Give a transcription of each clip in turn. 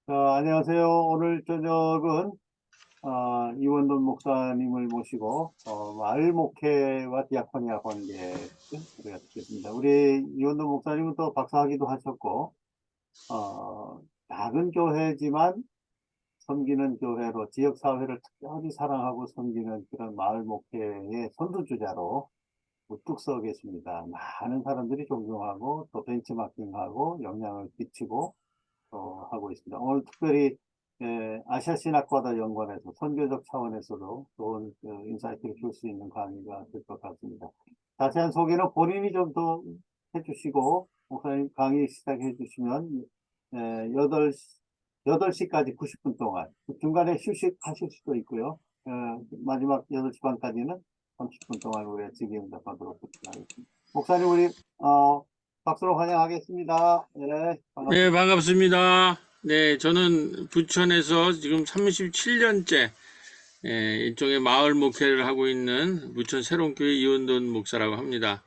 안녕하세요. 오늘 저녁은 이원돈 목사님을 모시고 마을 목회와 디아코니아 관계를 우리가 듣겠습니다. 우리 이원돈 목사님은 또 박사학위도 하셨고 작은 교회지만 섬기는 교회로 지역 사회를 특별히 사랑하고 섬기는 그런 마을 목회의 선두주자로 우뚝 서 계십니다. 많은 사람들이 존경하고 또 벤치마킹하고 영향을 끼치고 하고 있습니다. 오늘 특별히 아시아 신학과도 연관해서 선교적 차원에서도 좋은 인사이트를 줄 수 있는 강의가 될 것 같습니다. 자세한 소개는 본인이 좀 더 해주시고 목사님 강의 시작해 주시면 8시까지 90분 동안 중간에 휴식하실 수도 있고요. 마지막 8시 반까지는 30분 동안 우리가 질의응답하도록 하겠습니다. 목사님 우리 박수로 환영하겠습니다. 네, 네, 반갑습니다. 반갑습니다. 네, 저는 부천에서 지금 37년째 일종의 마을 목회를 하고 있는 부천 새로운교회 이원돈 목사라고 합니다.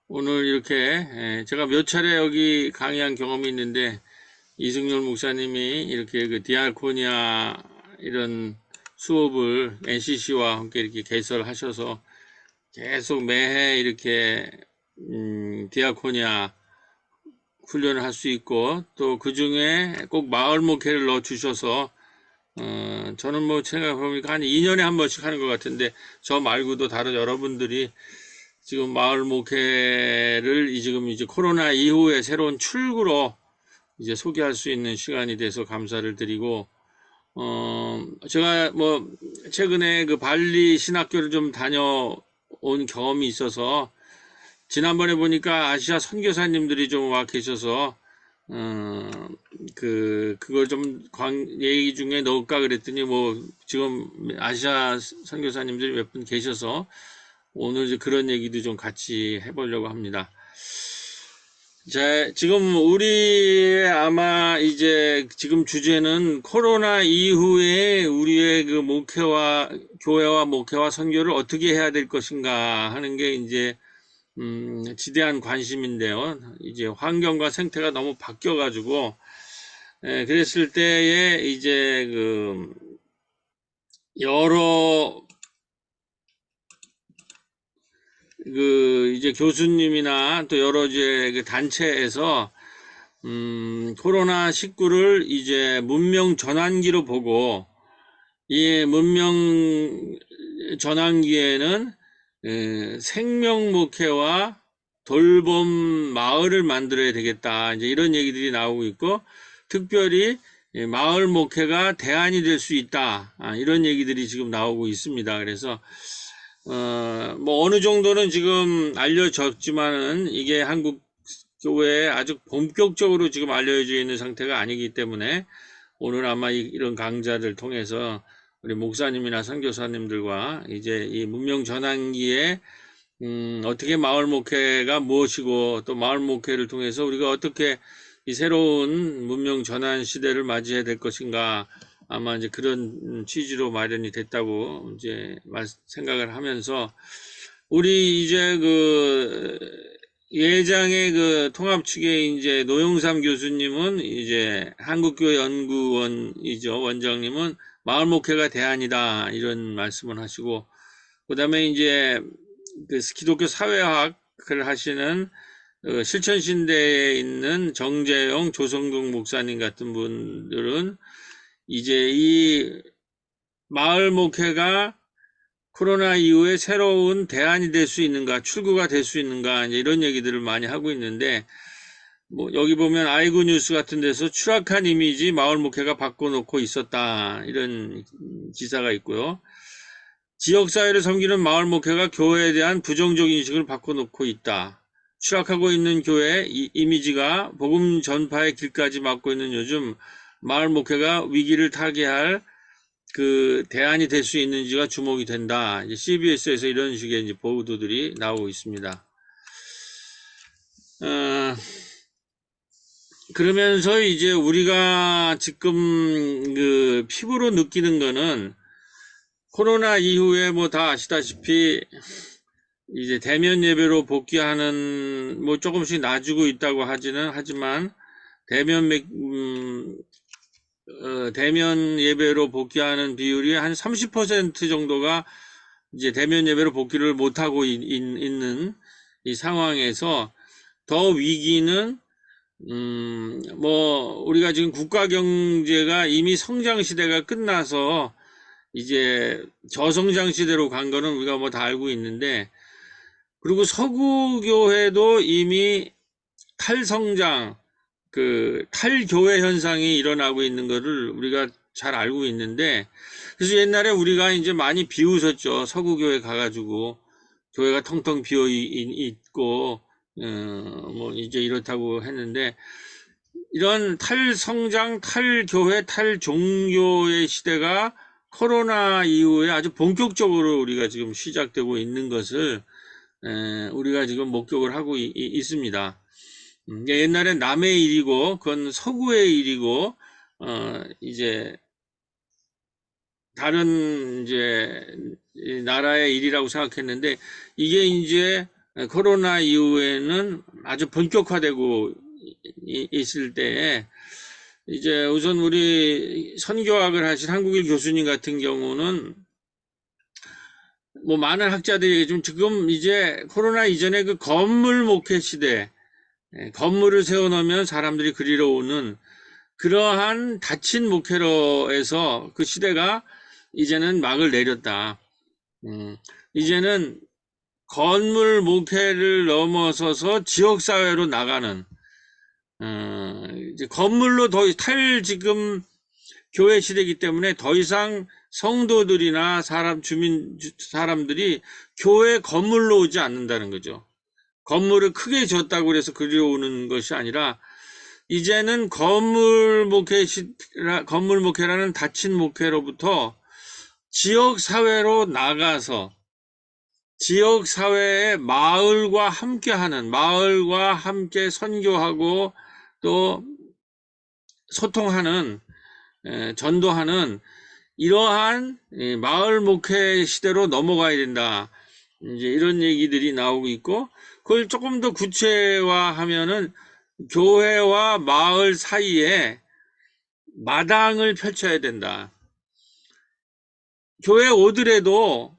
오늘 이렇게 제가 몇 차례 여기 강의한 경험이 있는데 이승열 목사님이 이렇게 그 디아코니아 이런 수업을 NCC와 함께 이렇게 개설하셔서 계속 매해 이렇게 디아코니아 훈련을 할 수 있고 또 그 중에 꼭 마을 목회를 넣어 주셔서 저는 뭐 제가 보니까 한 2년에 한 번씩 하는 것 같은데 저 말고도 다른 여러분들이 지금 마을 목회를 지금 이제 코로나 이후에 새로운 출구로 이제 소개할 수 있는 시간이 돼서 감사를 드리고 제가 뭐 최근에 그 발리 신학교를 좀 다녀온 경험이 있어서 지난번에 보니까 아시아 선교사님들이 좀 와 계셔서 그걸 좀 얘기 중에 넣을까 그랬더니 뭐 지금 아시아 선교사님들이 몇 분 계셔서 오늘 이제 그런 얘기도 좀 같이 해보려고 합니다. 지금 우리 아마 이제 지금 주제는 코로나 이후에 우리의 그 목회와 교회와 목회와 선교를 어떻게 해야 될 것인가 하는 게 이제 지대한 관심인데요. 이제 환경과 생태가 너무 바뀌어가지고, 그랬을 때에 이제 여러 이제 교수님이나 또 여러 이제 그 단체에서, 코로나19를 이제 문명 전환기로 보고, 이 문명 전환기에는 생명 목회와 돌봄 마을을 만들어야 되겠다. 이제 이런 얘기들이 나오고 있고, 특별히 마을 목회가 대안이 될 수 있다. 이런 얘기들이 지금 나오고 있습니다. 그래서 뭐 어느 정도는 지금 알려졌지만은 이게 한국 교회에 아주 본격적으로 지금 알려져 있는 상태가 아니기 때문에 오늘 아마 이런 강좌를 통해서 우리 목사님이나 선교사님들과 이제 이 문명 전환기에 어떻게 마을 목회가 무엇이고 또 마을 목회를 통해서 우리가 어떻게 이 새로운 문명 전환 시대를 맞이해야 될 것인가 아마 이제 그런 취지로 마련이 됐다고 이제 생각을 하면서 우리 이제 예장의 통합 측의 이제 노영삼 교수님은 이제 한국교회 연구원이죠. 원장님은 마을 목회가 대안이다 이런 말씀을 하시고 그다음에 이제 기독교 사회학을 하시는 실천신대에 있는 정재영, 조성동 목사님 같은 분들은 이제 이 마을 목회가 코로나 이후에 새로운 대안이 될 수 있는가, 출구가 될 수 있는가, 이제 이런 얘기들을 많이 하고 있는데, 뭐, 여기 보면 아이고 뉴스 같은 데서 추악한 이미지 마을 목회가 바꿔놓고 있었다. 이런 기사가 있고요. 지역사회를 섬기는 마을 목회가 교회에 대한 부정적 인식을 바꿔놓고 있다. 추락하고 있는 교회 이미지가 복음 전파의 길까지 막고 있는 요즘 마을 목회가 위기를 타개할 대안이 될 수 있는지가 주목이 된다. 이제 CBS에서 이런 식의 이제 보도들이 나오고 있습니다. 그러면서 이제 우리가 지금 피부로 느끼는 거는 코로나 이후에 뭐 다 아시다시피 이제 대면 예배로 복귀하는 뭐 조금씩 나아지고 있다고 하지만 대면 대면 예배로 복귀하는 비율이 한 30% 정도가 이제 대면 예배로 복귀를 못하고 있는 이 상황에서 더 위기는 뭐 우리가 지금 국가 경제가 이미 성장 시대가 끝나서 이제 저성장 시대로 간 거는 우리가 뭐 다 알고 있는데, 그리고 서구 교회도 이미 탈성장, 탈교회 현상이 일어나고 있는 거를 우리가 잘 알고 있는데, 그래서 옛날에 우리가 이제 많이 비웃었죠. 서구 교회 가가지고 교회가 텅텅 비어 있고, 뭐 이제 이렇다고 했는데, 이런 탈성장, 탈교회, 탈종교의 시대가 코로나 이후에 아주 본격적으로 우리가 지금 시작되고 있는 것을 우리가 지금 목격을 하고 있습니다. 옛날엔 남의 일이고 그건 서구의 일이고 이제 다른 이제 나라의 일이라고 생각했는데, 이게 이제 코로나 이후에는 아주 본격화되고 있을 때에 이제 우선 우리 선교학을 하신 한국일 교수님 같은 경우는 뭐 많은 학자들이 지금 이제 코로나 이전에 그 건물 목회 시대, 건물을 세워놓으면 사람들이 그리러 오는 그러한 닫힌 목회로에서 그 시대가 이제는 막을 내렸다. 이제는 건물 목회를 넘어서서 지역사회로 나가는, 이제 건물로 지금 교회 시대이기 때문에 더 이상 성도들이나 사람들이 교회 건물로 오지 않는다는 거죠. 건물을 크게 졌다고 그래서 그리러 오는 것이 아니라, 이제는 건물 목회라는 닫힌 목회로부터 지역 사회로 나가서 지역 사회의 마을과 함께 선교하고 또 소통하는, 전도하는 이러한 마을 목회 시대로 넘어가야 된다. 이제 이런 얘기들이 나오고 있고, 그걸 조금 더 구체화하면은 교회와 마을 사이에 마당을 펼쳐야 된다. 교회 오더라도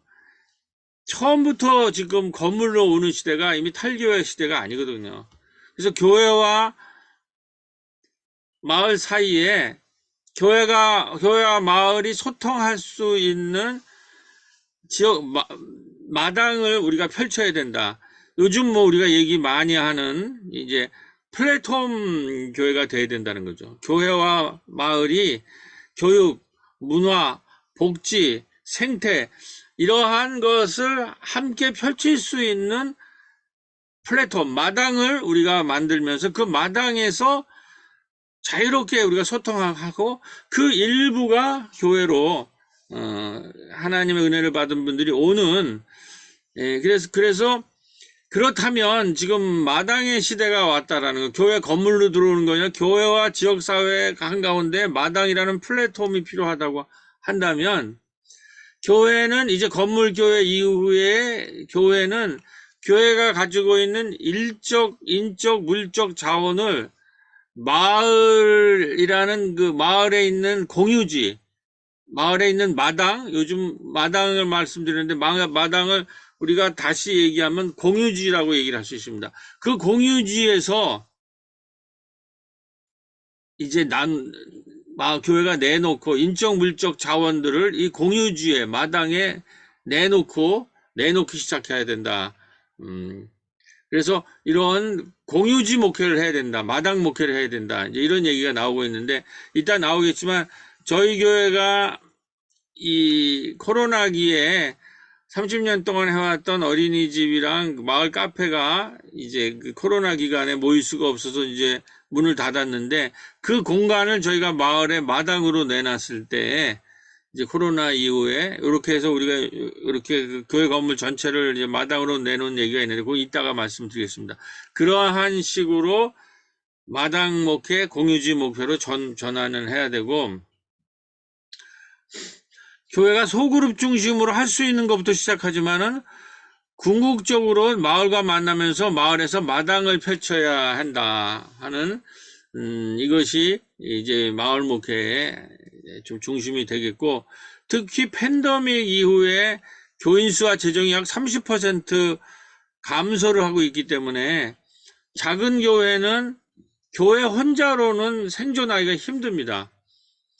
처음부터 지금 건물로 오는 시대가 이미 탈교회 시대가 아니거든요. 그래서 교회와 마을 사이에 교회와 마을이 소통할 수 있는 마당을 우리가 펼쳐야 된다. 요즘 뭐 우리가 얘기 많이 하는 이제 플랫폼 교회가 돼야 된다는 거죠. 교회와 마을이 교육, 문화, 복지, 생태 이러한 것을 함께 펼칠 수 있는 플랫폼, 마당을 우리가 만들면서 그 마당에서 자유롭게 우리가 소통하고 그 일부가 교회로 하나님의 은혜를 받은 분들이 오는, 그래서 그렇다면 지금 마당의 시대가 왔다라는 거, 교회 건물로 들어오는 거냐, 교회와 지역사회 한가운데 마당이라는 플랫폼이 필요하다고 한다면, 교회는 이제 건물교회 이후에 교회는 교회가 가지고 있는 인적, 물적 자원을 마을이라는 그 마을에 있는 공유지, 마을에 있는 마당, 요즘 마당을 말씀드렸는데 마당을 우리가 다시 얘기하면 공유지라고 얘기를 할 수 있습니다. 그 공유지에서 이제 교회가 내놓고 인적 물적 자원들을 이 공유지에 마당에 내놓기 시작해야 된다. 그래서 이런 공유지 목회를 해야 된다. 마당 목회를 해야 된다. 이제 이런 얘기가 나오고 있는데, 이따 나오겠지만 저희 교회가 이 코로나기에 30년 동안 해왔던 어린이집이랑 마을 카페가 이제 그 코로나 기간에 모일 수가 없어서 이제 문을 닫았는데, 그 공간을 저희가 마을의 마당으로 내놨을 때 이제 코로나 이후에 이렇게 해서 우리가 이렇게 그 교회 건물 전체를 이제 마당으로 내놓은 얘기가 있는데, 그거 이따가 말씀드리겠습니다. 그러한 식으로 마당 목회, 공유지 목회로 전환을 해야 되고, 교회가 소그룹 중심으로 할 수 있는 것부터 시작하지만은 궁극적으로 마을과 만나면서 마을에서 마당을 펼쳐야 한다 하는 이것이 이제 마을 목회의 좀 중심이 되겠고, 특히 팬데믹 이후에 교인 수와 재정이 약 30% 감소를 하고 있기 때문에 작은 교회는 교회 혼자로는 생존하기가 힘듭니다.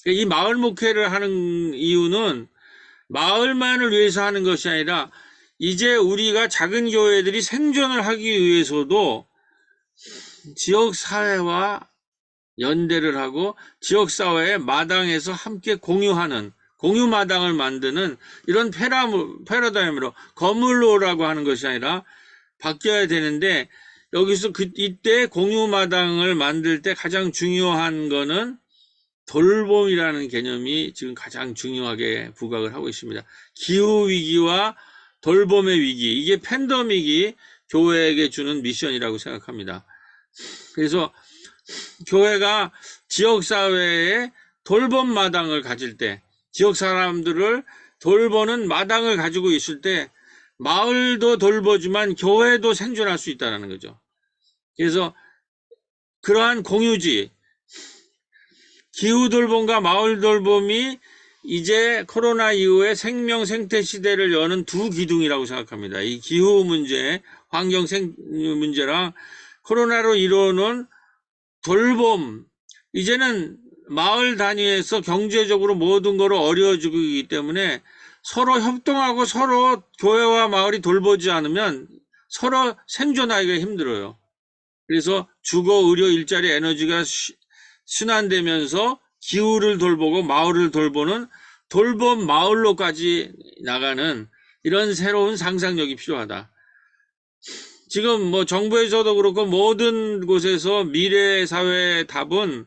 이 마을 목회를 하는 이유는 마을만을 위해서 하는 것이 아니라 이제 우리가 작은 교회들이 생존을 하기 위해서도 지역사회와 연대를 하고 지역사회의 마당에서 함께 공유하는 공유마당을 만드는 이런 패러다임으로 거물로라고 하는 것이 아니라 바뀌어야 되는데, 여기서 이때 공유마당을 만들 때 가장 중요한 거는 돌봄이라는 개념이 지금 가장 중요하게 부각을 하고 있습니다. 기후위기와 돌봄의 위기, 이게 팬데믹이 교회에게 주는 미션이라고 생각합니다. 그래서 교회가 지역사회에 돌봄 마당을 가질 때, 지역 사람들을 돌보는 마당을 가지고 있을 때 마을도 돌보지만 교회도 생존할 수 있다는 거죠. 그래서 그러한 공유지, 기후 돌봄과 마을 돌봄이 이제 코로나 이후에 생명 생태 시대를 여는 두 기둥이라고 생각합니다. 이 기후 문제, 환경 문제랑 코로나로 이루어오는 돌봄, 이제는 마을 단위에서 경제적으로 모든 거를 어려워지고 있기 때문에 서로 협동하고 서로 교회와 마을이 돌보지 않으면 서로 생존하기가 힘들어요. 그래서 주거, 의료, 일자리, 에너지가 순환되면서 기후를 돌보고 마을을 돌보는 돌봄 마을로까지 나가는 이런 새로운 상상력이 필요하다. 지금 뭐 정부에서도 그렇고 모든 곳에서 미래 사회의 답은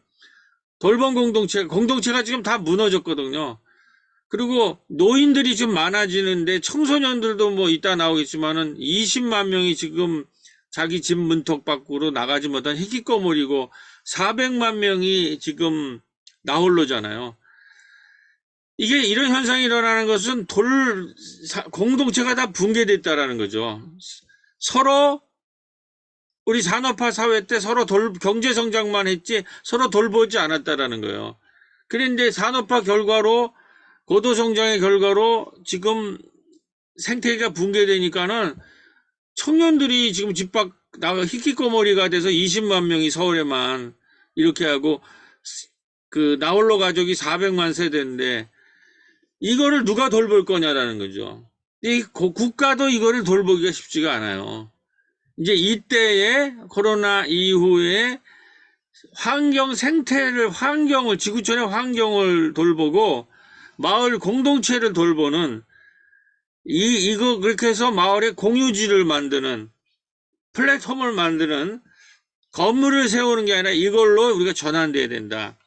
돌봄 공동체가 지금 다 무너졌거든요. 그리고 노인들이 좀 많아지는데 청소년들도 뭐 이따 나오겠지만은 20만 명이 지금 자기 집 문턱 밖으로 나가지 못한 희귀거물이고 400만 명이 지금 나홀로잖아요. 이게 이런 현상이 일어나는 것은 공동체가 다 붕괴됐다라는 거죠. 서로 우리 산업화 사회 때 서로 경제 성장만 했지 서로 돌보지 않았다라는 거예요. 그런데 산업화 결과로 고도 성장의 결과로 지금 생태계가 붕괴되니까는 청년들이 지금 집 밖 나가 히키코모리가 돼서 20만 명이 서울에만 이렇게 하고 그 나홀로 가족이 400만 세대인데 이거를 누가 돌볼 거냐라는 거죠. 이 국가도 이거를 돌보기가 쉽지가 않아요. 이제 이때에 코로나 이후에 지구촌의 환경을 돌보고 마을 공동체를 돌보는 이거 그렇게 해서 마을의 공유지를 만드는 플랫폼을 만드는 건물을 세우는 게 아니라 이걸로 우리가 전환돼야 된다.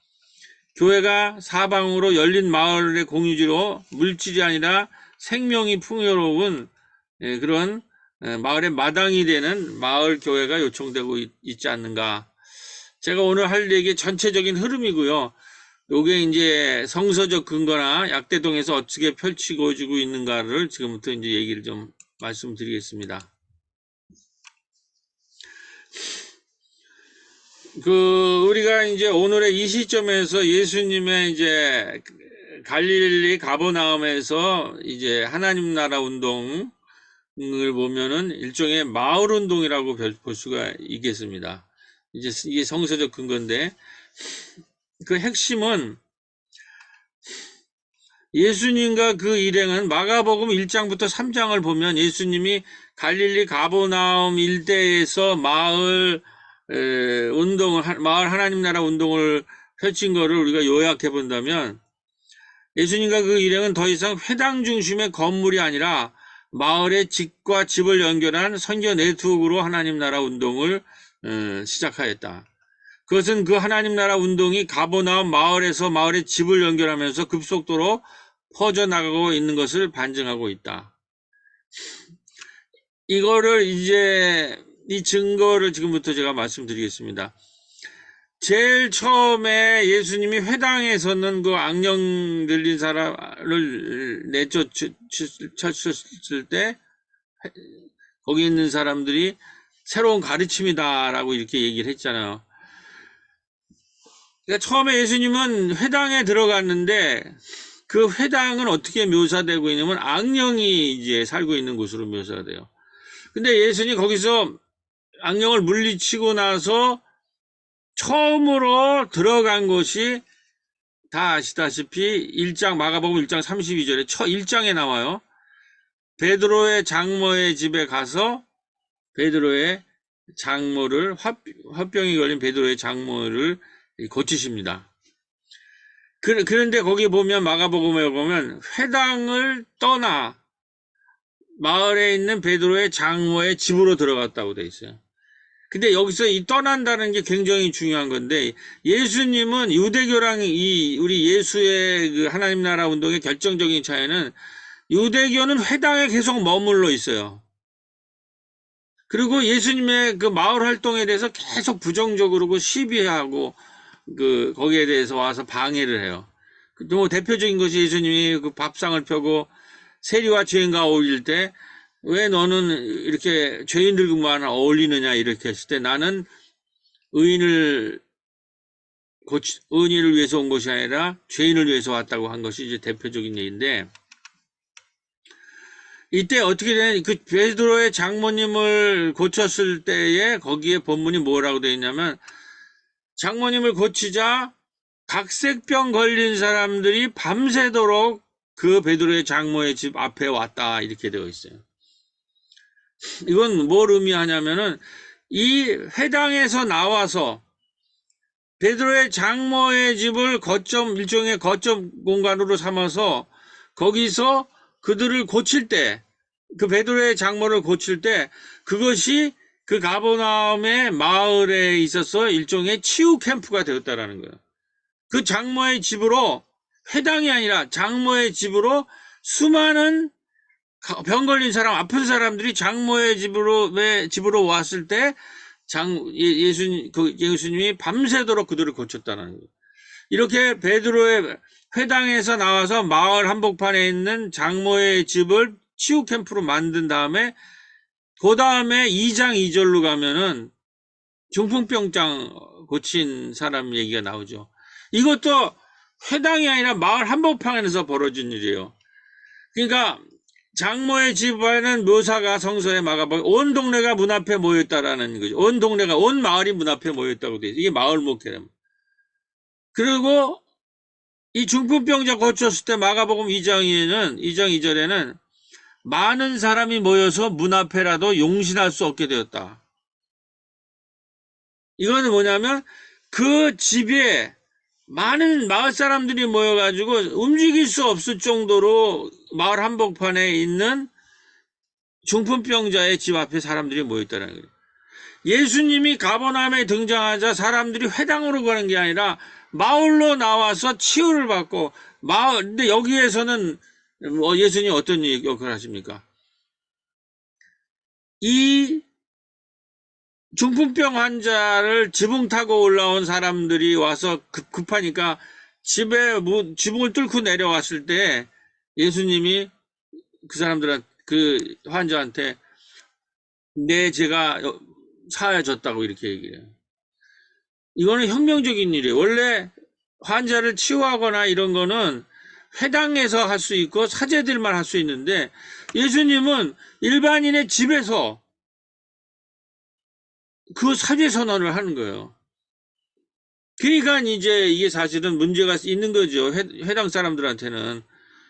교회가 사방으로 열린 마을의 공유지로 물질이 아니라 생명이 풍요로운 그런 마을의 마당이 되는 마을 교회가 요청되고 있지 않는가. 제가 오늘 할 얘기 전체적인 흐름이고요. 요게 이제 성서적 근거나 약대동에서 어떻게 펼치고지고 있는가를 지금부터 이제 얘기를 좀 말씀드리겠습니다. 우리가 이제 오늘의 이 시점에서 예수님의 이제 갈릴리 가버나움에서 이제 하나님 나라 운동을 보면은 일종의 마을 운동이라고 볼 수가 있겠습니다. 이제 이게 성서적 근거인데 그 핵심은 예수님과 그 일행은 마가복음 1장부터 3장을 보면 예수님이 갈릴리 가버나움 일대에서 마을 하나님 나라 운동을 펼친 거를 우리가 요약해 본다면 예수님과 그 일행은 더 이상 회당 중심의 건물이 아니라 마을의 집과 집을 연결한 선교 네트워크로 하나님 나라 운동을 시작하였다. 그것은 그 하나님 나라 운동이 가버나움 마을에서 마을의 집을 연결하면서 급속도로 퍼져나가고 있는 것을 반증하고 있다. 이거를 이제 이 증거를 지금부터 제가 말씀드리겠습니다. 제일 처음에 예수님이 회당에서는 그 악령 들린 사람을 내쫓았을 때 거기 있는 사람들이 새로운 가르침이다라고 이렇게 얘기를 했잖아요. 그러니까 처음에 예수님은 회당에 들어갔는데 그 회당은 어떻게 묘사되고 있냐면 악령이 이제 살고 있는 곳으로 묘사돼요. 근데 예수님이 거기서 악령을 물리치고 나서 처음으로 들어간 곳이 다 아시다시피 1장 마가복음 1장 32절에 1장에 나와요. 베드로의 장모의 집에 가서 베드로의 장모를 화병이 걸린 베드로의 장모를 고치십니다. 그런데 거기 보면 마가복음에 보면 회당을 떠나 마을에 있는 베드로의 장모의 집으로 들어갔다고 돼 있어요. 근데 여기서 이 떠난다는 게 굉장히 중요한 건데 예수님은 유대교랑 우리 예수의 그 하나님 나라 운동의 결정적인 차이는 유대교는 회당에 계속 머물러 있어요. 그리고 예수님의 그 마을 활동에 대해서 계속 부정적으로 시비하고 거기에 대해서 와서 방해를 해요. 또 대표적인 것이 예수님이 그 밥상을 펴고 세리와 죄인과 어울릴 때 왜 너는 이렇게 죄인들과만 어울리느냐 이렇게 했을 때 나는 의인을 위해서 온 것이 아니라 죄인을 위해서 왔다고 한 것이 이제 대표적인 얘기인데 이때 어떻게 되냐 그 베드로의 장모님을 고쳤을 때에 거기에 본문이 뭐라고 되어 있냐면 장모님을 고치자 각색병 걸린 사람들이 밤새도록 그 베드로의 장모의 집 앞에 왔다 이렇게 되어 있어요. 이건 뭘 의미하냐면은 이 회당에서 나와서 베드로의 장모의 집을 일종의 거점 공간으로 삼아서 거기서 그들을 고칠 때, 그 베드로의 장모를 고칠 때 그것이 그 가버나움의 마을에 있어서 일종의 치유 캠프가 되었다라는 거예요. 그 장모의 집으로 회당이 아니라 장모의 집으로 수많은 병 걸린 사람, 아픈 사람들이 장모의 집으로 왔을 때 예수님이 밤새도록 그들을 고쳤다는 거예요. 이렇게 베드로의 회당에서 나와서 마을 한복판에 있는 장모의 집을 치유 캠프로 만든 다음에 그 다음에 2장 2절로 가면은 중풍병장 고친 사람 얘기가 나오죠. 이것도 회당이 아니라 마을 한복판에서 벌어진 일이에요. 그러니까 장모의 집에는 묘사가 성서에 마가복음 온 동네가 문 앞에 모였다라는 거죠. 온 마을이 문 앞에 모였다고 돼 있어요. 이게 마을 목회랍니다. 그리고 이 중풍병자 고쳤을 때 마가복음 2장 2절에는 많은 사람이 모여서 문 앞에라도 용신할 수 없게 되었다. 이거는 뭐냐면 그 집에 많은 마을 사람들이 모여가지고 움직일 수 없을 정도로 마을 한복판에 있는 중풍병자의 집 앞에 사람들이 모였다는 거예요. 예수님이 가버나움에 등장하자 사람들이 회당으로 가는 게 아니라 마을로 나와서 치유를 받고 근데 여기에서는 예수님이 어떤 역할을 하십니까? 이 중풍병 환자를 지붕 타고 올라온 사람들이 와서 급하니까 지붕을 뚫고 내려왔을 때 예수님이 그 환자한테 내 죄가 사해졌다고 이렇게 얘기해요. 이거는 혁명적인 일이에요. 원래 환자를 치유하거나 이런 거는 회당에서 할 수 있고 사제들만 할 수 있는데 예수님은 일반인의 집에서 그 사죄 선언을 하는 거예요. 그러니까 이제 이게 사실은 문제가 있는 거죠. 회당 사람들한테는.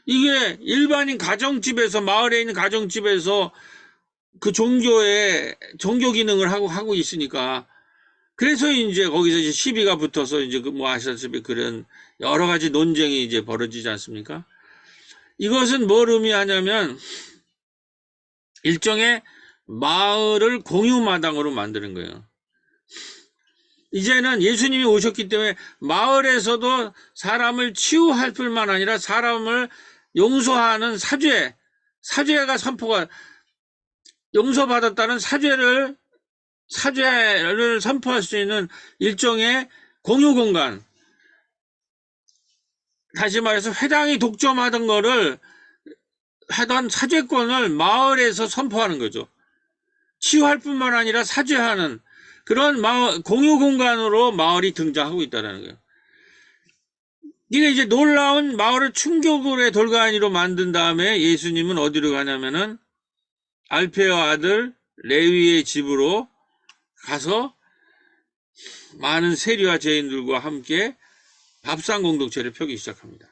이게 일반인 가정집에서 마을에 있는 가정집에서 그 종교 기능을 하고 있으니까 그래서 이제 거기서 이제 시비가 붙어서 이제 아시다시피 그런 여러 가지 논쟁이 이제 벌어지지 않습니까? 이것은 뭘 의미하냐면 일종의 마을을 공유마당으로 만드는 거예요. 이제는 예수님이 오셨기 때문에 마을에서도 사람을 치유할 뿐만 아니라 사람을 용서하는 사죄가 용서받았다는 사죄를 선포할 수 있는 일종의 공유 공간. 다시 말해서 회당이 독점하던 하던 사죄권을 마을에서 선포하는 거죠. 치유할 뿐만 아니라 사죄하는 그런 공유 공간으로 마을이 등장하고 있다는 거예요. 이게 이제 놀라운 마을을 충격의 돌가니로 만든 다음에 예수님은 어디로 가냐면은 알페의 아들 레위의 집으로 가서 많은 세리와 죄인들과 함께 밥상 공동체를 펴기 시작합니다.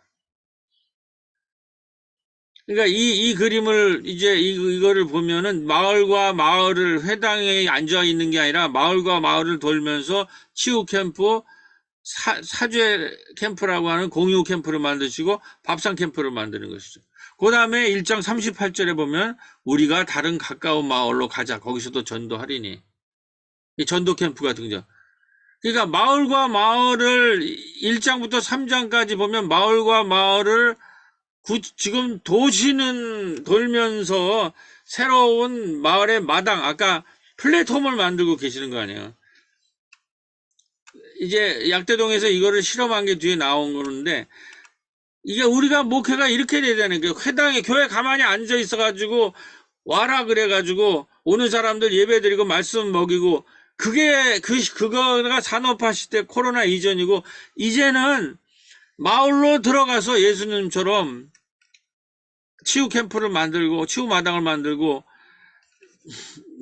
그러니까 이 그림을 이제 이거를 보면은 마을과 마을을 회당에 앉아 있는 게 아니라 마을과 마을을 돌면서 치유 캠프, 사죄 캠프라고 하는 공유 캠프를 만드시고 밥상 캠프를 만드는 것이죠. 그 다음에 1장 38절에 보면 우리가 다른 가까운 마을로 가자. 거기서도 전도하리니. 이 전도 캠프가 등장. 그러니까 마을과 마을을 1장부터 3장까지 보면 마을과 마을을 지금 도시는 돌면서 새로운 마을의 마당, 아까 플랫폼을 만들고 계시는 거 아니에요. 이제 약대동에서 이거를 실험한 게 뒤에 나온 거는데, 이게 우리가 목회가 이렇게 돼야 되는 거예요. 회당에 교회 가만히 앉아 있어가지고 와라 그래가지고 오는 사람들 예배 드리고 말씀 먹이고, 그거가 산업화 시대 코로나 이전이고, 이제는 마을로 들어가서 예수님처럼 치유 캠프를 만들고 치유 마당을 만들고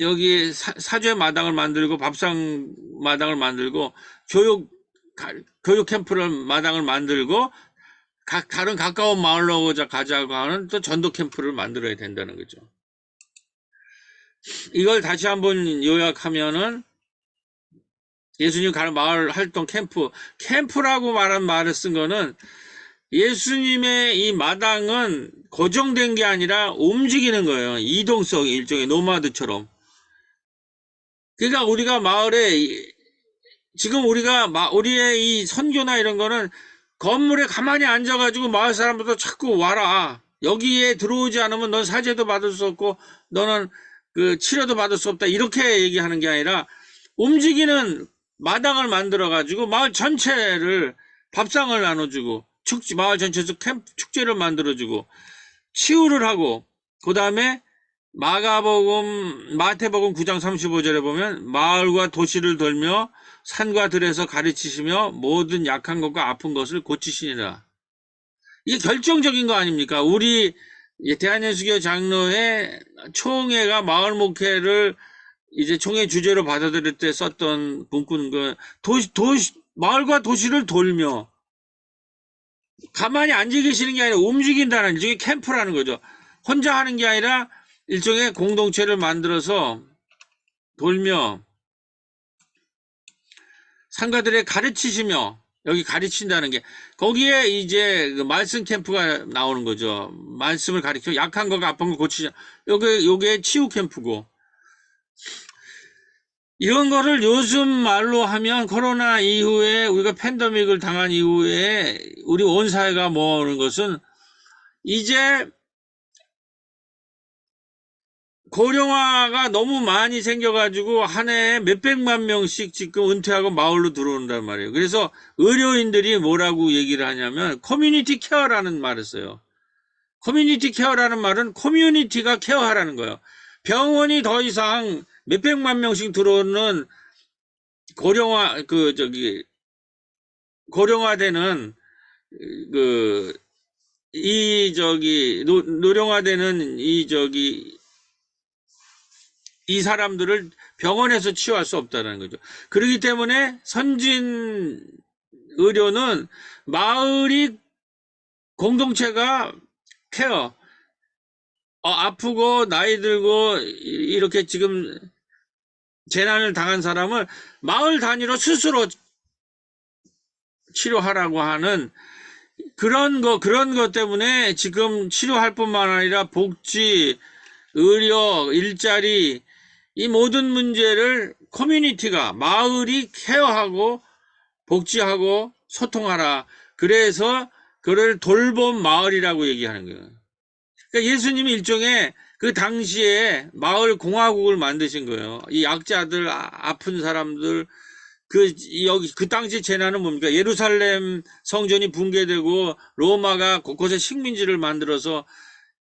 여기 사죄 마당을 만들고 밥상 마당을 만들고 교육 캠프를 마당을 만들고 다른 가까운 마을로 가자고 하는 또 전도 캠프를 만들어야 된다는 거죠. 이걸 다시 한번 요약하면은 예수님 가는 마을 활동 캠프라고 말한 말을 쓴 거는 예수님의 이 마당은 고정된 게 아니라 움직이는 거예요. 이동성, 일종의 노마드처럼. 그러니까 우리가 마을에, 지금 우리의 이 선교나 이런 거는 건물에 가만히 앉아가지고 마을 사람들도 자꾸 와라. 여기에 들어오지 않으면 넌 사죄도 받을 수 없고, 너는 그 치료도 받을 수 없다. 이렇게 얘기하는 게 아니라, 움직이는 마당을 만들어가지고 마을 전체를 밥상을 나눠주고, 마을 전체에서 축제를 만들어주고, 치유를 하고, 그 다음에 마태복음 9장 35절에 보면 마을과 도시를 돌며 산과 들에서 가르치시며 모든 약한 것과 아픈 것을 고치시니라. 이게 결정적인 거 아닙니까? 우리 대한예수교 장로회 총회가 마을 목회를 이제 총회 주제로 받아들일 때 썼던 문구는 마을과 도시를 돌며 가만히 앉아 계시는 게 아니라 움직인다는 일종의 캠프라는 거죠. 혼자 하는 게 아니라 일종의 공동체를 만들어서 돌며 상가들에 가르치시며 여기 가르친다는 게 거기에 이제 그 말씀 캠프가 나오는 거죠. 말씀을 가르쳐 약한 거가 아픈 거 고치자. 요게 치유 캠프고 이런 거를 요즘 말로 하면 코로나 이후에 우리가 팬데믹을 당한 이후에 우리 온 사회가 모으는 것은 이제 고령화가 너무 많이 생겨가지고 한 해에 몇백만 명씩 지금 은퇴하고 마을로 들어온단 말이에요. 그래서 의료인들이 뭐라고 얘기를 하냐면 커뮤니티 케어라는 말을 써요. 커뮤니티 케어라는 말은 커뮤니티가 케어하라는 거예요. 병원이 더 이상 몇백만 명씩 들어오는 고령화되는 노령화되는 이 사람들을 병원에서 치유할 수 없다는 거죠. 그렇기 때문에 선진 의료는 마을이 공동체가 케어, 아프고 나이 들고 이렇게 지금 재난을 당한 사람을 마을 단위로 스스로 치료하라고 하는 그런 것 때문에 지금 치료할 뿐만 아니라 복지, 의료, 일자리, 이 모든 문제를 커뮤니티가, 마을이 케어하고 복지하고 소통하라. 그래서 그를 돌봄 마을이라고 얘기하는 거예요. 그러니까 예수님이 일종의 그 당시에 마을 공화국을 만드신 거예요. 이 약자들, 아픈 사람들, 그 당시 재난은 뭡니까? 예루살렘 성전이 붕괴되고 로마가 곳곳에 식민지를 만들어서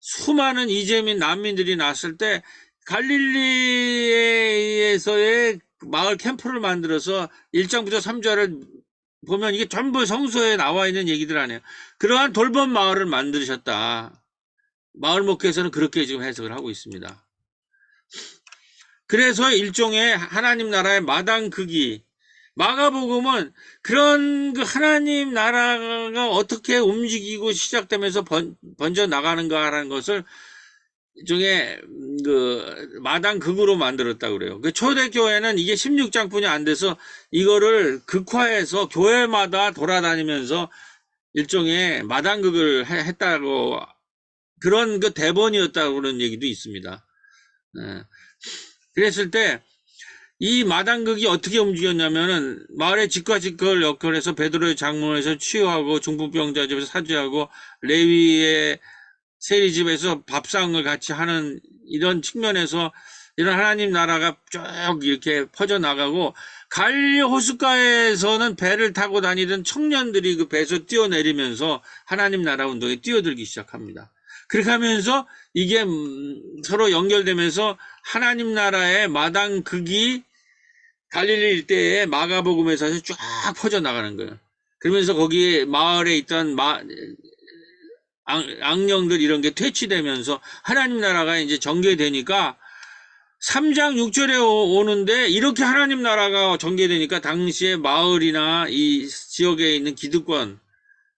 수많은 이재민 난민들이 났을 때 갈릴리에서의 마을 캠프를 만들어서 1장부터 3절을 보면 이게 전부 성서에 나와 있는 얘기들 아니에요. 그러한 돌봄 마을을 만드셨다. 마을 목회에서는 그렇게 지금 해석을 하고 있습니다. 그래서 일종의 하나님 나라의 마당 크기, 마가복음은 그런 그 하나님 나라가 어떻게 움직이고 시작되면서 번져 나가는가라는 것을 일종의 그 마당 극으로 만들었다 그래요. 그 초대교회는 이게 16장뿐이 안 돼서 이거를 극화해서 교회마다 돌아다니면서 일종의 마당극을 했다고, 그런 그 대본이었다고 그런 얘기도 있습니다. 예. 그랬을 때 이 마당극이 어떻게 움직였냐면은 마을의 직과직걸 역할에서 베드로의 장문에서 치유하고 중풍병자 집에서 사죄하고 레위의 세리집에서 밥상을 같이 하는 이런 측면에서 이런 하나님 나라가 쭉 이렇게 퍼져나가고, 갈릴리 호숫가에서는 배를 타고 다니던 청년들이 그 배에서 뛰어내리면서 하나님 나라 운동에 뛰어들기 시작합니다. 그렇게 하면서 이게 서로 연결되면서 하나님 나라의 마당 극이 갈릴리 일대에 마가복음에서 쫙 퍼져나가는 거예요. 그러면서 거기에 마을에 있던 악령들 이런 게 퇴치되면서 하나님 나라가 이제 전개되니까 3장 6절에 오는데, 이렇게 하나님 나라가 전개되니까 당시에 마을이나 이 지역에 있는 기득권,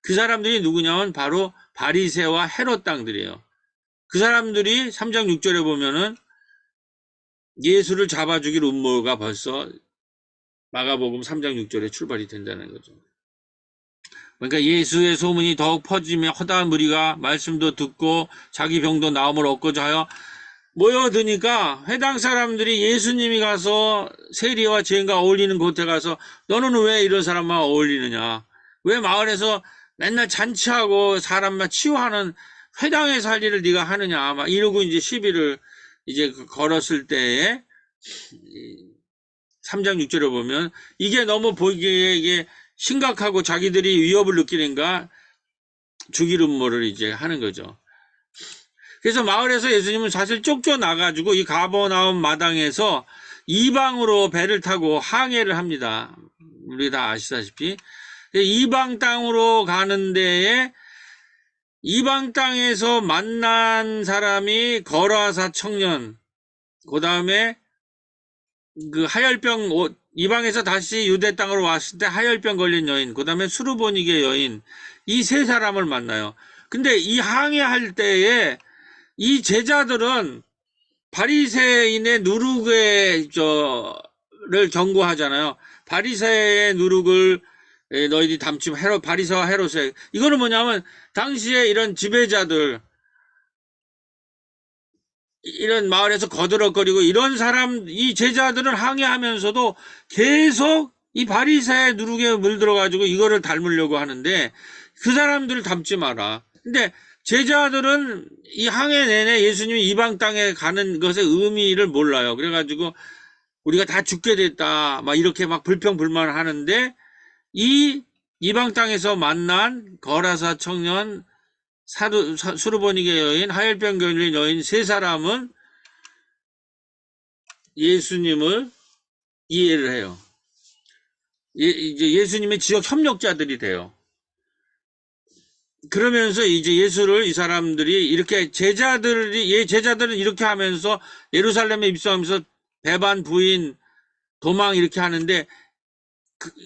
그 사람들이 누구냐면 바로 바리새와 헤롯 당들이에요. 그 사람들이 3장 6절에 보면은 예수를 잡아 죽일 음모가 벌써 마가복음 3장 6절에 출발이 된다는 거죠. 그러니까 예수의 소문이 더욱 퍼지며 허다한 무리가 말씀도 듣고 자기 병도 나음을 얻고자 하여 모여드니까 회당 사람들이 예수님이 가서 세리와 죄인과 어울리는 곳에 가서 너는 왜 이런 사람만 어울리느냐, 왜 마을에서 맨날 잔치하고 사람만 치유하는 회당에서 할 일을 네가 하느냐, 막 이러고 이제 시비를 이제 걸었을 때에 3장 6절에 보면 이게 너무 보기에 이게 심각하고 자기들이 위협을 느끼는가 죽일 음모를 이제 하는 거죠. 그래서 마을에서 예수님은 사실 쫓겨나가지고 이 가버나움 마당에서 이방으로 배를 타고 항해를 합니다. 우리 다 아시다시피. 이방 땅으로 가는 데에 이방 땅에서 만난 사람이 거라사 청년, 그 다음에 그 하열병, 이방에서 다시 유대 땅으로 왔을 때 하열병 걸린 여인, 그 다음에 수르보니게 여인, 이 세 사람을 만나요. 근데 이 항해할 때에 이 제자들은 바리새인의 누룩의 를 경고하잖아요. 바리새의 누룩을 너희들이 담지 헤롯, 바리새와 헤롯의, 이거는 뭐냐면 당시에 이런 지배자들, 이런 마을에서 거드럭거리고 이런 사람, 이 제자들은 항해하면서도 계속 이 바리새의 누룩에 물들어가지고 이거를 닮으려고 하는데 그 사람들을 닮지 마라. 근데 제자들은 이 항해 내내 예수님이 이방 땅에 가는 것의 의미를 몰라요. 그래가지고 우리가 다 죽게 됐다, 막 이렇게 막 불평불만을 하는데, 이 이방 땅에서 만난 거라사 청년, 수르보니게 여인, 하열병 걸린 여인 세 사람은 예수님을 이해를 해요. 이제 예수님의 지역 협력자들이 돼요. 그러면서 이제 예수를 이 사람들이 이렇게 제자들은 이렇게 하면서 예루살렘에 입성하면서 배반, 부인, 도망 이렇게 하는데,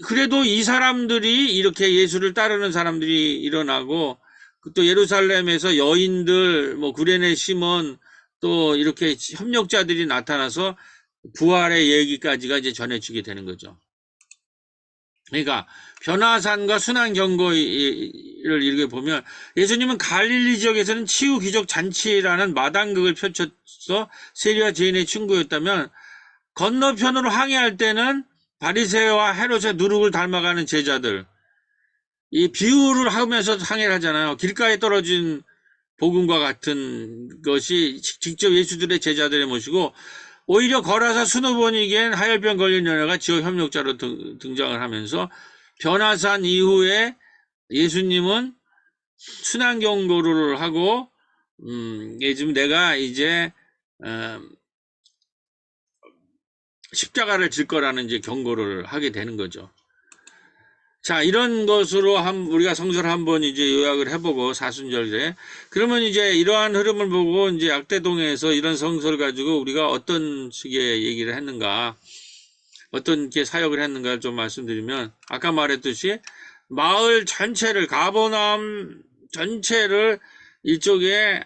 그래도 이 사람들이 이렇게 예수를 따르는 사람들이 일어나고, 또 예루살렘에서 여인들, 뭐 구레네 시몬, 또 이렇게 협력자들이 나타나서 부활의 얘기까지가 이제 전해지게 되는 거죠. 그러니까 변화산과 순환경고를 이렇게 보면 예수님은 갈릴리 지역에서는 치유 기적 잔치라는 마당극을 펼쳐서 세리와 죄인의 친구였다면, 건너편으로 항해할 때는 바리새와 헤롯의 누룩을 닮아가는 제자들, 이 비유를 하면서 항해를 하잖아요. 길가에 떨어진 복음과 같은 것이 직접 예수들의 제자들의 모시고, 오히려 거라사 수노보니겐 하열병 걸린 여녀가 지역 협력자로 등장을 하면서, 변화산 이후에 예수님은 순환 경고를 하고, 지금 내가 이제 십자가를 질 거라는 이제 경고를 하게 되는 거죠. 자, 이런 것으로 우리가 성서를 한번 이제 요약을 해보고, 사순절에. 그러면 이제 이러한 흐름을 보고, 이제 약대동에서 이런 성서를 가지고 우리가 어떤 식의 얘기를 했는가, 어떤 게 사역을 했는가 좀 말씀드리면, 아까 말했듯이, 마을 전체를, 가버나움 전체를 일종의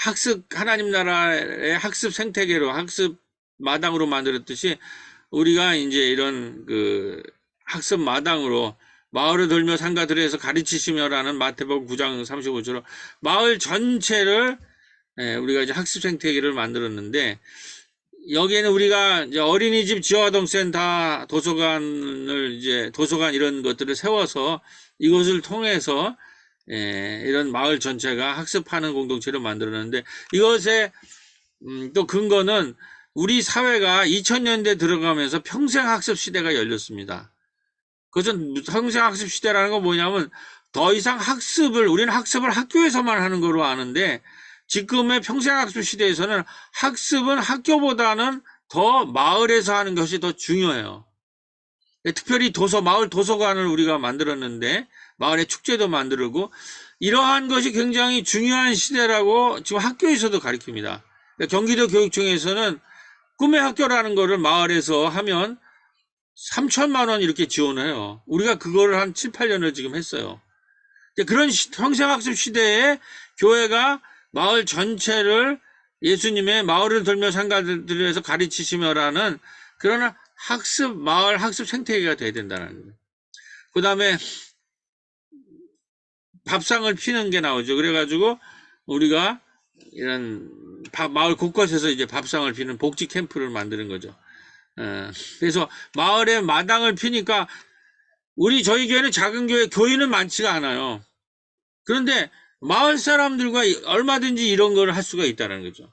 학습, 하나님 나라의 학습 생태계로, 학습 마당으로 만들었듯이, 우리가 이제 이런 학습 마당으로 마을을 돌며 산과 들에서 가르치시며라는 마태복음 9장 35처럼 마을 전체를 우리가 이제 학습 생태계를 만들었는데, 여기에는 우리가 이제 어린이집 지화동센터 도서관 이런 것들을 세워서 이것을 통해서 이런 마을 전체가 학습하는 공동체를 만들었는데, 이것의 또 근거는 우리 사회가 2000년대 들어가면서 평생학습 시대가 열렸습니다. 그것은 평생학습 시대라는 건 뭐냐면, 더 이상 우리는 학습을 학교에서만 하는 거로 아는데, 지금의 평생학습 시대에서는 학습은 학교보다는 더 마을에서 하는 것이 더 중요해요. 특별히 마을 도서관을 우리가 만들었는데, 마을의 축제도 만들고, 이러한 것이 굉장히 중요한 시대라고 지금 학교에서도 가르칩니다. 경기도 교육청에서는 꿈의 학교라는 거를 마을에서 하면 3천만 원 이렇게 지원을 해요. 우리가 그거를 한 7, 8년을 지금 했어요. 그런 평생학습 시대에 교회가 마을 전체를 예수님의 마을을 돌며 산가들에서 가르치시며라는 그런 마을 학습 생태계가 돼야 된다는 거예요. 그 다음에 밥상을 피는 게 나오죠. 그래가지고 우리가 이런 마을 곳곳에서 이제 밥상을 피는 복지 캠프를 만드는 거죠. 그래서 마을에 마당을 피니까 저희 교회는 작은 교인은 많지가 않아요. 그런데 마을 사람들과 얼마든지 이런 걸 할 수가 있다는 거죠.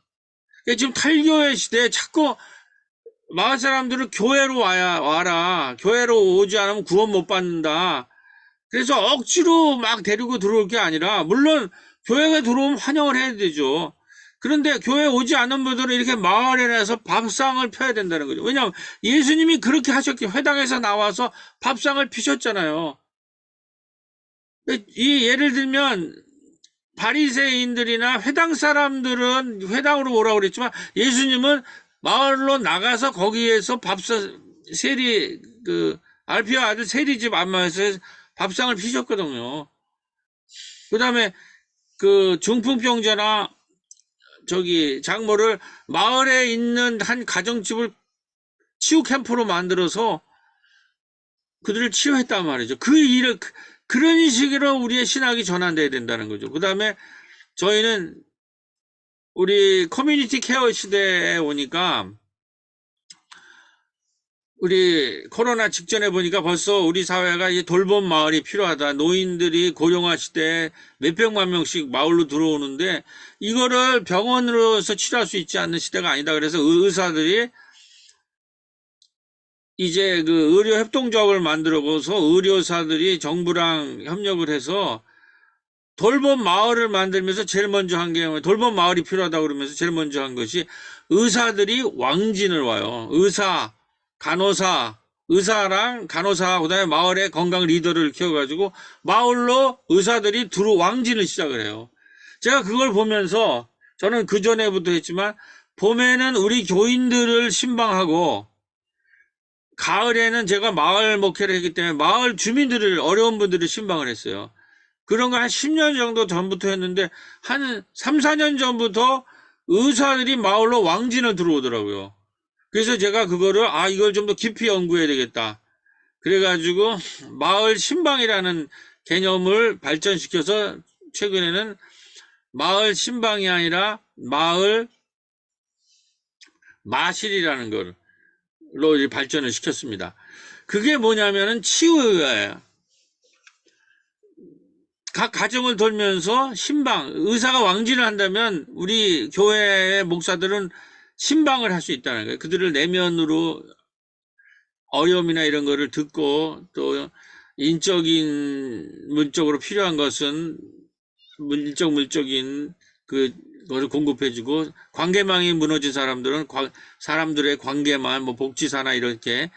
그러니까 지금 탈교회 시대에 자꾸 마을 사람들을 교회로 와라. 교회로 오지 않으면 구원 못 받는다. 그래서 억지로 막 데리고 들어올 게 아니라, 물론 교회가 들어오면 환영을 해야 되죠. 그런데 교회 오지 않는 분들은 이렇게 마을에 나서 밥상을 펴야 된다는 거죠. 왜냐하면 예수님이 그렇게 하셨기, 회당에서 나와서 밥상을 피셨잖아요. 예를 들면 바리새인들이나 회당 사람들은 회당으로 오라고 그랬지만, 예수님은 마을로 나가서 거기에서 알피아 아들 세리집 안마에서 밥상을 피셨거든요. 그 다음에 중풍병자나 장모를 마을에 있는 한 가정집을 치유 캠프로 만들어서 그들을 치유했단 말이죠. 그런 식으로 우리의 신학이 전환돼야 된다는 거죠. 그 다음에 저희는 우리 커뮤니티 케어 시대에 오니까, 우리 코로나 직전에 보니까 벌써 우리 사회가 이 돌봄 마을이 필요하다. 노인들이 고령화 시대에 몇백만 명씩 마을로 들어오는데, 이거를 병원으로서 치료할 수 있지 않는 시대가 아니다. 그래서 의사들이 이제 의료 협동조합을 만들어서 의료사들이 정부랑 협력을 해서 돌봄 마을을 만들면서 제일 먼저 한 게, 돌봄 마을이 필요하다고 그러면서 제일 먼저 한 것이, 의사들이 왕진을 와요. 의사랑 간호사, 그 다음에 마을의 건강 리더를 키워가지고 마을로 의사들이 왕진을 시작을 해요. 제가 그걸 보면서, 저는 그 전에부터 했지만, 봄에는 우리 교인들을 신방하고, 가을에는 제가 마을 목회를 했기 때문에 마을 주민들을, 어려운 분들을 신방을 했어요. 그런 거 한 10년 정도 전부터 했는데, 한 3, 4년 전부터 의사들이 마을로 왕진을 들어오더라고요. 그래서 제가 이걸 좀 더 깊이 연구해야 되겠다. 그래가지고 마을 신방이라는 개념을 발전시켜서 최근에는 마을 신방이 아니라 마을 마실이라는 걸로 발전을 시켰습니다. 그게 뭐냐면은 치유예요. 각 가정을 돌면서 의사가 왕진을 한다면 우리 교회의 목사들은 신방을 할 수 있다는 거예요. 그들을 내면으로 어려움이나 이런 거를 듣고, 또 물적으로 필요한 것은 물적인 그것을 공급해주고, 관계망이 무너진 사람들은 사람들의 관계만 복지사나 이렇게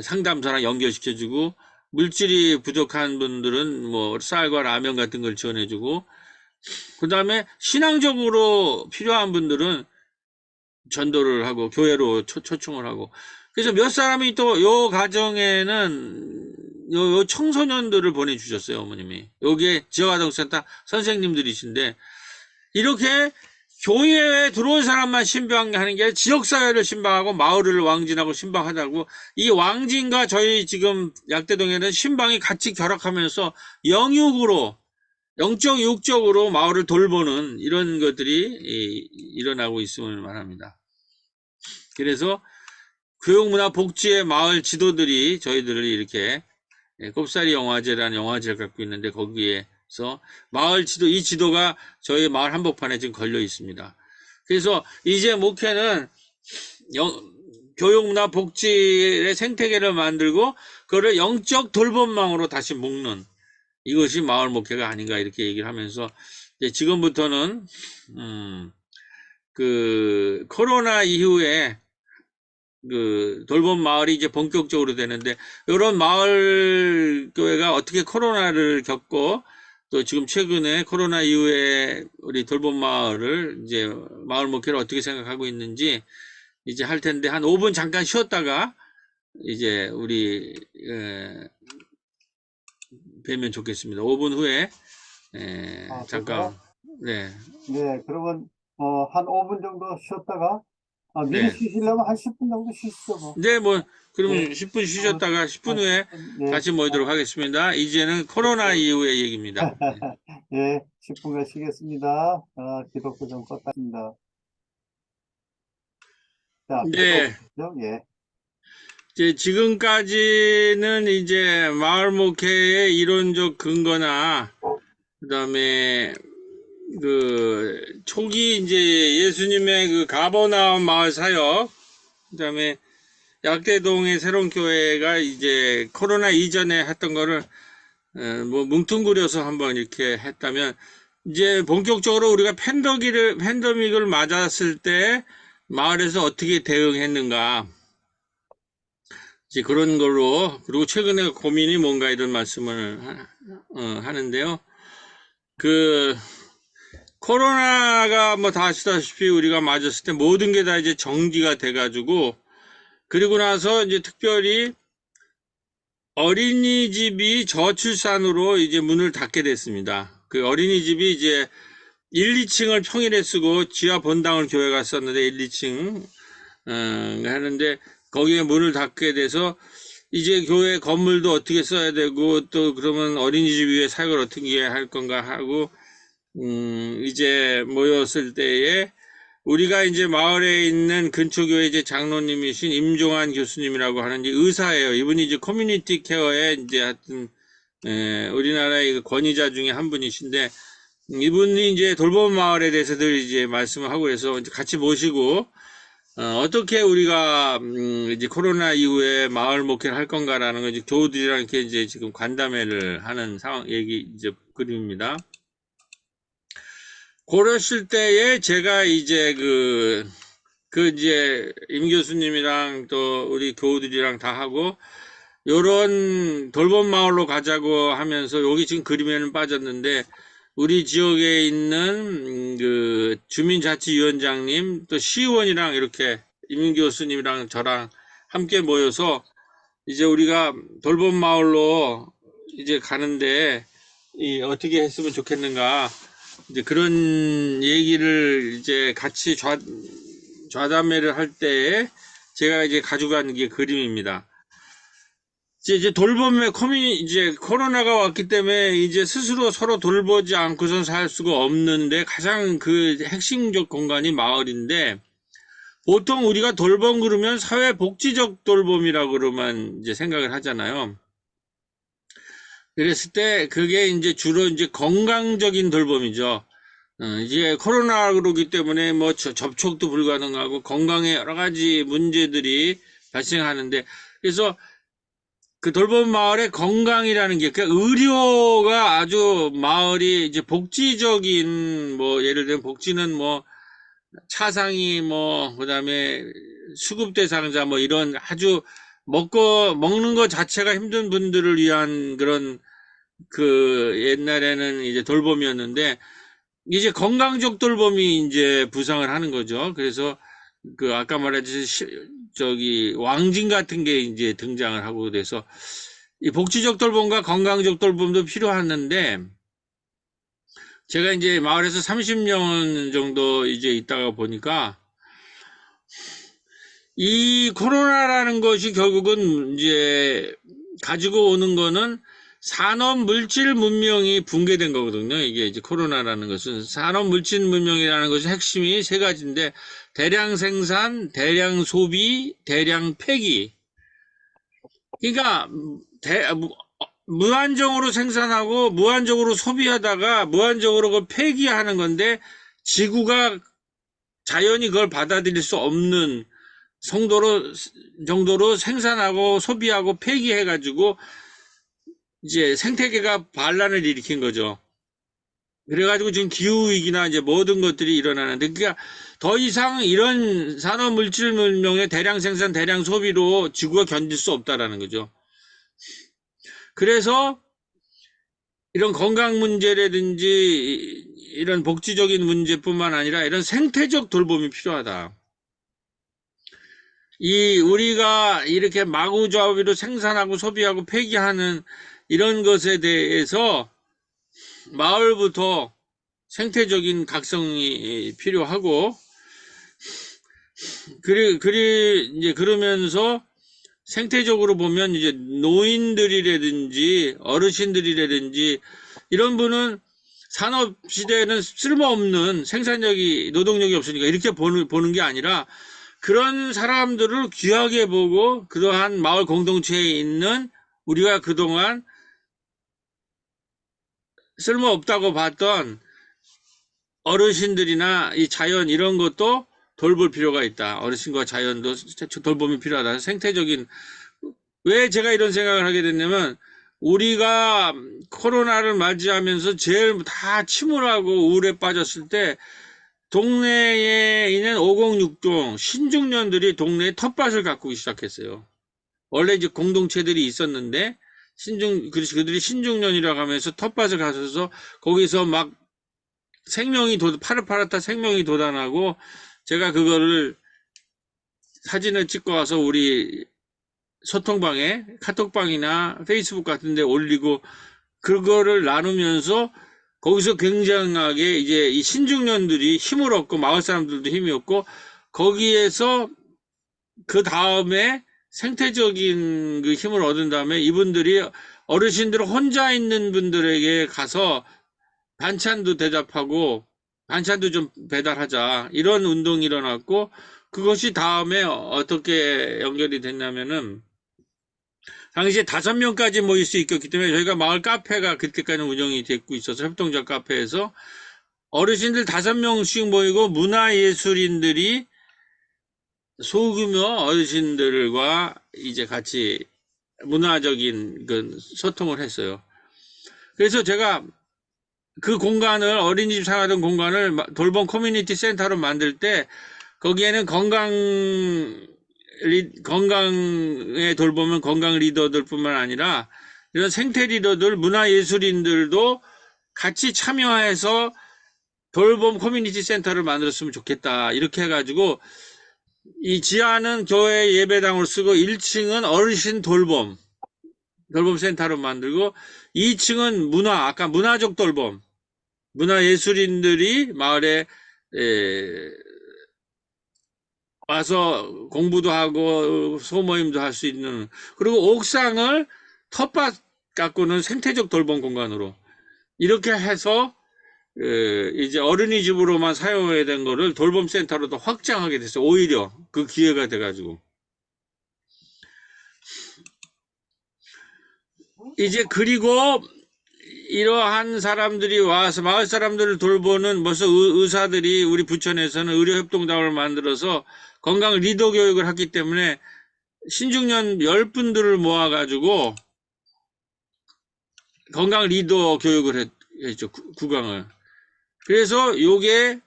상담사나 연결시켜주고, 물질이 부족한 분들은 뭐 쌀과 라면 같은 걸 지원해주고, 그 다음에 신앙적으로 필요한 분들은 전도를 하고 교회로 초청을 하고, 그래서 몇 사람이 또 요 가정에는 요 청소년들을 보내주셨어요, 어머님이. 요게 지역아동센터 선생님들이신데, 이렇게 교회에 들어온 사람만 신방하는 게 지역사회를 신방하고 마을을 왕진하고 신방하다고, 이 왕진과 저희 지금 약대동에는 신방이 같이 결합하면서 영육으로, 영적 육적으로 마을을 돌보는 이런 것들이 일어나고 있음을 말합니다. 그래서 교육문화복지의 마을 지도들이 저희들을 이렇게 꼽사리 영화제라는 영화제를 갖고 있는데, 거기에서 마을 지도, 이 지도가 저희 마을 한복판에 지금 걸려 있습니다. 그래서 이제 목회는 교육문화복지의 생태계를 만들고 그거를 영적 돌봄망으로 다시 묶는, 이것이 마을 목회가 아닌가 이렇게 얘기를 하면서, 지금부터는 그 코로나 이후에 그 돌봄 마을이 이제 본격적으로 되는데, 이런 마을 교회가 어떻게 코로나를 겪고 또 지금 최근에 코로나 이후에 우리 돌봄 마을을 이제 마을 목회를 어떻게 생각하고 있는지 이제 할 텐데, 한 5분 잠깐 쉬었다가 이제 우리 뵈면 좋겠습니다. 5분 후에 잠깐. 그럴까요? 네. 네, 그러면, 한 5분 정도 쉬었다가, 미리 네. 쉬시려면 한 10분 정도 쉬시죠, 뭐. 네, 뭐 네, 그러면 10분 그러면 쉬셨다가 10분 한 후에 10분, 네, 다시 모이도록 하겠습니다. 이제는 코로나 네, 이후의 얘기입니다. 네. 예, 10분간 쉬겠습니다. 기록도 좀 껐습니다. 자, 계속, 네, 죠 예. 이제 지금까지는 이제 마을 목회의 이론적 근거나, 그다음에 그 초기 이제 예수님의 그 가버나움 마을 사역, 그다음에 약대동의 새로운 교회가 이제 코로나 이전에 했던 거를 뭐 뭉뚱그려서 한번 이렇게 했다면, 이제 본격적으로 우리가 팬데믹을 맞았을 때 마을에서 어떻게 대응했는가, 이제 그런 걸로, 그리고 최근에 고민이 뭔가 이런 말씀을 하는데요. 그 코로나가 뭐 다 아시다시피 우리가 맞았을 때 모든 게 다 이제 정지가 돼가지고, 그리고 나서 이제 특별히 어린이집이 저출산으로 이제 문을 닫게 됐습니다. 그 어린이집이 이제 1, 2층을 평일에 쓰고 지하 본당을 교회가 썼는데 1, 2층 하는데, 거기에 문을 닫게 돼서 이제 교회 건물도 어떻게 써야 되고, 또 그러면 어린이집 위에 사역을 어떻게 할 건가 하고, 이제 모였을 때에 우리가 이제 마을에 있는 근처교회 이제 장로님이신 임종환 교수님이라고 하는 이제 의사예요. 이분이 이제 커뮤니티 케어에 이제 하여튼 우리나라의 그 권위자 중에 한 분이신데, 이분이 이제 돌봄 마을에 대해서들 이제 말씀을 하고 해서 이제 같이 모시고 어떻게 우리가 이제 코로나 이후에 마을 목회를 할 건가라는 거 이제 교우들이랑 이렇게 이제 지금 간담회를 하는 상황 얘기 이제 그림입니다. 그랬을 때에 제가 이제 이제 임 교수님이랑 또 우리 교우들이랑 다 하고 요런 돌봄 마을로 가자고 하면서, 여기 지금 그림에는 빠졌는데 우리 지역에 있는 그 주민자치위원장님 또 시의원이랑 이렇게 임 교수님이랑 저랑 함께 모여서 이제 우리가 돌봄 마을로 이제 가는데 어떻게 했으면 좋겠는가, 이제 그런 얘기를 이제 같이 좌담회를 할 때 제가 이제 가져간 게 그림입니다. 이제 돌봄의 이제 코로나가 왔기 때문에 이제 스스로 서로 돌보지 않고선 살 수가 없는데, 가장 그 핵심적 공간이 마을인데, 보통 우리가 돌봄 그러면 사회복지적 돌봄이라고 그러면 이제 생각을 하잖아요. 그랬을 때 그게 이제 주로 이제 건강적인 돌봄이죠. 이제 코로나 그러기 때문에 뭐 접촉도 불가능하고 건강에 여러 가지 문제들이 발생하는데, 그래서 그 돌봄 마을의 건강이라는 게, 그 의료가 아주 마을이 이제 복지적인, 뭐 예를 들면 복지는 뭐 차상위 뭐 그다음에 수급 대상자 뭐 이런 아주 먹는 것 자체가 힘든 분들을 위한 그런 옛날에는 이제 돌봄이었는데, 이제 건강적 돌봄이 이제 부상을 하는 거죠. 그래서 아까 말했듯이 저기 왕진 같은 게 이제 등장을 하고 그래서 이 복지적 돌봄과 건강적 돌봄도 필요하는데, 제가 이제 마을에서 30년 정도 이제 있다가 보니까 이 코로나라는 것이 결국은 이제 가지고 오는 거는 산업 물질 문명이 붕괴된 거거든요. 이게 이제 코로나라는 것은 산업 물질 문명이라는 것이 핵심이 세 가지인데, 대량 생산, 대량 소비, 대량 폐기. 그러니까 무한정으로 생산하고 무한정으로 소비하다가 무한정으로 그걸 폐기하는 건데, 지구가 자연이 그걸 받아들일 수 없는 정도로 생산하고 소비하고 폐기해가지고 이제 생태계가 반란을 일으킨 거죠. 그래가지고 지금 기후위기나 이제 모든 것들이 일어나는데, 그러니까 더 이상 이런 산업 물질 문명의 대량 생산, 대량 소비로 지구가 견딜 수 없다라는 거죠. 그래서 이런 건강 문제라든지 이런 복지적인 문제뿐만 아니라 이런 생태적 돌봄이 필요하다. 우리가 이렇게 마구잡이로 생산하고 소비하고 폐기하는 이런 것에 대해서 마을부터 생태적인 각성이 필요하고, 이제 그러면서 생태적으로 보면 이제 노인들이라든지 어르신들이라든지 이런 분은 산업 시대에는 쓸모없는 생산력이, 노동력이 없으니까 이렇게 보는 게 아니라, 그런 사람들을 귀하게 보고 그러한 마을 공동체에 있는 우리가 그동안 쓸모없다고 봤던 어르신들이나 이 자연 이런 것도 돌볼 필요가 있다. 어르신과 자연도 돌봄이 필요하다. 생태적인, 왜 제가 이런 생각을 하게 됐냐면, 우리가 코로나를 맞이하면서 제일 다 침울하고 우울에 빠졌을 때 동네에 있는 506종 신중년들이 동네에 텃밭을 가꾸기 시작했어요. 원래 이제 공동체들이 있었는데 그들이 신중년이라고 하면서 텃밭을 가서서 거기서 막 파릇파릇한 생명이 돋아나고, 제가 그거를 사진을 찍고 와서 우리 소통방에 카톡방이나 페이스북 같은 데 올리고 그거를 나누면서 거기서 굉장하게 이제 이 신중년들이 힘을 얻고 마을 사람들도 힘이 얻고, 거기에서 그 다음에 생태적인 그 힘을 얻은 다음에 이분들이 어르신들 혼자 있는 분들에게 가서 반찬도 대접하고 반찬도 좀 배달하자, 이런 운동이 일어났고, 그것이 다음에 어떻게 연결이 됐냐면은 당시에 5명까지 모일 수 있었기 때문에 저희가 마을 카페가 그때까지 운영이 됐고 있어서, 협동적 카페에서 어르신들 5명씩 모이고 문화예술인들이 소규모 어르신들과 이제 같이 문화적인 그 소통을 했어요. 그래서 제가 그 공간을, 어린이집 사용하던 공간을 돌봄 커뮤니티 센터로 만들 때, 거기에는 건강에 돌보면 건강 리더들 뿐만 아니라 이런 생태 리더들, 문화예술인들도 같이 참여해서 돌봄 커뮤니티 센터를 만들었으면 좋겠다. 이렇게 해가지고 이 지하는 교회 예배당을 쓰고 1층은 어르신 돌봄 센터로 만들고, 2층은 아까 문화적 돌봄, 문화예술인들이 마을에 와서 공부도 하고 소모임도 할 수 있는, 그리고 옥상을 텃밭 가꾸는 생태적 돌봄 공간으로 이렇게 해서 이제 어린이집으로만 사용해야 된 거를 돌봄센터로 더 확장하게 됐어요. 오히려 그 기회가 돼가지고. 이제 그리고 이러한 사람들이 와서 마을 사람들을 돌보는, 벌써 의사들이 우리 부천에서는 의료협동단을 만들어서 건강 리더 교육을 했기 때문에 신중년 10분들을 모아가지고 건강 리더 교육을 했죠. 구강을. 그래서 요게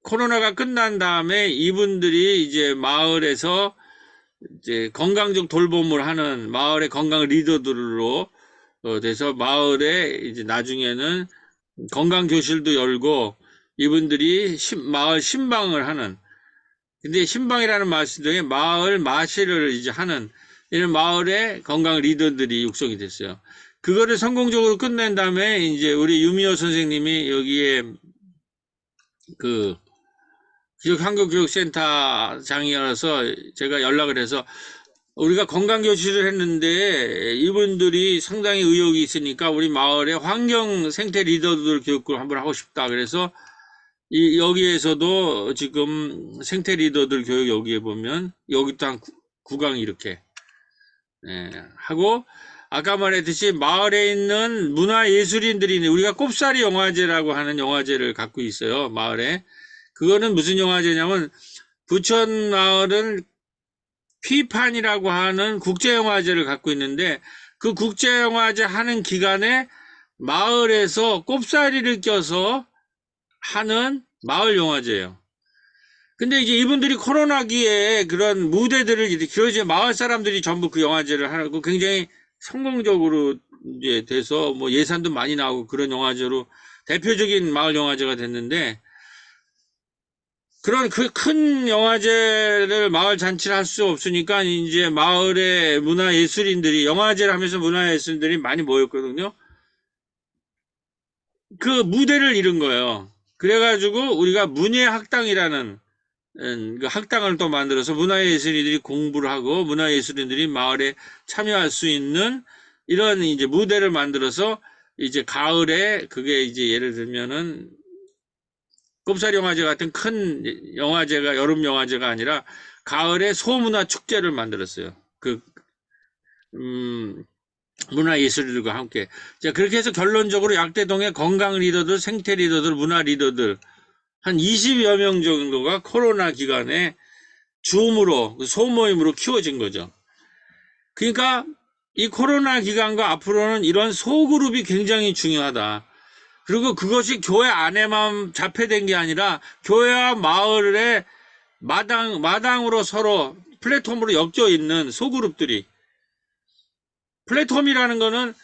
코로나가 끝난 다음에 이분들이 이제 마을에서 이제 건강적 돌봄을 하는 마을의 건강 리더들로 돼서 마을에 이제 나중에는 건강 교실도 열고 이분들이 마을 신방을 하는, 근데 신방이라는 말씀에 마을 마실을 이제 하는 이런 마을의 건강 리더들이 육성이 됐어요. 그거를 성공적으로 끝낸 다음에 이제 우리 유미호 선생님이 여기에 그 한국교육센터장이어서 제가 연락을 해서 우리가 건강교실을 했는데 이분들이 상당히 의욕이 있으니까 우리 마을에 환경 생태 리더들 교육을 한번 하고 싶다. 그래서 여기에서도 지금 생태 리더들 교육 여기에 보면 여기도 한 9강이 이렇게 하고, 아까 말했듯이 마을에 있는 문화예술인들이 우리가 꼽사리 영화제라고 하는 영화제를 갖고 있어요. 마을에. 그거는 무슨 영화제냐면 부천 마을은 피판이라고 하는 국제영화제를 갖고 있는데 그 국제영화제 하는 기간에 마을에서 꼽사리를 껴서 하는 마을 영화제예요. 근데 이제 이분들이 코로나기에 그런 무대들을 이제 마을 사람들이 전부 그 영화제를 하고 굉장히 성공적으로 이제 돼서 뭐 예산도 많이 나오고 그런 영화제로 대표적인 마을 영화제가 됐는데, 그런 그 큰 영화제를 마을 잔치를 할 수 없으니까 이제 마을의 문화예술인들이 영화제를 하면서 문화예술인들이 많이 모였거든요. 그 무대를 이룬 거예요. 그래가지고 우리가 문예학당이라는 그 학당을 또 만들어서 문화예술인들이 공부를 하고 문화예술인들이 마을에 참여할 수 있는 이런 이제 무대를 만들어서 이제 가을에 그게 이제 예를 들면은 꼽사리 영화제 같은 큰 영화제가 여름 영화제가 아니라 가을에 소문화 축제를 만들었어요. 그 문화예술인들과 함께. 자, 그렇게 해서 결론적으로 약대동의 건강 리더들, 생태 리더들, 문화 리더들 한 20여 명 정도가 코로나 기간에 줌으로 소모임으로 키워진 거죠. 그러니까 이 코로나 기간과 앞으로는 이런 소그룹이 굉장히 중요하다. 그리고 그것이 교회 안에만 잡혀된 게 아니라 교회와 마을의 마당으로 서로 플랫폼으로 엮여 있는 소그룹들이, 플랫폼이라는 거는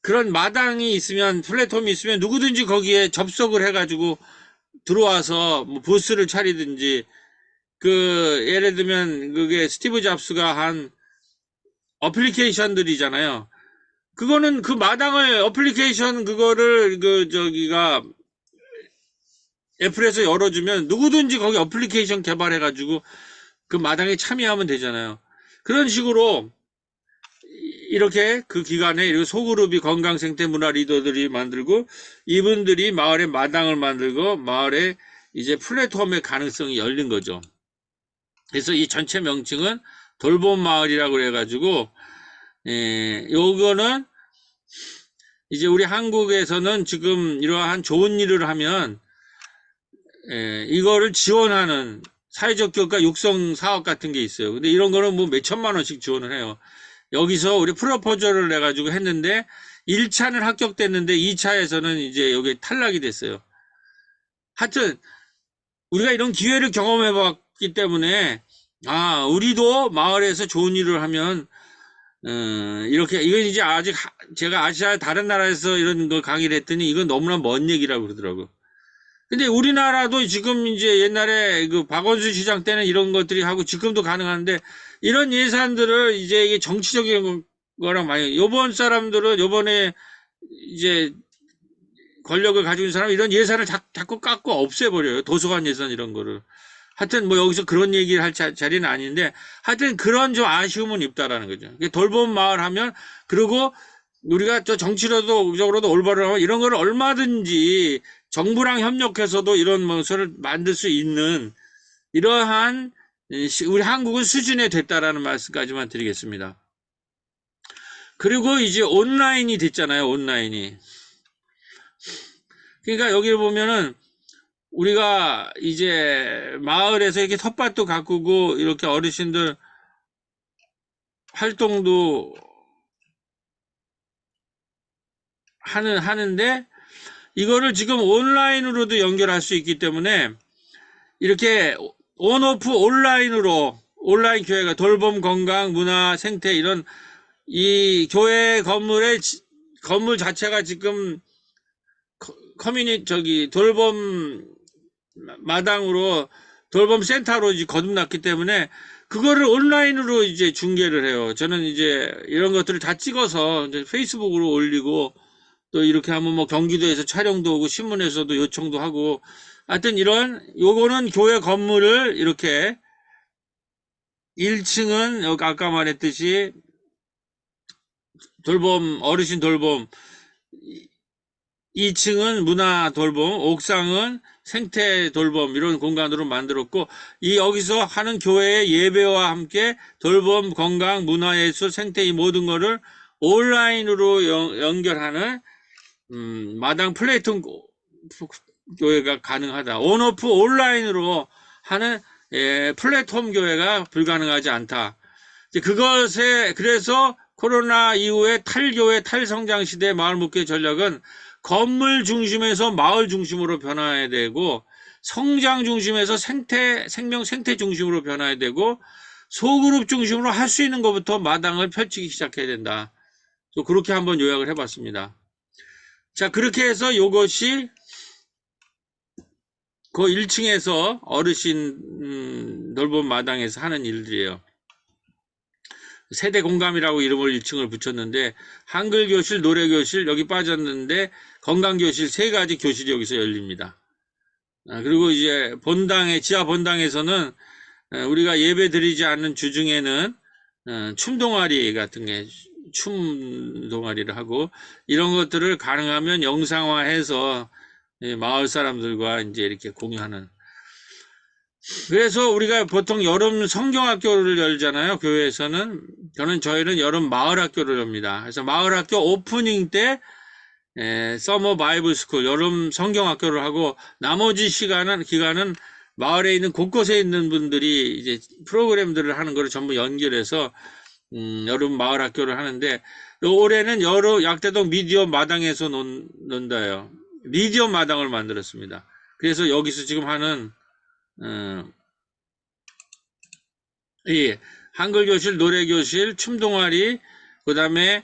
그런 마당이 있으면, 플랫폼이 있으면 누구든지 거기에 접속을 해가지고 들어와서 뭐 부스를 차리든지, 그 예를 들면 그게 스티브 잡스가 한 어플리케이션들이잖아요. 그거는 그 마당을 어플리케이션 그거를 그 저기가 애플에서 열어주면 누구든지 거기 어플리케이션 개발해가지고 그 마당에 참여하면 되잖아요. 그런 식으로 이렇게 그 기간에 소그룹이 건강생태 문화 리더들이 만들고 이분들이 마을에 마당을 만들고 마을에 이제 플랫폼의 가능성이 열린 거죠. 그래서 이 전체 명칭은 돌봄 마을이라고 그래가지고 요거는 이제 우리 한국에서는 지금 이러한 좋은 일을 하면 이거를 지원하는 사회적 교육과 육성 사업 같은 게 있어요. 근데 이런 거는 뭐 몇천만 원씩 지원을 해요. 여기서 우리 프로포저를 해가지고 했는데 1차는 합격됐는데 2차에서는 이제 여기 탈락이 됐어요. 하여튼 우리가 이런 기회를 경험해 봤기 때문에 우리도 마을에서 좋은 일을 하면 이렇게, 이건 이제 아직 제가 아시아 다른 나라에서 이런 걸 강의를 했더니 이건 너무나 먼 얘기라고 그러더라고. 근데 우리나라도 지금 이제 옛날에 그 박원순 시장 때는 이런 것들이 하고 지금도 가능한데 이런 예산들을 이제 이게 정치적인 거랑 많이, 요번 사람들은 요번에 이제 권력을 가지고 있는 사람은 이런 예산을 자꾸 깎고 없애버려요. 도서관 예산 이런 거를. 하여튼 뭐 여기서 그런 얘기를 할 자리는 아닌데 하여튼 그런 좀 아쉬움은 있다라는 거죠. 돌봄 마을 하면, 그리고 우리가 저 정치적으로도 올바로 하면 이런 거를 얼마든지 정부랑 협력해서도 이런 것을 만들 수 있는 이러한 우리 한국은 수준에 됐다라는 말씀까지만 드리겠습니다. 그리고 이제 온라인이 됐잖아요. 온라인이. 그러니까 여기를 보면은 우리가 이제 마을에서 이렇게 텃밭도 가꾸고 이렇게 어르신들 활동도 하는데 이거를 지금 온라인으로도 연결할 수 있기 때문에 이렇게 온오프 온라인으로 온라인 교회가 돌봄, 건강, 문화, 생태 이런 이 교회 건물 자체가 지금 돌봄 마당으로 돌봄 센터로 이제 거듭났기 때문에 그거를 온라인으로 이제 중계를 해요. 저는 이제 이런 것들을 다 찍어서 이제 페이스북으로 올리고 또 이렇게 하면 뭐 경기도에서 촬영도 오고 신문에서도 요청도 하고 하여튼 요거는 교회 건물을 이렇게 1층은 여기 아까 말했듯이 어르신 돌봄, 2층은 문화 돌봄, 옥상은 생태 돌봄 이런 공간으로 만들었고 여기서 하는 교회의 예배와 함께 돌봄, 건강, 문화예술, 생태 이 모든 거를 온라인으로 연결하는 마당 플랫폼 교회가 가능하다. 온오프 온라인으로 하는 플랫폼 교회가 불가능하지 않다. 그래서 코로나 이후에 탈교회, 탈성장 시대 마을목회 전략은 건물 중심에서 마을 중심으로 변화해야 되고, 성장 중심에서 생명 생태 중심으로 변화해야 되고, 소그룹 중심으로 할 수 있는 것부터 마당을 펼치기 시작해야 된다. 그렇게 한번 요약을 해봤습니다. 자, 그렇게 해서 요것이 그 1층에서 어르신 돌봄 마당에서 하는 일들이에요. 세대 공감이라고 이름을 1층을 붙였는데 한글교실, 노래교실 여기 빠졌는데 건강교실 3가지 교실이 여기서 열립니다. 그리고 이제 지하 본당에서는 우리가 예배 드리지 않는 주 중에는 춤 동아리 같은 게 춤 동아리를 하고 이런 것들을 가능하면 영상화해서 마을 사람들과 이제 이렇게 공유하는. 그래서 우리가 보통 여름 성경학교를 열잖아요. 교회에서는. 저희는 여름 마을학교를 엽니다. 그래서 마을학교 오프닝 때 서머 바이블 스쿨 여름 성경학교를 하고 나머지 기간은 마을에 있는 곳곳에 있는 분들이 이제 프로그램들을 하는 거를 전부 연결해서 여름 마을학교를 하는데 올해는 약대동 미디어 마당에서 논다요. 미디어 마당을 만들었습니다. 그래서 여기서 지금 하는 한글교실, 노래교실, 춤동아리, 그 다음에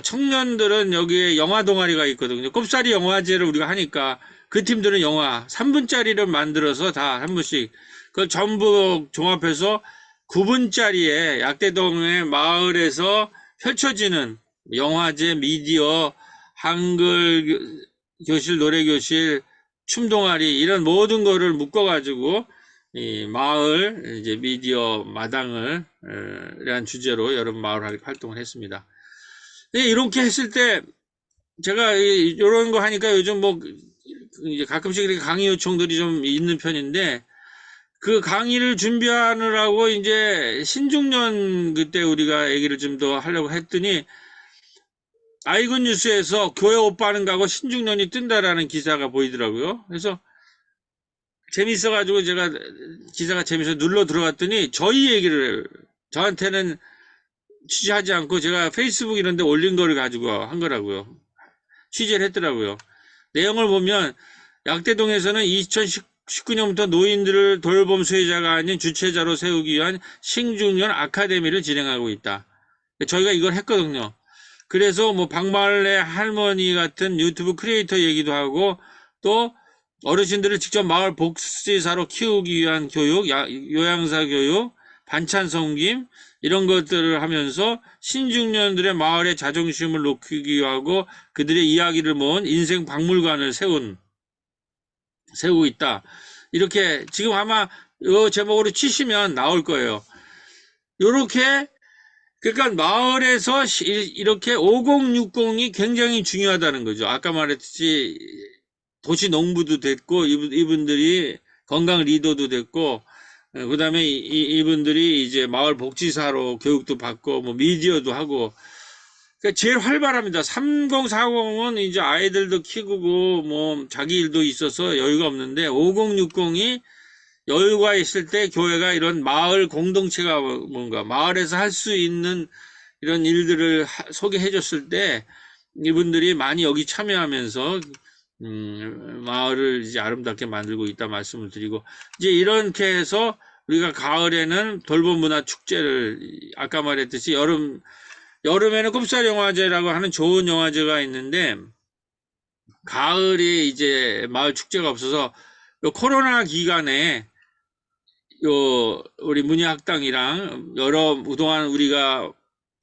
청년들은 여기에 영화 동아리가 있거든요. 꼽사리 영화제를 우리가 하니까 그 팀들은 영화 3분짜리를 만들어서 다 한 분씩 그걸 전부 종합해서 9분짜리에 약대동의 마을에서 펼쳐지는 영화제, 미디어, 한글 교실, 노래교실, 춤동아리 이런 모든 거를 묶어가지고 이 마을 이제 미디어 마당을 이런 주제로 여름 마을 활동을 했습니다. 이렇게 했을 때 제가 이런 거 하니까 요즘 뭐 이제 가끔씩 이렇게 강의 요청들이 좀 있는 편인데 그 강의를 준비하느라고 이제 신중년 그때 우리가 얘기를 좀 더 하려고 했더니 아이건 뉴스에서 교회 오빠는 가고 신중년이 뜬다라는 기사가 보이더라고요. 그래서 재밌어가지고 제가 기사가 재밌어 눌러 들어갔더니 저한테는 취재하지 않고 제가 페이스북 이런 데 올린 거를 가지고 한 거라고요. 취재를 했더라고요. 내용을 보면 약대동에서는 2019년부터 노인들을 돌봄 수혜자가 아닌 주체자로 세우기 위한 신중년 아카데미를 진행하고 있다. 저희가 이걸 했거든요. 그래서 뭐 박말래 할머니 같은 유튜브 크리에이터 얘기도 하고 또 어르신들을 직접 마을 복지사로 키우기 위한 교육, 요양사 교육, 반찬 섬김 이런 것들을 하면서 신중년들의 마을의 자존심을 높이기 위하고 그들의 이야기를 모은 인생 박물관을 세우고 있다. 이렇게 지금 아마 이 제목으로 치시면 나올 거예요. 이렇게 그러니까 마을에서 이렇게 5060이 굉장히 중요하다는 거죠. 아까 말했듯이 도시 농부도 됐고 이분들이 건강 리더도 됐고 그 다음에 이분들이 이제 마을 복지사로 교육도 받고 뭐 미디어도 하고 그러니까 제일 활발합니다. 3040은 이제 아이들도 키우고 뭐 자기 일도 있어서 여유가 없는데 5060이 여유가 있을 때 교회가 이런 마을 공동체가 뭔가 마을에서 할 수 있는 이런 일들을 소개해 줬을 때 이분들이 많이 여기 참여하면서 마을을 이제 아름답게 만들고 있다 말씀을 드리고 이제 이렇게 해서 우리가 가을에는 돌봄 문화 축제를 아까 말했듯이 여름에는 꼽살 영화제라고 하는 좋은 영화제가 있는데 가을이 이제 마을 축제가 없어서 요 코로나 기간에 요 우리 문예학당이랑 여러 그동안 우리가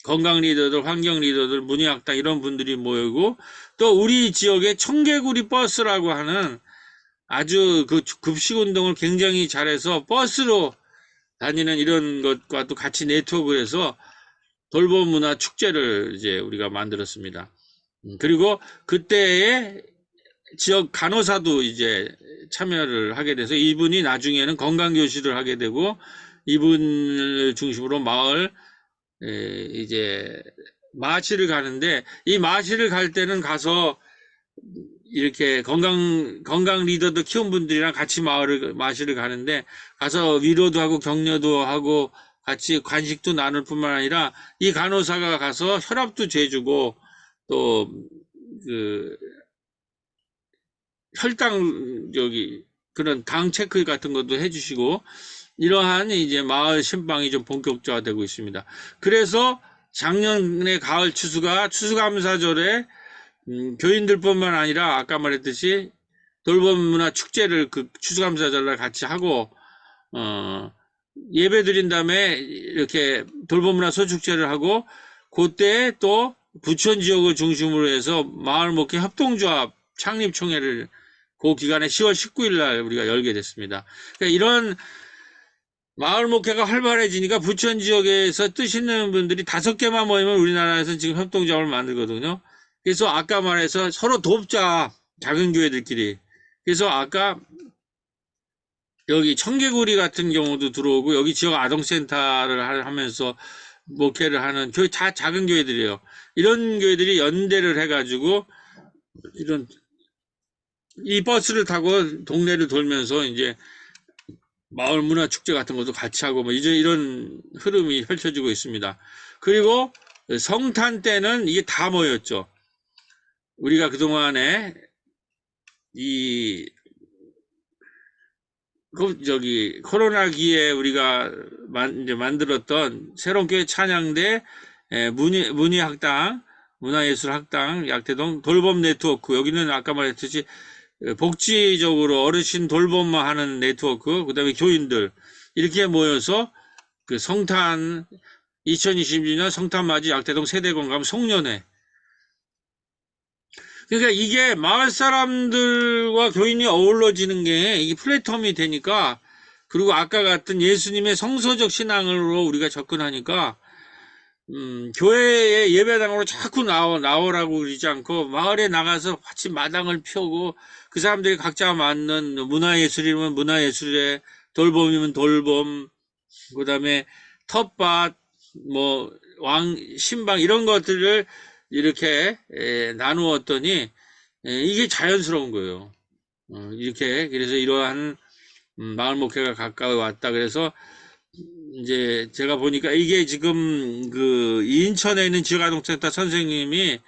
건강 리더들, 환경 리더들, 문예학당 이런 분들이 모이고 또 우리 지역에 청개구리 버스라고 하는 아주 그 급식 운동을 굉장히 잘해서 버스로 다니는 이런 것과 또 같이 네트워크를 해서 돌봄 문화 축제를 이제 우리가 만들었습니다. 그리고 그때에 지역 간호사도 이제 참여를 하게 돼서 이분이 나중에는 건강교실을 하게 되고 이분을 중심으로 마을 이제 마취를 가는데 이 마취를 갈 때는 가서 이렇게 건강 리더도 키운 분들이랑 같이 마취를 가는데 가서 위로도 하고 격려도 하고 같이 간식도 나눌 뿐만 아니라 이 간호사가 가서 혈압도 재주고 또 그 혈당 그런 당 체크 같은 것도 해주시고 이러한 이제 마을 신방이 좀 본격화되고 있습니다. 그래서 작년에 가을 추수감사절에 교인들뿐만 아니라 아까 말했듯이 돌봄 문화 축제를 그 추수감사절날 같이 하고 예배 드린 다음에 이렇게 돌봄 문화 소축제를 하고 그때 또 부천 지역을 중심으로 해서 마을 목회 협동조합 창립 총회를 그 기간에 10월 19일 날 우리가 열게 됐습니다. 그러니까 이런 마을 목회가 활발해지니까 부천 지역에서 뜻 있는 분들이 5개만 모이면 우리나라에서 지금 협동조합을 만들거든요. 그래서 아까 말해서 서로 돕자, 작은 교회들끼리. 그래서 아까 여기 청개구리 같은 경우도 들어오고 여기 지역 아동센터를 하면서 목회를 하는 교회 다 작은 교회들이에요. 이런 교회들이 연대를 해가지고 이 버스를 타고 동네를 돌면서 이제 마을 문화 축제 같은 것도 같이 하고 뭐 이제 이런 흐름이 펼쳐지고 있습니다. 그리고 성탄 때는 이게 다 모였죠. 우리가 그동안에 코로나기에 우리가 이제 만들었던 새롭게 찬양대 문예학당, 문화예술학당, 약태동 돌봄 네트워크 여기는 아까 말했듯이 복지적으로 어르신 돌봄만 하는 네트워크, 그 다음에 교인들 이렇게 모여서 그 성탄 2022년 성탄맞이 약태동 세대공감 송년회. 그러니까 이게 마을 사람들과 교인이 어우러지는 게 이게 플랫폼이 되니까 그리고 아까 같은 예수님의 성서적 신앙으로 우리가 접근하니까 교회의 예배당으로 자꾸 나오라고 그러지 않고 마을에 나가서 같이 마당을 펴고 그 사람들이 각자 맞는 문화예술이면 문화예술에 돌봄이면 돌봄 그 다음에 텃밭 신방 이런 것들을 이렇게 나누었더니 이게 자연스러운 거예요. 이렇게 그래서 이러한 마을 목회가 가까이 왔다. 그래서 이제 제가 보니까 이게 지금 그 인천에 있는 지역아동센터 선생님이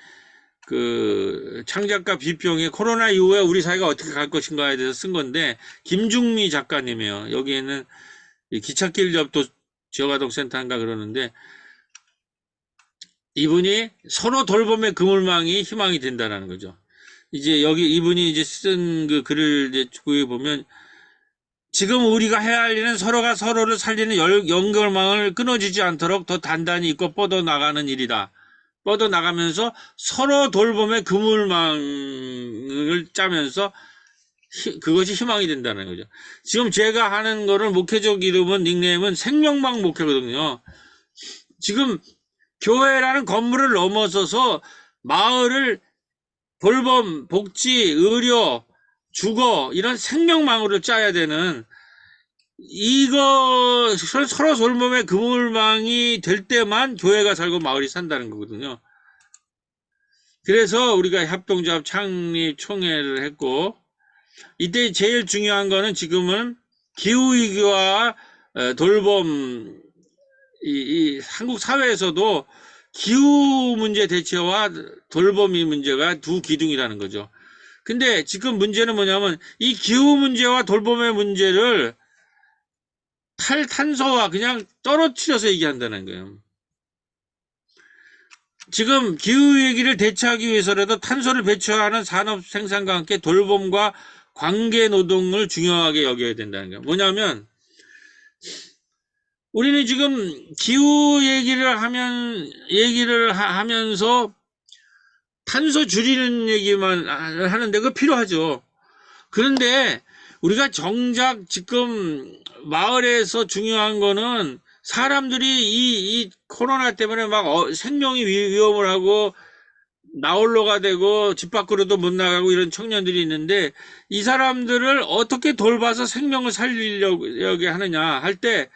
그 창작가 비평에 코로나 이후에 우리 사회가 어떻게 갈 것인가에 대해서 쓴 건데 김중미 작가님이에요. 여기에는 기찻길 옆도 지역아동센터인가 그러는데 이분이 서로 돌봄의 그물망이 희망이 된다는 거죠. 이제 여기 이분이 이제 쓴 그 글을 이제 보면 지금 우리가 해야 할 일은 서로가 서로를 살리는 연결망을 끊어지지 않도록 더 단단히 있고 뻗어나가는 일이다. 뻗어나가면서 서로 돌봄의 그물망을 짜면서 그것이 희망이 된다는 거죠. 지금 제가 하는 거를 목회적 이름은 닉네임은 생명망 목회거든요. 지금 교회라는 건물을 넘어서서 마을을 돌봄, 복지, 의료, 주거 이런 생명망으로 짜야 되는 이거 서로 돌봄의 그물망이 될 때만 교회가 살고 마을이 산다는 거거든요. 그래서 우리가 협동조합 창립 총회를 했고 이때 제일 중요한 거는 지금은 기후위기와 돌봄 이 한국 사회에서도 기후 문제 대처와 돌봄이 문제가 두 기둥이라는 거죠. 근데 지금 문제는 뭐냐면 이 기후 문제와 돌봄의 문제를 탈탄소와 그냥 떨어뜨려서 얘기한다는 거예요. 지금 기후위기를 대처하기 위해서라도 탄소를 배출하는 산업 생산과 함께 돌봄과 관계 노동을 중요하게 여겨야 된다는 거예요. 뭐냐면 우리는 지금 기후 얘기를 하면서 탄소 줄이는 얘기만 하는데 그거 필요하죠. 그런데 우리가 정작 지금 마을에서 중요한 거는 사람들이 이 코로나 때문에 막 생명이 위험을 하고 나홀로가 되고 집 밖으로도 못 나가고 이런 청년들이 있는데 이 사람들을 어떻게 돌봐서 생명을 살리려고 하느냐 할 때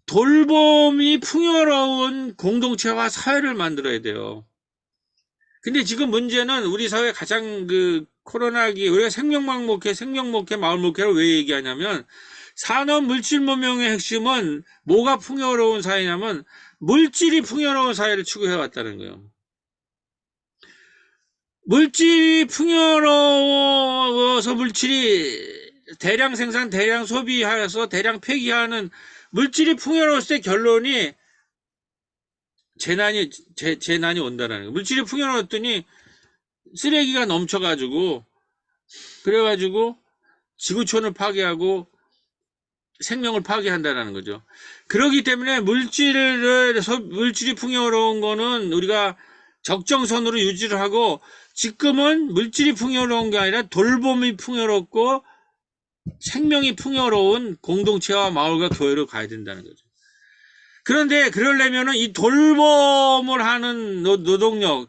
돌봄이 풍요로운 공동체와 사회를 만들어야 돼요. 근데 지금 문제는 우리 사회 가장 코로나기 우리가 생명목회, 마을목회를 왜 얘기하냐면 산업 물질 문명의 핵심은 뭐가 풍요로운 사회냐면 물질이 풍요로운 사회를 추구해 왔다는 거예요. 물질이 풍요로워서 물질이 대량 생산, 대량 소비하여서 대량 폐기하는 물질이 풍요로웠을 때 결론이 재난이 온다는 거예요. 물질이 풍요로웠더니 쓰레기가 넘쳐가지고 그래가지고 지구촌을 파괴하고 생명을 파괴한다는 거죠. 그렇기 때문에 물질이 풍요로운 거는 우리가 적정선으로 유지를 하고 지금은 물질이 풍요로운 게 아니라 돌봄이 풍요롭고 생명이 풍요로운 공동체와 마을과 교회로 가야 된다는 거죠. 그런데 그러려면은 이 돌봄을 하는 노동력,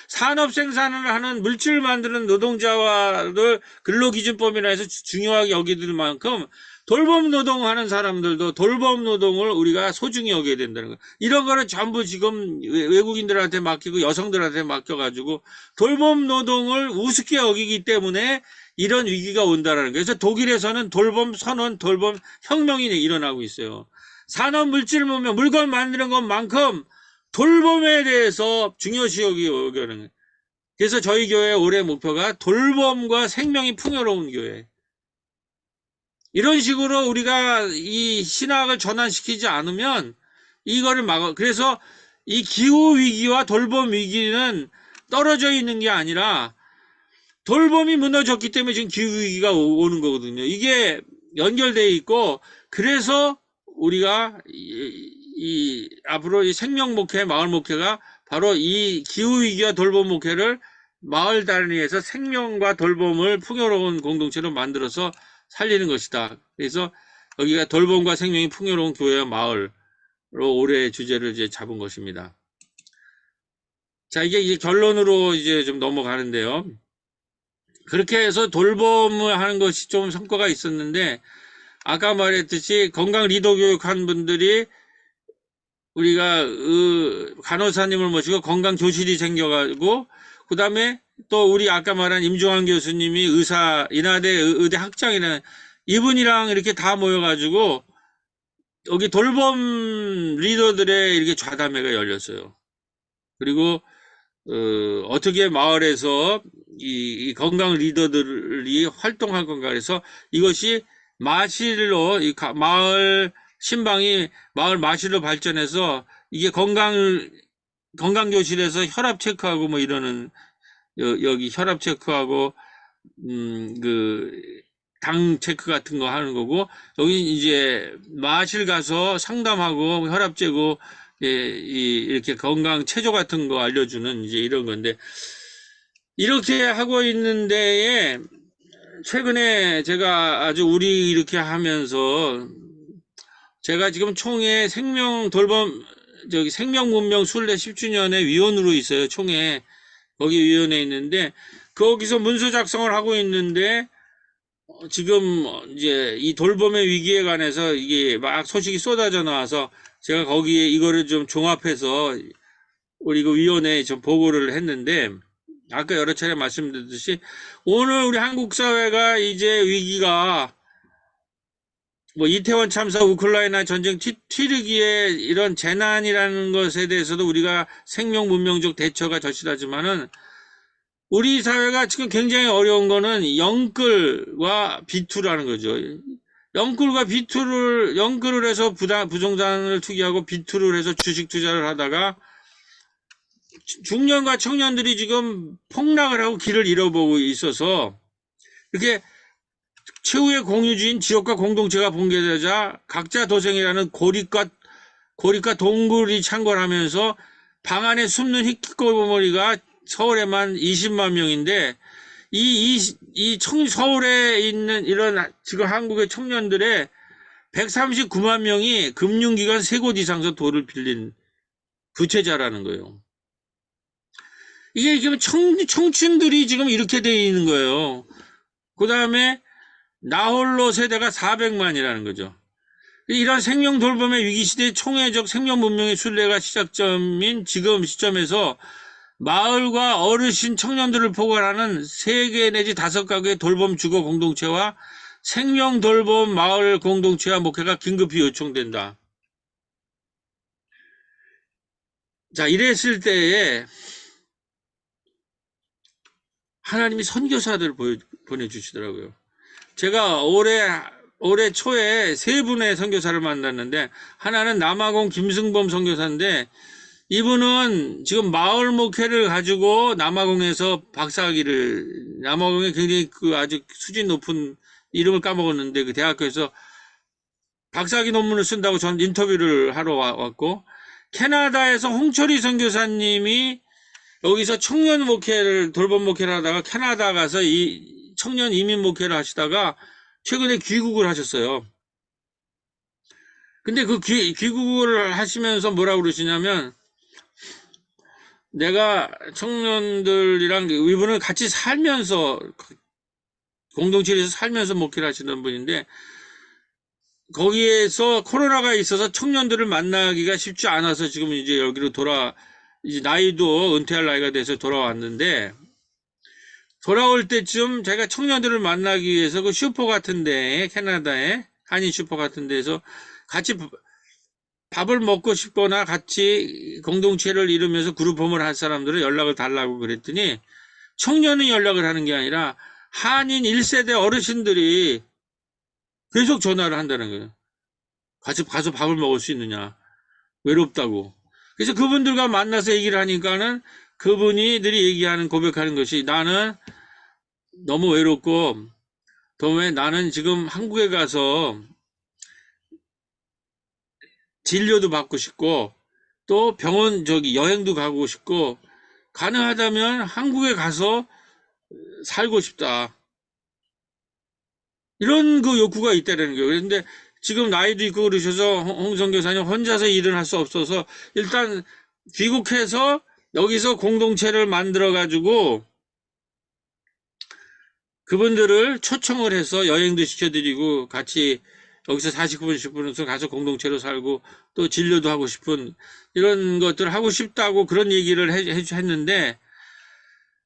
산업 생산을 하는 물질을 만드는 노동자와를 근로기준법이라 해서 중요하게 여기들 만큼 돌봄 노동하는 사람들도 돌봄 노동을 우리가 소중히 여겨야 된다는 거예요. 이런 거는 전부 지금 외국인들한테 맡기고 여성들한테 맡겨가지고 돌봄 노동을 우습게 여기기 때문에 이런 위기가 온다는 거예요. 그래서 독일에서는 돌봄 선언, 돌봄 혁명이 일어나고 있어요. 산업 물질 문명, 물건 만드는 것만큼 돌봄에 대해서 중요시 여기는 거예요. 그래서 저희 교회 올해 목표가 돌봄과 생명이 풍요로운 교회. 이런 식으로 우리가 이 신학을 전환시키지 않으면 이거를 그래서 이 기후 위기와 돌봄 위기는 떨어져 있는 게 아니라 돌봄이 무너졌기 때문에 지금 기후 위기가 오는 거거든요. 이게 연결되어 있고 그래서 우리가 앞으로 이 생명 목회, 마을 목회가 바로 이 기후 위기와 돌봄 목회를 마을 단위에서 생명과 돌봄을 풍요로운 공동체로 만들어서 살리는 것이다. 그래서 여기가 돌봄과 생명이 풍요로운 교회와 마을로 올해 주제를 이제 잡은 것입니다. 자, 이게 결론으로 이제 좀 넘어가는데요. 그렇게 해서 돌봄을 하는 것이 좀 성과가 있었는데, 아까 말했듯이 건강 리더 교육한 분들이 우리가 간호사님을 모시고 건강 교실이 생겨가지고, 그 다음에 또 우리 아까 말한 임종환 교수님이 인하대 의대 학장이라는 이분이랑 이렇게 다 모여가지고 여기 돌봄 리더들의 이렇게 좌담회가 열렸어요. 그리고 어떻게 마을에서 이 건강 리더들이 활동할 건가 해서 이것이 마실로 마을 신방이 마을 마실로 발전해서 이게 건강교실에서 혈압 체크하고 뭐 이러는 여기 혈압 체크하고 당 체크 같은 거 하는 거고 여기 이제 마실 가서 상담하고 혈압 재고 이렇게 건강 체조 같은 거 알려주는 이제 이런 건데 이렇게 하고 있는 데에 최근에 제가 아주 우리 이렇게 하면서 제가 지금 총회 생명문명 순례 10주년의 위원으로 있어요. 총회 거기 위원회에 있는데 거기서 문서 작성을 하고 있는데 지금 이제 이 돌봄의 위기에 관해서 이게 막 소식이 쏟아져 나와서 제가 거기에 이거를 좀 종합해서 우리 그 위원회에 좀 보고를 했는데 아까 여러 차례 말씀드렸듯이 오늘 우리 한국 사회가 이제 위기가 뭐 이태원 참사, 우크라이나 전쟁 튀르기에 이런 재난이라는 것에 대해서도 우리가 생명 문명적 대처가 절실하지만은 우리 사회가 지금 굉장히 어려운 거는 영끌과 비투라는 거죠. 영끌을 해서 부동산을 투기하고 비투를 해서 주식 투자를 하다가 중년과 청년들이 지금 폭락을 하고 길을 잃어보고 있어서 이렇게 최후의 공유지인 지역과 공동체가 붕괴되자 각자 도생이라는 고립과 동굴이 창궐하면서 방 안에 숨는 히키코모리가 서울에만 20만 명인데 서울에 있는 이런 지금 한국의 청년들의 139만 명이 금융기관 3곳 이상서 돈을 빌린 부채자라는 거예요. 이게 지금 청춘들이 지금 이렇게 돼 있는 거예요. 그 다음에 나홀로 세대가 400만이라는 거죠. 이런 생명 돌봄의 위기시대의 총회적 생명 문명의 순례가 시작점인 지금 시점에서 마을과 어르신 청년들을 포괄하는 3개 내지 5가구의 돌봄 주거 공동체와 생명 돌봄 마을 공동체와 목회가 긴급히 요청된다. 자, 이랬을 때에 하나님이 선교사들 보내주시더라고요. 제가 올해 초에 3분의 선교사를 만났는데, 하나는 남아공 김승범 선교사인데, 이분은 지금 마을 목회를 가지고 남아공에서 남아공에 굉장히 아주 수준 높은 이름을 까먹었는데, 그 대학교에서 박사학위 논문을 쓴다고 전 인터뷰를 하러 왔고, 캐나다에서 홍철희 선교사님이 여기서 청년 목회를, 돌봄 목회를 하다가 캐나다 가서 이 청년 이민 목회를 하시다가 최근에 귀국을 하셨어요. 근데 그 귀국을 하시면서 뭐라고 그러시냐면, 내가 청년들이랑 이분은 같이 살면서, 공동체에서 살면서 목회를 하시는 분인데, 거기에서 코로나가 있어서 청년들을 만나기가 쉽지 않아서 지금 이제 여기로 이제 나이도 은퇴할 나이가 돼서 돌아왔는데, 돌아올 때쯤 제가 청년들을 만나기 위해서 그 슈퍼 같은 데, 캐나다에 한인 슈퍼 같은 데서 같이 밥을 먹고 싶거나 같이 공동체를 이루면서 그룹홈을 할 사람들은 연락을 달라고 그랬더니, 청년이 연락을 하는 게 아니라 한인 1세대 어르신들이 계속 전화를 한다는 거예요. 같이 가서 밥을 먹을 수 있느냐. 외롭다고. 그래서 그분들과 만나서 얘기를 하니까는 그분이들이 고백하는 것이, 나는 너무 외롭고, 왜 나는 지금 한국에 가서 진료도 받고 싶고, 또 병원 여행도 가고 싶고, 가능하다면 한국에 가서 살고 싶다. 이런 그 욕구가 있다는 거예요. 그런데 지금 나이도 있고 그러셔서 홍성교사님 혼자서 일을 할 수 없어서 일단 귀국해서 여기서 공동체를 만들어 가지고 그분들을 초청을 해서 여행도 시켜드리고 같이 여기서 49분, 10분에서 가서 공동체로 살고 또 진료도 하고 싶은 이런 것들을 하고 싶다고 그런 얘기를 했는데,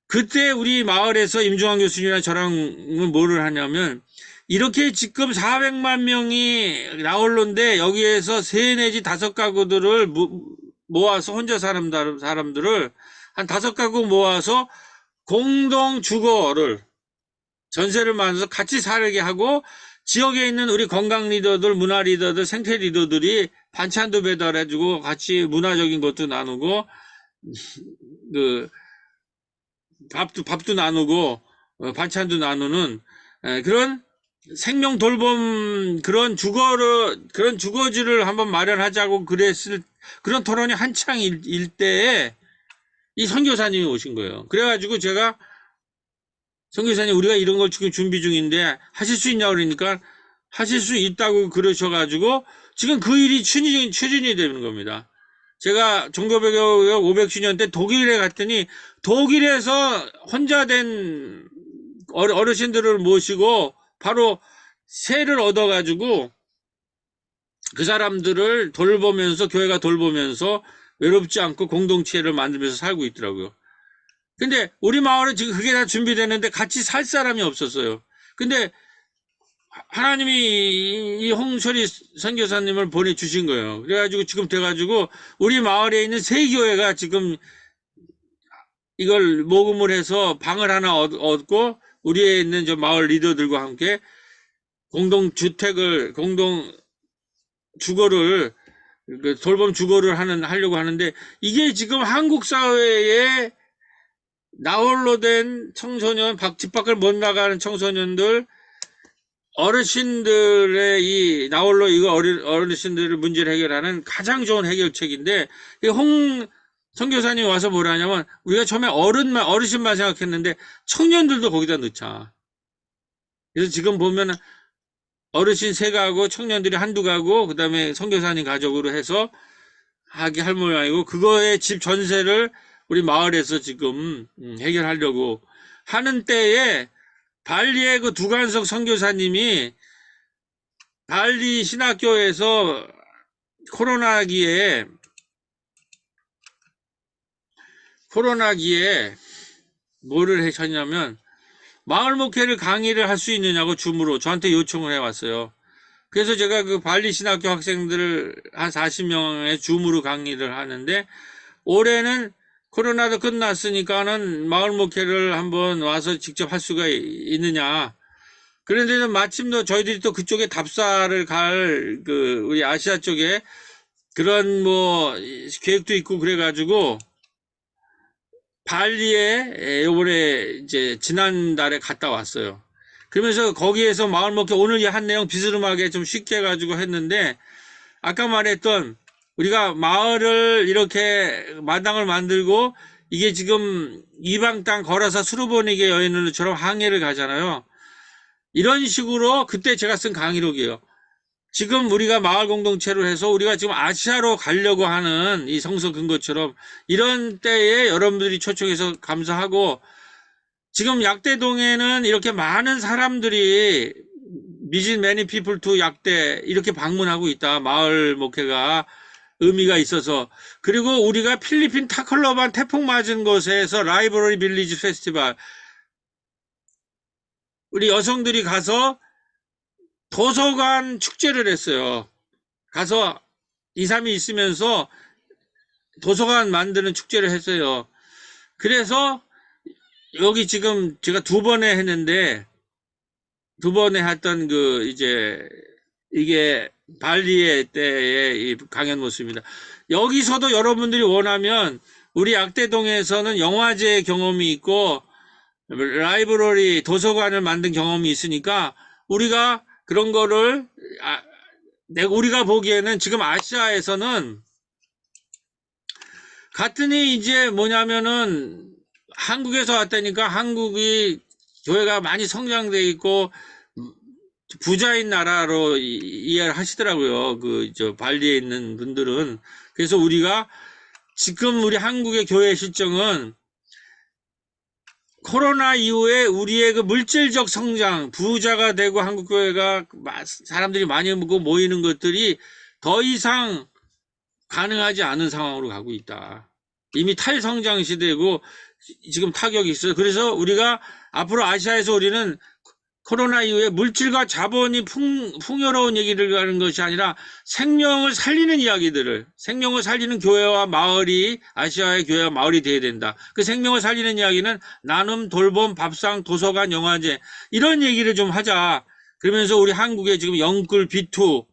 그때 우리 마을에서 임종환 교수님이랑 저랑은 뭐를 하냐면, 이렇게 지금 400만 명이 나홀로인데 여기에서 3 내지 5가구들을 모아서 혼자 사는 사람들을 한 5가구 모아서 공동 주거를 전세를 만들어서 같이 살게 하고, 지역에 있는 우리 건강 리더들, 문화 리더들, 생태 리더들이 반찬도 배달해주고 같이 문화적인 것도 나누고 그 밥도 나누고 반찬도 나누는 그런 생명 돌봄 그런 주거지를 한번 마련하자고 그런 토론이 한창 일 때에 이 선교사님이 오신 거예요. 그래가지고 제가, 선교사님 우리가 이런 걸 지금 준비 중인데 하실 수 있냐고 그러니까 하실 수 있다고 그러셔가지고 지금 그 일이 추진이 되는 겁니다. 제가 종교개혁 500주년 때 독일에 갔더니 독일에서 혼자 된 어르신들을 모시고 바로 세를 얻어가지고 그 사람들을 돌보면서, 교회가 돌보면서 외롭지 않고 공동체를 만들면서 살고 있더라고요. 근데 우리 마을은 지금 그게 다 준비되는데 같이 살 사람이 없었어요. 근데 하나님이 이 홍철희 선교사님을 보내주신 거예요. 그래가지고 지금 돼가지고 우리 마을에 있는 세 교회가 지금 이걸 모금을 해서 방을 하나 얻고 우리에 있는 저 마을 리더들과 함께 공동 주거를, 그 돌봄 주거를 하려고 하는데, 이게 지금 한국 사회에 나홀로 된 청소년, 집 밖을 못 나가는 청소년들, 어르신들의 이 나홀로 이거 어르신들의 문제를 해결하는 가장 좋은 해결책인데, 홍 선교사님이 와서 뭐라 하냐면, 우리가 처음에 어르신만 생각했는데 청년들도 거기다 넣자. 그래서 지금 보면 어르신 3가구, 청년들이 1~2가구, 그 다음에 선교사님 가족으로 해서 할 모양이고, 그거의 집 전세를 우리 마을에서 지금 해결하려고 하는 때에, 발리의 그 두관석 선교사님이 발리 신학교에서 코로나기에 뭐를 하셨냐면, 마을 목회를 강의를 할 수 있느냐고 줌으로 저한테 요청을 해왔어요. 그래서 제가 그 발리 신학교 학생들을 한 40명의 줌으로 강의를 하는데, 올해는 코로나도 끝났으니까는 마을 목회를 한번 와서 직접 할 수가 있느냐. 그런데 마침 저희들이 또 그쪽에 답사를 우리 아시아 쪽에 그런 계획도 있고 그래가지고, 발리에 요번에 이제 지난달에 갔다 왔어요. 그러면서 거기에서 마을 목회 오늘 한 내용 비스름하게 좀 쉽게 해가지고 했는데, 아까 말했던 우리가 마을을 이렇게 마당을 만들고, 이게 지금 이방 땅 거라사 수르보니게 여인들처럼 항해를 가잖아요. 이런 식으로 그때 제가 쓴 강의록이에요. 지금 우리가 마을 공동체로 해서 우리가 지금 아시아로 가려고 하는 이 성서 근거처럼 이런 때에 여러분들이 초청해서 감사하고, 지금 약대동에는 이렇게 많은 사람들이 visit many people to 약대 이렇게 방문하고 있다. 마을 목회가 의미가 있어서. 그리고 우리가 필리핀 타클로반 태풍 맞은 곳에서 라이브러리 빌리지 페스티벌, 우리 여성들이 가서 도서관 축제를 했어요. 가서 2~3일 있으면서 도서관 만드는 축제를 했어요. 그래서 여기 지금 제가 2번에 했는데, 2번에 했던 이게 발리의 때의 이 강연 모습입니다. 여기서도 여러분들이 원하면 우리 약대동에서는 영화제 경험이 있고 라이브러리 도서관을 만든 경험이 있으니까, 우리가 그런 거를 우리가 보기에는 지금 아시아에서는 같으니 이제 뭐냐면은 한국에서 왔다니까 한국이 교회가 많이 성장돼 있고 부자인 나라로 이해를 하시더라고요. 발리에 있는 분들은. 그래서 우리가 지금 우리 한국의 교회 실정은 코로나 이후에 우리의 그 물질적 성장, 부자가 되고 한국 교회가 사람들이 많이 모이는 것들이 더 이상 가능하지 않은 상황으로 가고 있다. 이미 탈성장 시대고 지금 타격이 있어요. 그래서 우리가 앞으로 아시아에서 우리는 코로나 이후에 물질과 자본이 풍요로운 얘기를 하는 것이 아니라 생명을 살리는 이야기들을, 생명을 살리는 교회와 마을이, 아시아의 교회와 마을이 돼야 된다. 그 생명을 살리는 이야기는 나눔, 돌봄, 밥상, 도서관, 영화제 이런 얘기를 좀 하자. 그러면서 우리 한국에 지금 영끌 B2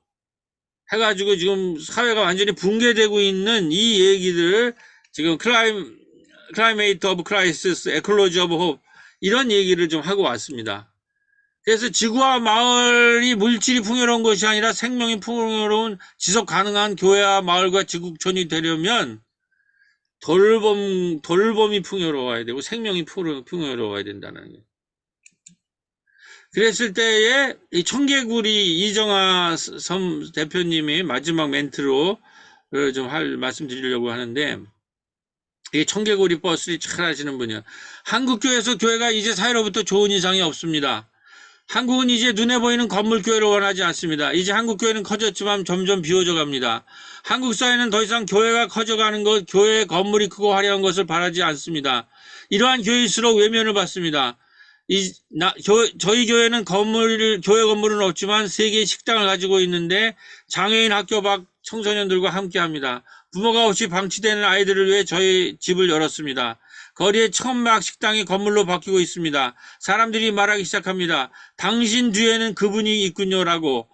해가지고 지금 사회가 완전히 붕괴되고 있는 이 얘기들을 지금 클라이메이트 오브 크라이시스, 에콜로지 오브 홉 이런 얘기를 좀 하고 왔습니다. 그래서 지구와 마을이 물질이 풍요로운 것이 아니라 생명이 풍요로운 지속 가능한 교회와 마을과 지구촌이 되려면 돌봄이 풍요로워야 되고 생명이 풍요로워야 된다는 거예요. 그랬을 때에 이 청개구리 이정아 대표님이 마지막 멘트로 좀 말씀 드리려고 하는데, 이 청개구리 버스를 잘 하시는 분이요. 한국교회에서 교회가 이제 사회로부터 좋은 이상이 없습니다. 한국은 이제 눈에 보이는 건물 교회를 원하지 않습니다. 이제 한국 교회는 커졌지만 점점 비워져 갑니다. 한국 사회는 더 이상 교회가 커져가는 것, 교회 건물이 크고 화려한 것을 바라지 않습니다. 이러한 교회일수록 외면을 받습니다. 저희 교회는 교회 건물은 없지만 3개의 식당을 가지고 있는데 장애인 학교 밖 청소년들과 함께 합니다. 부모가 없이 방치되는 아이들을 위해 저희 집을 열었습니다. 거리의 천막 식당이 건물로 바뀌고 있습니다. 사람들이 말하기 시작합니다. 당신 뒤에는 그분이 있군요라고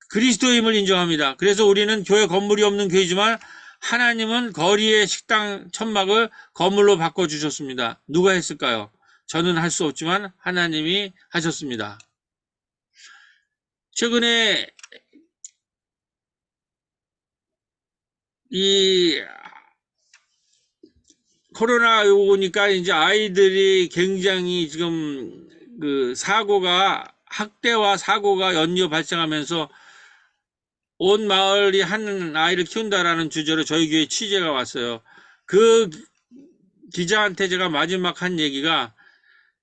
그리스도임을 인정합니다. 그래서 우리는 교회 건물이 없는 교회지만 하나님은 거리의 식당 천막을 건물로 바꿔주셨습니다. 누가 했을까요? 저는 할 수 없지만 하나님이 하셨습니다. 최근에 이 코로나 오니까 이제 아이들이 굉장히 지금 그 학대와 사고가 연이어 발생하면서 온 마을이 한 아이를 키운다라는 주제로 저희 교회 취재가 왔어요. 그 기자한테 제가 마지막 한 얘기가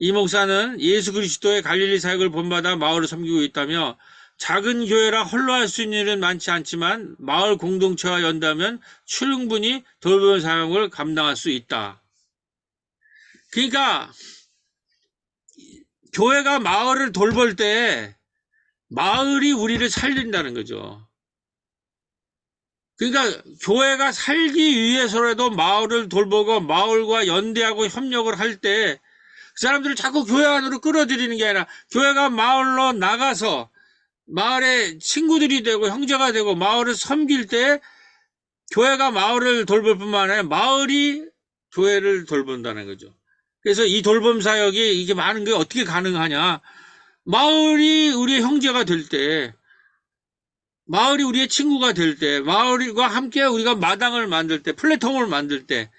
이 목사는 예수 그리스도의 갈릴리 사역을 본받아 마을을 섬기고 있다며 작은 교회라 홀로 할 수 있는 일은 많지 않지만 마을 공동체와 연다면 충분히 돌보는 사역을 감당할 수 있다. 그러니까 교회가 마을을 돌볼 때 마을이 우리를 살린다는 거죠. 그러니까 교회가 살기 위해서라도 마을을 돌보고 마을과 연대하고 협력을 할 때 그 사람들을 자꾸 교회 안으로 끌어들이는 게 아니라 교회가 마을로 나가서 마을의 친구들이 되고 형제가 되고 마을을 섬길 때 교회가 마을을 돌볼 뿐만 아니라 마을이 교회를 돌본다는 거죠. 그래서 이 돌봄 사역이 이게 많은 게 어떻게 가능하냐. 마을이 우리의 형제가 될 때, 마을이 우리의 친구가 될 때, 마을과 함께 우리가 마당을 만들 때, 플랫폼을 만들 때,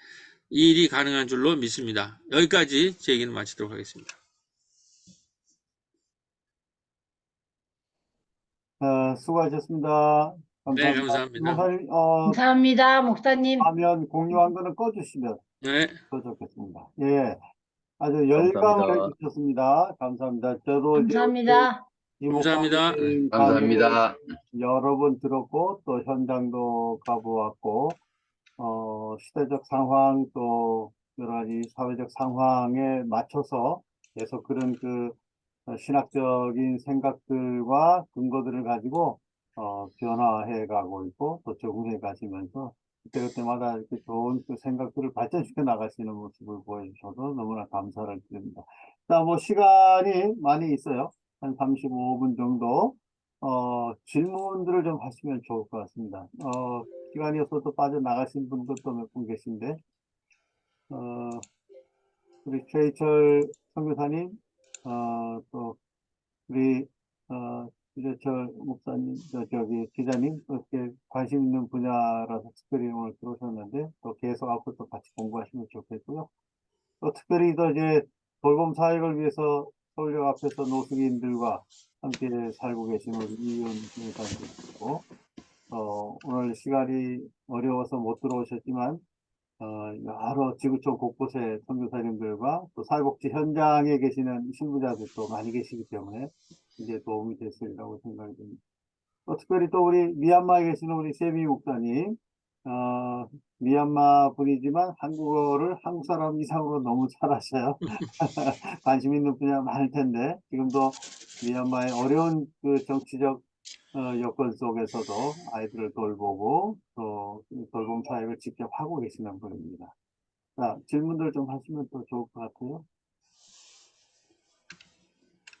이 일이 가능한 줄로 믿습니다. 여기까지 제 얘기는 마치도록 하겠습니다. 수고하셨습니다. 네, 감사합니다. 감사합니다. 목사님, 감사합니다, 목사님. 화면 공유한 거는 꺼주시면 네, 더 좋겠습니다. 예, 아주 감사합니다. 열광을 해주셨습니다. 감사합니다. 저도 이제 감사합니다. 이 감사합니다. 목사님 강의 감사합니다. 여러 번 들었고 또 현장도 가보았고 시대적 상황 또 여러 가지 사회적 상황에 맞춰서 계속 그런 신학적인 생각들과 근거들을 가지고 변화해 가고 있고 또 적응해 가시면서 그때그때마다 이렇게 좋은 그 생각들을 발전시켜 나가시는 모습을 보여주셔서 너무나 감사를 드립니다. 자, 뭐 시간이 많이 있어요. 한 35분 정도 질문들을 좀 하시면 좋을 것 같습니다. 시간이 없어서 빠져나가신 분들도 몇 분 계신데 우리 최희철 선교사님 또 우리 유재철 목사님, 저기 기자님 그렇게 관심 있는 분야라서 특별히 오늘 들어오셨는데 또 계속 앞으로 또 같이 공부하시면 좋겠고요. 또 특별히 또 이제 돌봄 사역을 위해서 서울역 앞에서 노숙인들과 함께 살고 계시는 우리 이윤 선교사님이고 오늘 시간이 어려워서 못 들어오셨지만 여러 지구촌 곳곳에 선교사님들과 또 사회복지 현장에 계시는 신부자들도 많이 계시기 때문에 이제 도움이 됐으리라고 생각이 듭니다. 또 특별히 또 우리 미얀마에 계시는 우리 세미 목사님, 미얀마 분이지만 한국어를 한국 사람 이상으로 너무 잘하셔요. 관심 있는 분야 많을 텐데 지금도 미얀마의 어려운 그 정치적 여건 속에서도 아이들을 돌보고 또 돌봄 사역을 직접 하고 계시는 분입니다. 자, 질문들 좀 하시면 더 좋을 것 같아요.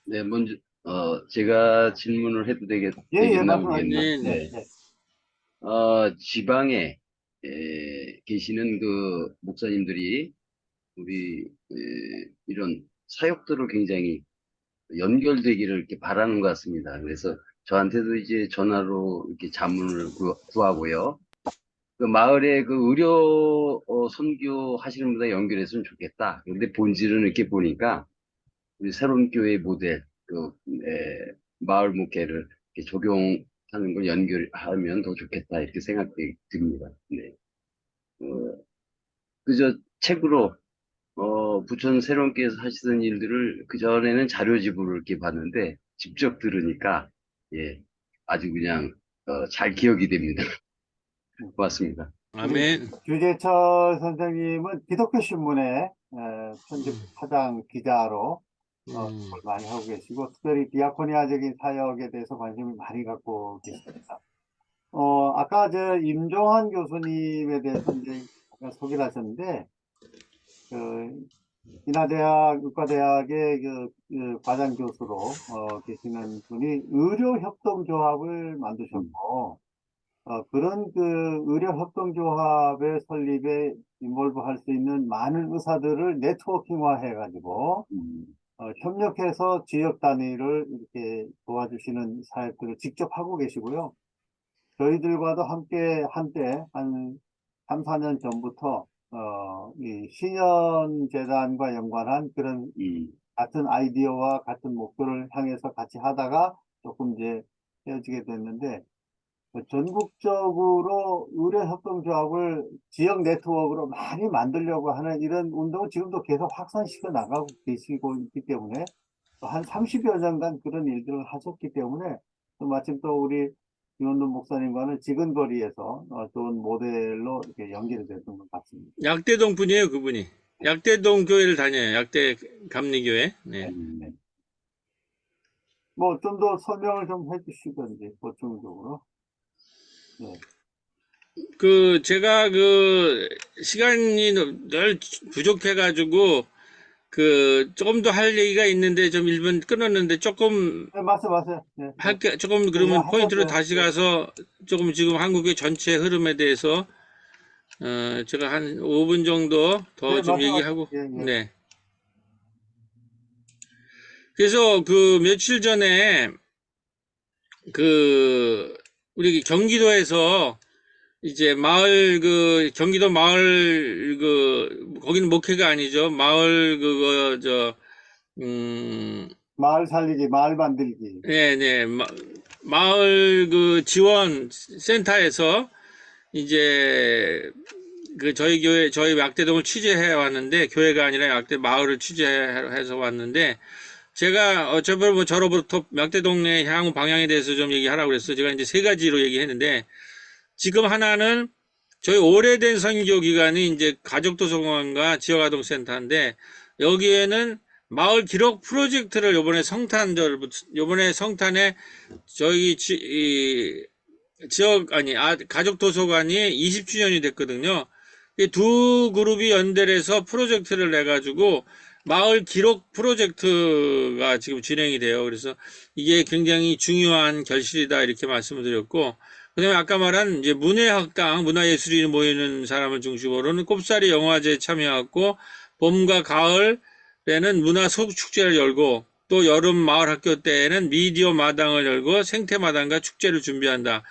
네, 먼저, 제가 질문을 해도 예, 되겠나 말씀하세요. 모르겠는데, 네, 네. 지방에 계시는 그 목사님들이 우리 이런 사역들을 굉장히 연결되기를 이렇게 바라는 것 같습니다. 그래서 저한테도 이제 전화로 이렇게 자문을 구하고요. 그 마을에 그 의료 선교 하시는 분과 연결했으면 좋겠다. 근데 본질은 이렇게 보니까 우리 새로운 교회 모델, 마을 목회를 이렇게 적용하는 걸 연결하면 더 좋겠다. 이렇게 생각이 듭니다. 네. 그저 책으로, 부천 새로운 교회에서 하시던 일들을 그전에는 자료집으로 이렇게 봤는데, 직접 들으니까, 예, 아주 그냥, 잘 기억이 됩니다. 고맙습니다. 아멘. 유재철 선생님은 기독교 신문의 편집 사장 기자로 그걸 많이 하고 계시고 특별히 디아코니아적인 사역에 대해서 관심을 많이 갖고 계십니다. 아까 임종환 교수님에 대해서 이제 잠깐 소개를 하셨는데 인하대학 의과대학의 과장 교수로 계시는 분이 의료협동조합을 만드셨고, 그런 의료협동조합의 설립에 인볼브 할 수 있는 많은 의사들을 네트워킹화 해가지고, 협력해서 지역 단위를 이렇게 도와주시는 사역들을 직접 하고 계시고요. 저희들과도 함께 한때 한 3, 4년 전부터 이 신현재단과 연관한 그런 같은 아이디어와 같은 목표를 향해서 같이 하다가 조금 이제 헤어지게 됐는데, 전국적으로 의료협동조합을 지역 네트워크로 많이 만들려고 하는 이런 운동을 지금도 계속 확산시켜 나가고 계시고 있기 때문에 한 30여 년간 그런 일들을 하셨기 때문에 또 마침 또 우리 유원돈 목사님과는 지근거리에서 좋은 모델로 이렇게 연결이 됐던 것 같습니다. 약대동 분이에요, 그분이. 약대동 교회를 다녀요. 약대 감리교회. 네. 뭐 좀 더 설명을 좀 해주시던지 보충적으로. 네. 제가 시간이 늘 부족해가지고, 조금 더 할 얘기가 있는데, 좀 1분 끊었는데, 조금, 네, 맞아요. 네, 네. 조금 네, 그러면 포인트로 하셔도 다시 네. 가서, 조금 지금 한국의 전체 흐름에 대해서, 제가 한 5분 정도 더 네, 좀 말씀하세요. 얘기하고, 예, 예. 네. 그래서 며칠 전에, 우리 경기도에서, 이제 경기도 마을, 거기는 목회가 아니죠. 마을, 마을 살리기, 마을 만들기. 네네. 마을 지원 센터에서 이제 저희 교회, 저희 약대동을 취재해 왔는데, 교회가 아니라 마을을 취재해서 왔는데, 제가 어차피 저로부터 약대동네 향후 방향에 대해서 좀 얘기하라고 그랬어요. 제가 이제 3가지로 얘기했는데, 지금 하나는 저희 오래된 선교 기관이 이제 가족도서관과 지역아동센터인데, 여기에는 마을 기록 프로젝트를 요번에 성탄에 저희 가족도서관이 20주년이 됐거든요. 이 두 그룹이 연대해서 프로젝트를 내가지고 마을 기록 프로젝트가 지금 진행이 돼요. 그래서 이게 굉장히 중요한 결실이다 이렇게 말씀을 드렸고, 그다음에 아까 말한 이제 문예학당, 문화예술인이 모이는 사람을 중심으로는 꼽사리 영화제에 참여하고, 봄과 가을에는 문화 소축제를 열고, 또 여름 마을 학교 때에는 미디어 마당을 열고 생태 마당과 축제를 준비한다.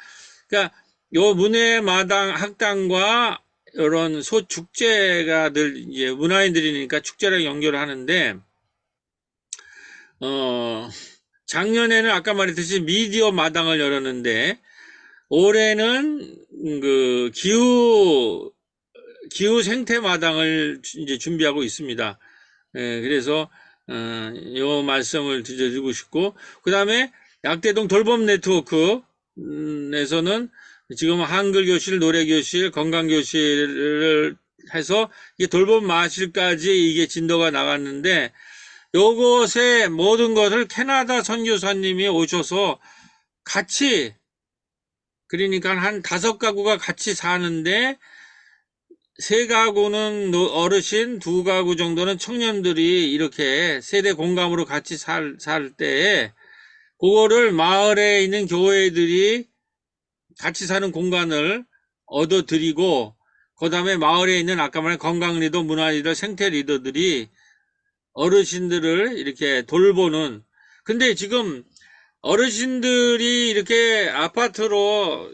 그러니까 요 문예마당 학당과 이런 소축제가 늘 이제 문화인들이니까 축제랑 연결을 하는데, 작년에는 아까 말했듯이 미디어 마당을 열었는데, 올해는 기후 생태 마당을 이제 준비하고 있습니다. 그래서 요 말씀을 드리고 싶고, 그 다음에 약대동 돌봄 네트워크에서는 지금 한글 교실, 노래 교실, 건강 교실을 해서 이게 돌봄 마실까지 이게 진도가 나갔는데, 요것의 모든 것을 캐나다 선교사님이 오셔서 같이, 그러니까 한 5가구가 같이 사는데, 3가구는 어르신, 2가구 정도는 청년들이 이렇게 세대 공감으로 같이 살 때에, 그거를 마을에 있는 교회들이 같이 사는 공간을 얻어드리고, 그 다음에 마을에 있는 아까 말한 건강 리더, 문화 리더, 생태 리더들이 어르신들을 이렇게 돌보는. 근데 지금 어르신들이 이렇게 아파트로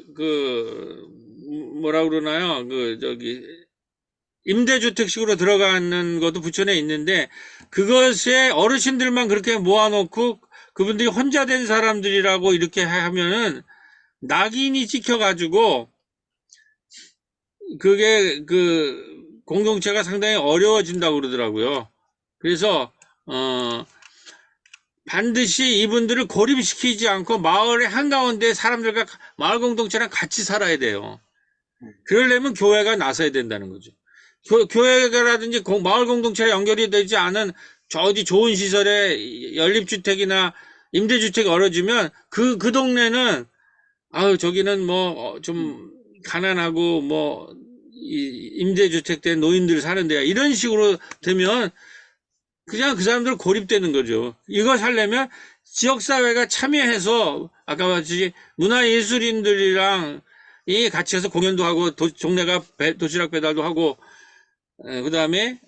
뭐라 그러나요? 임대주택식으로 들어가는 것도 부천에 있는데, 그것에 어르신들만 그렇게 모아놓고 그분들이 혼자 된 사람들이라고 이렇게 하면은 낙인이 찍혀가지고 그게 공동체가 상당히 어려워진다고 그러더라고요. 그래서 반드시 이분들을 고립시키지 않고 마을의 한가운데 사람들과 마을 공동체랑 같이 살아야 돼요. 그러려면 교회가 나서야 된다는 거죠. 교회라든지 마을 공동체랑 연결이 되지 않은 어디 좋은 시설에 연립주택이나 임대주택이 어려지면 그 동네는 저기는 좀 가난하고 임대주택된 노인들 사는 데야. 이런 식으로 되면 그냥 그 사람들 고립되는 거죠. 이거 살려면 지역사회가 참여해서 아까 말했듯이 문화예술인들이랑 이 같이 해서 공연도 하고 동네가 도시락 배달도 하고 그 다음에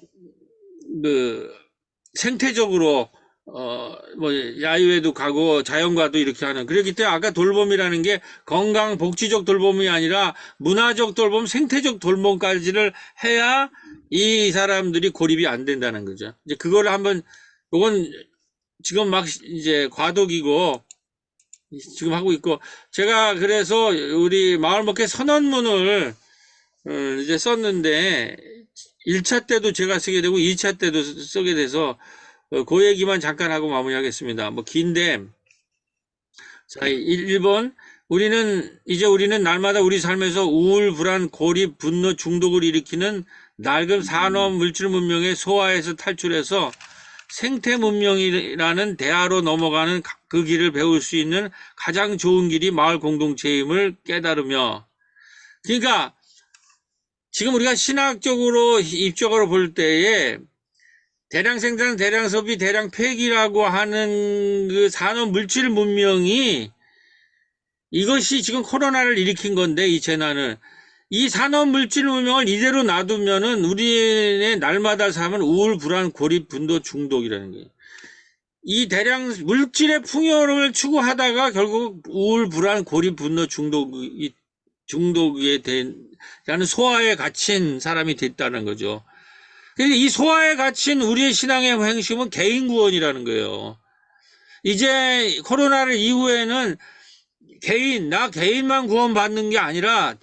그 생태적으로 뭐 야유회도 가고 자연과도 이렇게 하는 그렇기 때문에 아까 돌봄이라는 게 건강 복지적 돌봄이 아니라 문화적 돌봄, 생태적 돌봄까지를 해야 이 사람들이 고립이 안 된다는 거죠. 이제 그거를 한번 요건 지금 막 이제 과도기고 지금 하고 있고 제가 그래서 우리 마을목회 선언문을 이제 썼는데 1차 때도 제가 쓰게 되고 2차 때도 쓰게 돼서 그 얘기만 잠깐 하고 마무리하겠습니다. 뭐 긴데 자 1번 우리는 날마다 우리 삶에서 우울, 불안, 고립, 분노, 중독을 일으키는 낡은 산업 물질 문명의 소화에서 탈출해서 생태 문명이라는 대화로 넘어가는 그 길을 배울 수 있는 가장 좋은 길이 마을 공동체임을 깨달으며 그러니까 지금 우리가 신학적으로 입적으로 볼 때에 대량 생산, 대량 소비, 대량 폐기라고 하는 그 산업 물질 문명이 이것이 지금 코로나를 일으킨 건데 이 재난을 이 산업 물질 문명을 이대로 놔두면은 우리의 날마다 삶은 우울, 불안, 고립, 분노, 중독이라는 거예요. 이 대량 물질의 풍요를 추구하다가 결국 우울, 불안, 고립, 분노, 중독에 대한 소화에 갇힌 사람이 됐다는 거죠. 그래서 이 소화에 갇힌 우리의 신앙의 행심은 개인 구원이라는 거예요. 이제 코로나를 이후에는 나 개인만 구원받는 게 아니라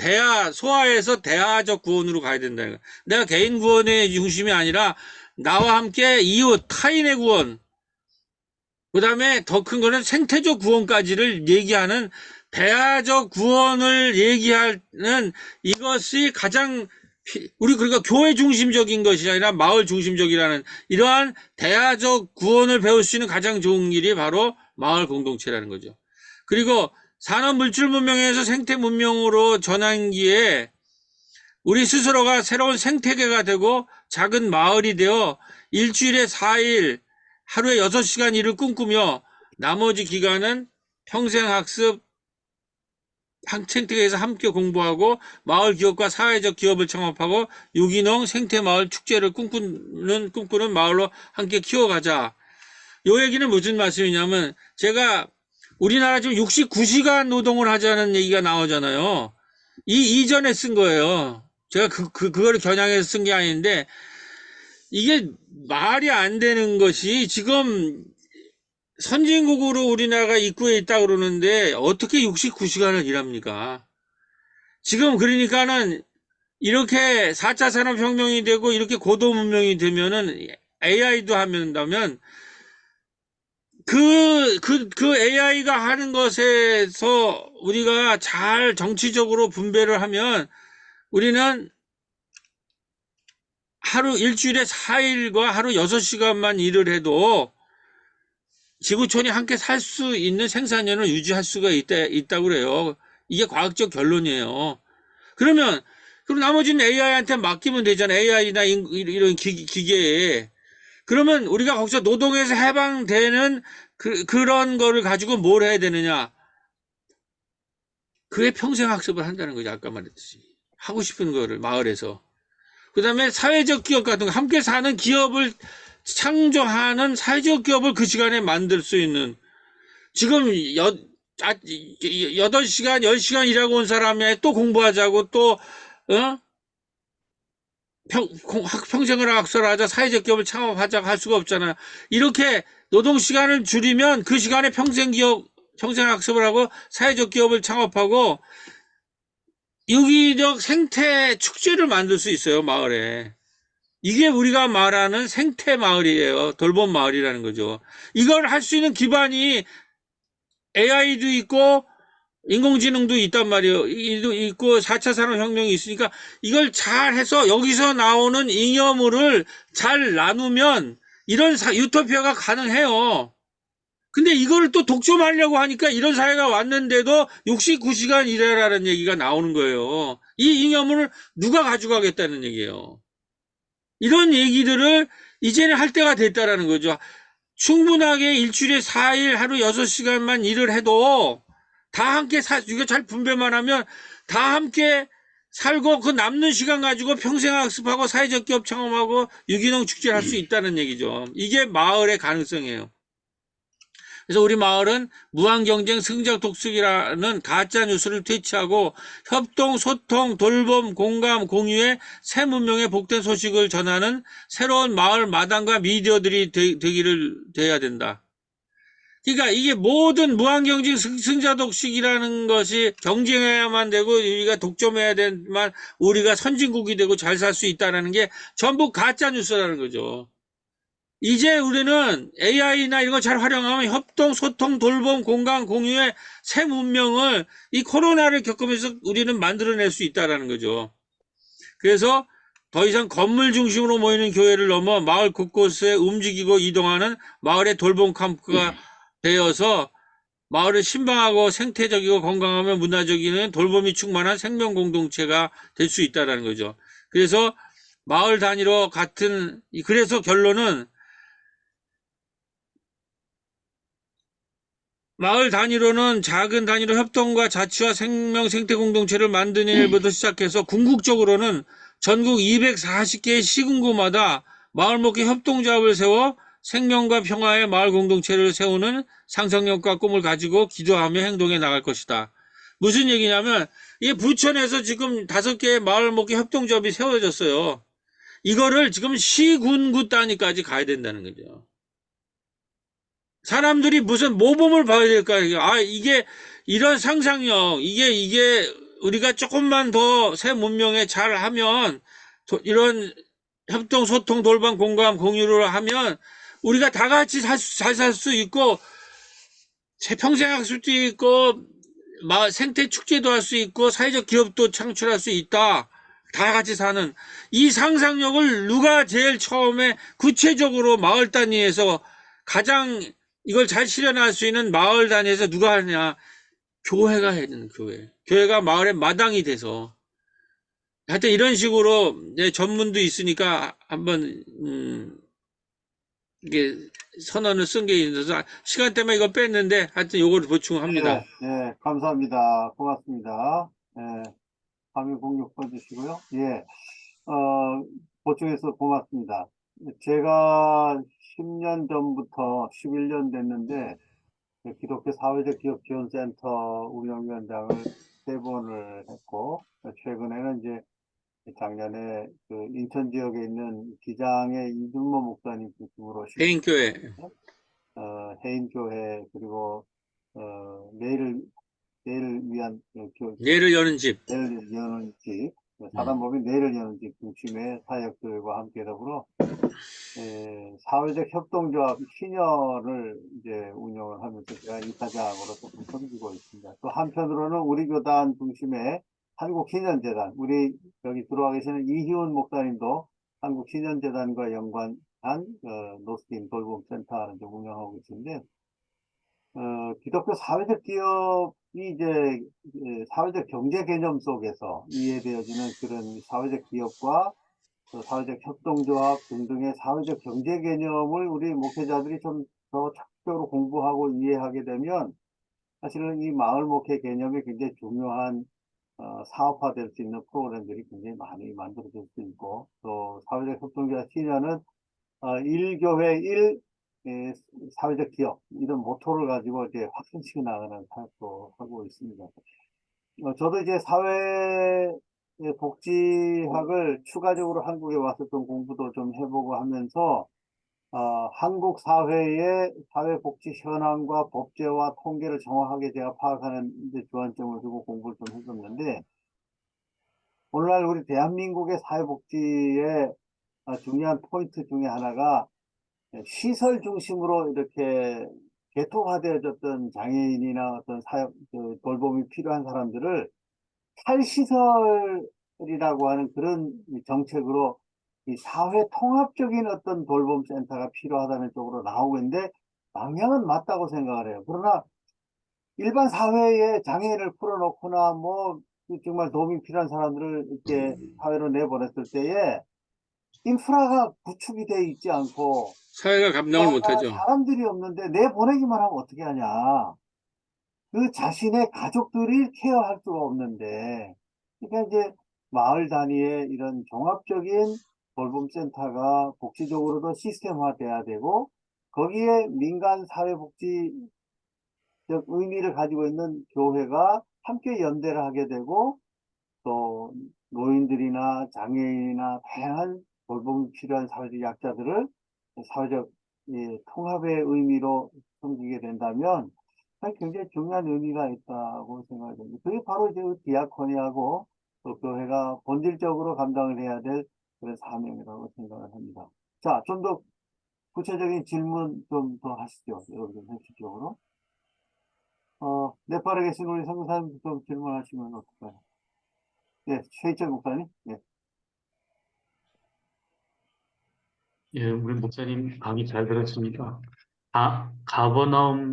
소화에서 대화적 구원으로 가야 된다는 거예요. 내가 개인 구원의 중심이 아니라 나와 함께 이웃, 타인의 구원, 그 다음에 더 큰 거는 생태적 구원까지를 얘기하는 대화적 구원을 얘기하는 이것이 가장 우리 그러니까 교회 중심적인 것이 아니라 마을 중심적이라는 이러한 대화적 구원을 배울 수 있는 가장 좋은 길이 바로 마을 공동체라는 거죠. 그리고 산업 물질 문명에서 생태 문명으로 전환기에 우리 스스로가 새로운 생태계가 되고 작은 마을이 되어 일주일에 4일 하루에 6시간 일을 꿈꾸며 나머지 기간은 평생학습 생태계에서 함께 공부하고 마을 기업과 사회적 기업을 창업하고 유기농 생태마을 축제를 꿈꾸는 마을로 함께 키워가자. 요 얘기는 무슨 말씀이냐면 제가 우리나라 지금 69시간 노동을 하자는 얘기가 나오잖아요. 이전에 쓴 거예요. 제가 그거를 겨냥해서 쓴 게 아닌데 이게 말이 안 되는 것이 지금 선진국으로 우리나라가 입구에 있다 그러는데 어떻게 69시간을 일합니까? 지금 그러니까는 이렇게 4차 산업혁명이 되고 이렇게 고도문명이 되면은 AI도 한다면 그 AI가 하는 것에서 우리가 잘 정치적으로 분배를 하면 우리는 일주일에 4일과 하루 6시간만 일을 해도 지구촌이 함께 살 수 있는 생산량을 유지할 수가 있다고 그래요. 이게 과학적 결론이에요. 그럼 나머지는 AI한테 맡기면 되잖아요. AI나 이런 기계에. 그러면 우리가 거기서 노동에서 해방되는 그런 거를 가지고 뭘 해야 되느냐. 그게 평생학습을 한다는 거죠. 아까 말했듯이. 하고 싶은 거를 마을에서. 그 다음에 사회적 기업 같은 거, 함께 사는 기업을 창조하는 사회적 기업을 그 시간에 만들 수 있는 지금 8시간, 10시간 일하고 온 사람이 또 공부하자고 또 평생을 학설하자 사회적 기업을 창업하자고 할 수가 없잖아요. 이렇게 노동시간을 줄이면 그 시간에 평생 학습을 하고 사회적 기업을 창업하고 유기적 생태 축제를 만들 수 있어요. 마을에. 이게 우리가 말하는 생태 마을이에요. 돌봄 마을이라는 거죠. 이걸 할 수 있는 기반이 AI도 있고 인공지능도 있단 말이에요. 있고 4차 산업혁명이 있으니까 이걸 잘 해서 여기서 나오는 잉여물을 잘 나누면 이런 유토피아가 가능해요. 근데 이거를 또 독점하려고 하니까 이런 사회가 왔는데도 69시간 일해라는 얘기가 나오는 거예요. 이 이념을 누가 가져가겠다는 얘기예요. 이런 얘기들을 이제는 할 때가 됐다라는 거죠. 충분하게 일주일에 4일 하루 6시간만 일을 해도 다 함께 이거 잘 분배만 하면 다 함께 살고 그 남는 시간 가지고 평생 학습하고 사회적 기업 창업하고 유기농 축제를 할 수 있다는 얘기죠. 이게 마을의 가능성이에요. 그래서 우리 마을은 무한경쟁 승적 독특이라는 가짜 뉴스를 퇴치하고 협동, 소통, 돌봄, 공감, 공유의 새 문명의 복된 소식을 전하는 새로운 마을 마당과 미디어들이 돼야 된다. 그러니까 이게 모든 무한경쟁 승자독식이라는 것이 경쟁해야만 되고 우리가 독점해야 되만 우리가 선진국이 되고 잘 살 수 있다는 게 전부 가짜 뉴스라는 거죠. 이제 우리는 AI나 이런 거 잘 활용하면 협동, 소통, 돌봄, 공감, 공유의 새 문명을 이 코로나를 겪으면서 우리는 만들어낼 수 있다는 거죠. 그래서 더 이상 건물 중심으로 모이는 교회를 넘어 마을 곳곳에 움직이고 이동하는 마을의 돌봄 캠프가 되어서 마을을 신방하고 생태적이고 건강하며 문화적인 돌봄이 충만한 생명 공동체가 될 수 있다는 거죠. 그래서 마을 단위로 그래서 결론은 마을 단위로는 작은 단위로 협동과 자치와 생명 생태 공동체를 만드는 일부터 시작해서 궁극적으로는 전국 240개의 시군구마다 마을 목회 협동조합을 세워 생명과 평화의 마을 공동체를 세우는 상상력과 꿈을 가지고 기도하며 행동해 나갈 것이다. 무슨 얘기냐면 이 부천에서 지금 5개의 마을 목회 협동조합이 세워졌어요. 이거를 지금 시군구 단위까지 가야 된다는 거죠. 사람들이 무슨 모범을 봐야 될까요? 아, 이게, 이런 상상력, 이게, 우리가 조금만 더 새 문명에 잘 하면, 이런 협동, 소통, 돌봄, 공감, 공유를 하면, 우리가 다 같이 잘 살 수 있고, 평생 학습도 있고, 생태 축제도 할 수 있고, 사회적 기업도 창출할 수 있다. 다 같이 사는. 이 상상력을 누가 제일 처음에 구체적으로 마을 단위에서 가장 이걸 잘 실현할 수 있는 마을 단위에서 누가 하냐? 교회가 해야 되는 교회. 교회가 마을의 마당이 돼서. 하여튼 이런 식으로 전문도 있으니까 한번 이게 선언을 쓴 게 있어서 시간 때문에 이거 뺐는데 하여튼 요거를 보충합니다. 예, 감사합니다. 고맙습니다. 예, 감히 공유 써주시고요. 예, 보충해서 고맙습니다. 제가 10년 전부터 11년 됐는데, 기독교 사회적 기업 지원센터 운영위원장을 3번을 했고, 최근에는 이제 작년에 그 인천 지역에 있는 기장의 이준모 목사님 중심으로 개인교회. 해인교회 그리고 내일을 위한 뇌를 여는 집. 내일 여는 집 사단법인 내일을 여는 집 중심의 사역들과 함께 더불어 사회적 협동조합 신여를 이제 운영을 하면서 제가 이사장으로 조금 섬기고 있습니다. 또 한편으로는 우리 교단 중심의 한국신현재단, 우리 여기 들어와 계시는 이희훈 목사님도 한국신현재단과 연관한 노스팀 돌봄센터를 이제 운영하고 계신데, 기독교 사회적 기업이 이제 사회적 경제 개념 속에서 이해되어지는 그런 사회적 기업과 사회적 협동조합 등등의 사회적 경제 개념을 우리 목회자들이 좀 더 적극적으로 공부하고 이해하게 되면 사실은 이 마을 목회 개념이 굉장히 중요한 사업화될 수 있는 프로그램들이 굉장히 많이 만들어질 수 있고, 또 사회적 협동조합 신여는 1교회 1 사회적 기업 이런 모토를 가지고 이제 확산시켜 나가는 사업도 하고 있습니다. 저도 이제 사회 복지학을 추가적으로 한국에 와서 좀 공부도 좀 해보고 하면서 한국 사회의 사회복지 현황과 법제와 통계를 정확하게 제가 파악하는 데 주안점을 두고 공부를 좀 했었는데, 오늘날 우리 대한민국의 사회복지의 중요한 포인트 중에 하나가 시설 중심으로 이렇게 개토화되어졌던 장애인이나 어떤 돌봄이 필요한 사람들을 탈시설이라고 하는 그런 정책으로 이 사회 통합적인 어떤 돌봄 센터가 필요하다는 쪽으로 나오고 있는데, 방향은 맞다고 생각을 해요. 그러나 일반 사회에 장애인을 풀어놓거나 뭐 정말 도움이 필요한 사람들을 이렇게 사회로 내보냈을 때에 인프라가 구축이 돼 있지 않고 사회가 감당을 못하죠. 사람들이 없는데 내보내기만 하면 어떻게 하냐. 그 자신의 가족들이 케어할 수가 없는데, 그러니까 이제 마을 단위의 이런 종합적인 돌봄센터가 복지적으로도 시스템화돼야 되고, 거기에 민간 사회복지적 의미를 가지고 있는 교회가 함께 연대를 하게 되고, 또 노인들이나 장애인이나 다양한 돌봄이 필요한 사회적 약자들을 사회적 통합의 의미로 섬기게 된다면 굉장히 중요한 의미가 있다고 생각이 됩니다. 그게 바로 이제 디아코니하고 또 교회가 본질적으로 감당을 해야 될 그런 사명이라고 생각을 합니다. 자, 좀 더 구체적인 질문 좀 더 하시죠. 여러분, 현실적으로. 네팔에 계신 우리 선교사님 좀 질문하시면 어떨까요? 예, 최희철 목사님. 예. 예, 우리 목사님 강의 잘 들었습니다.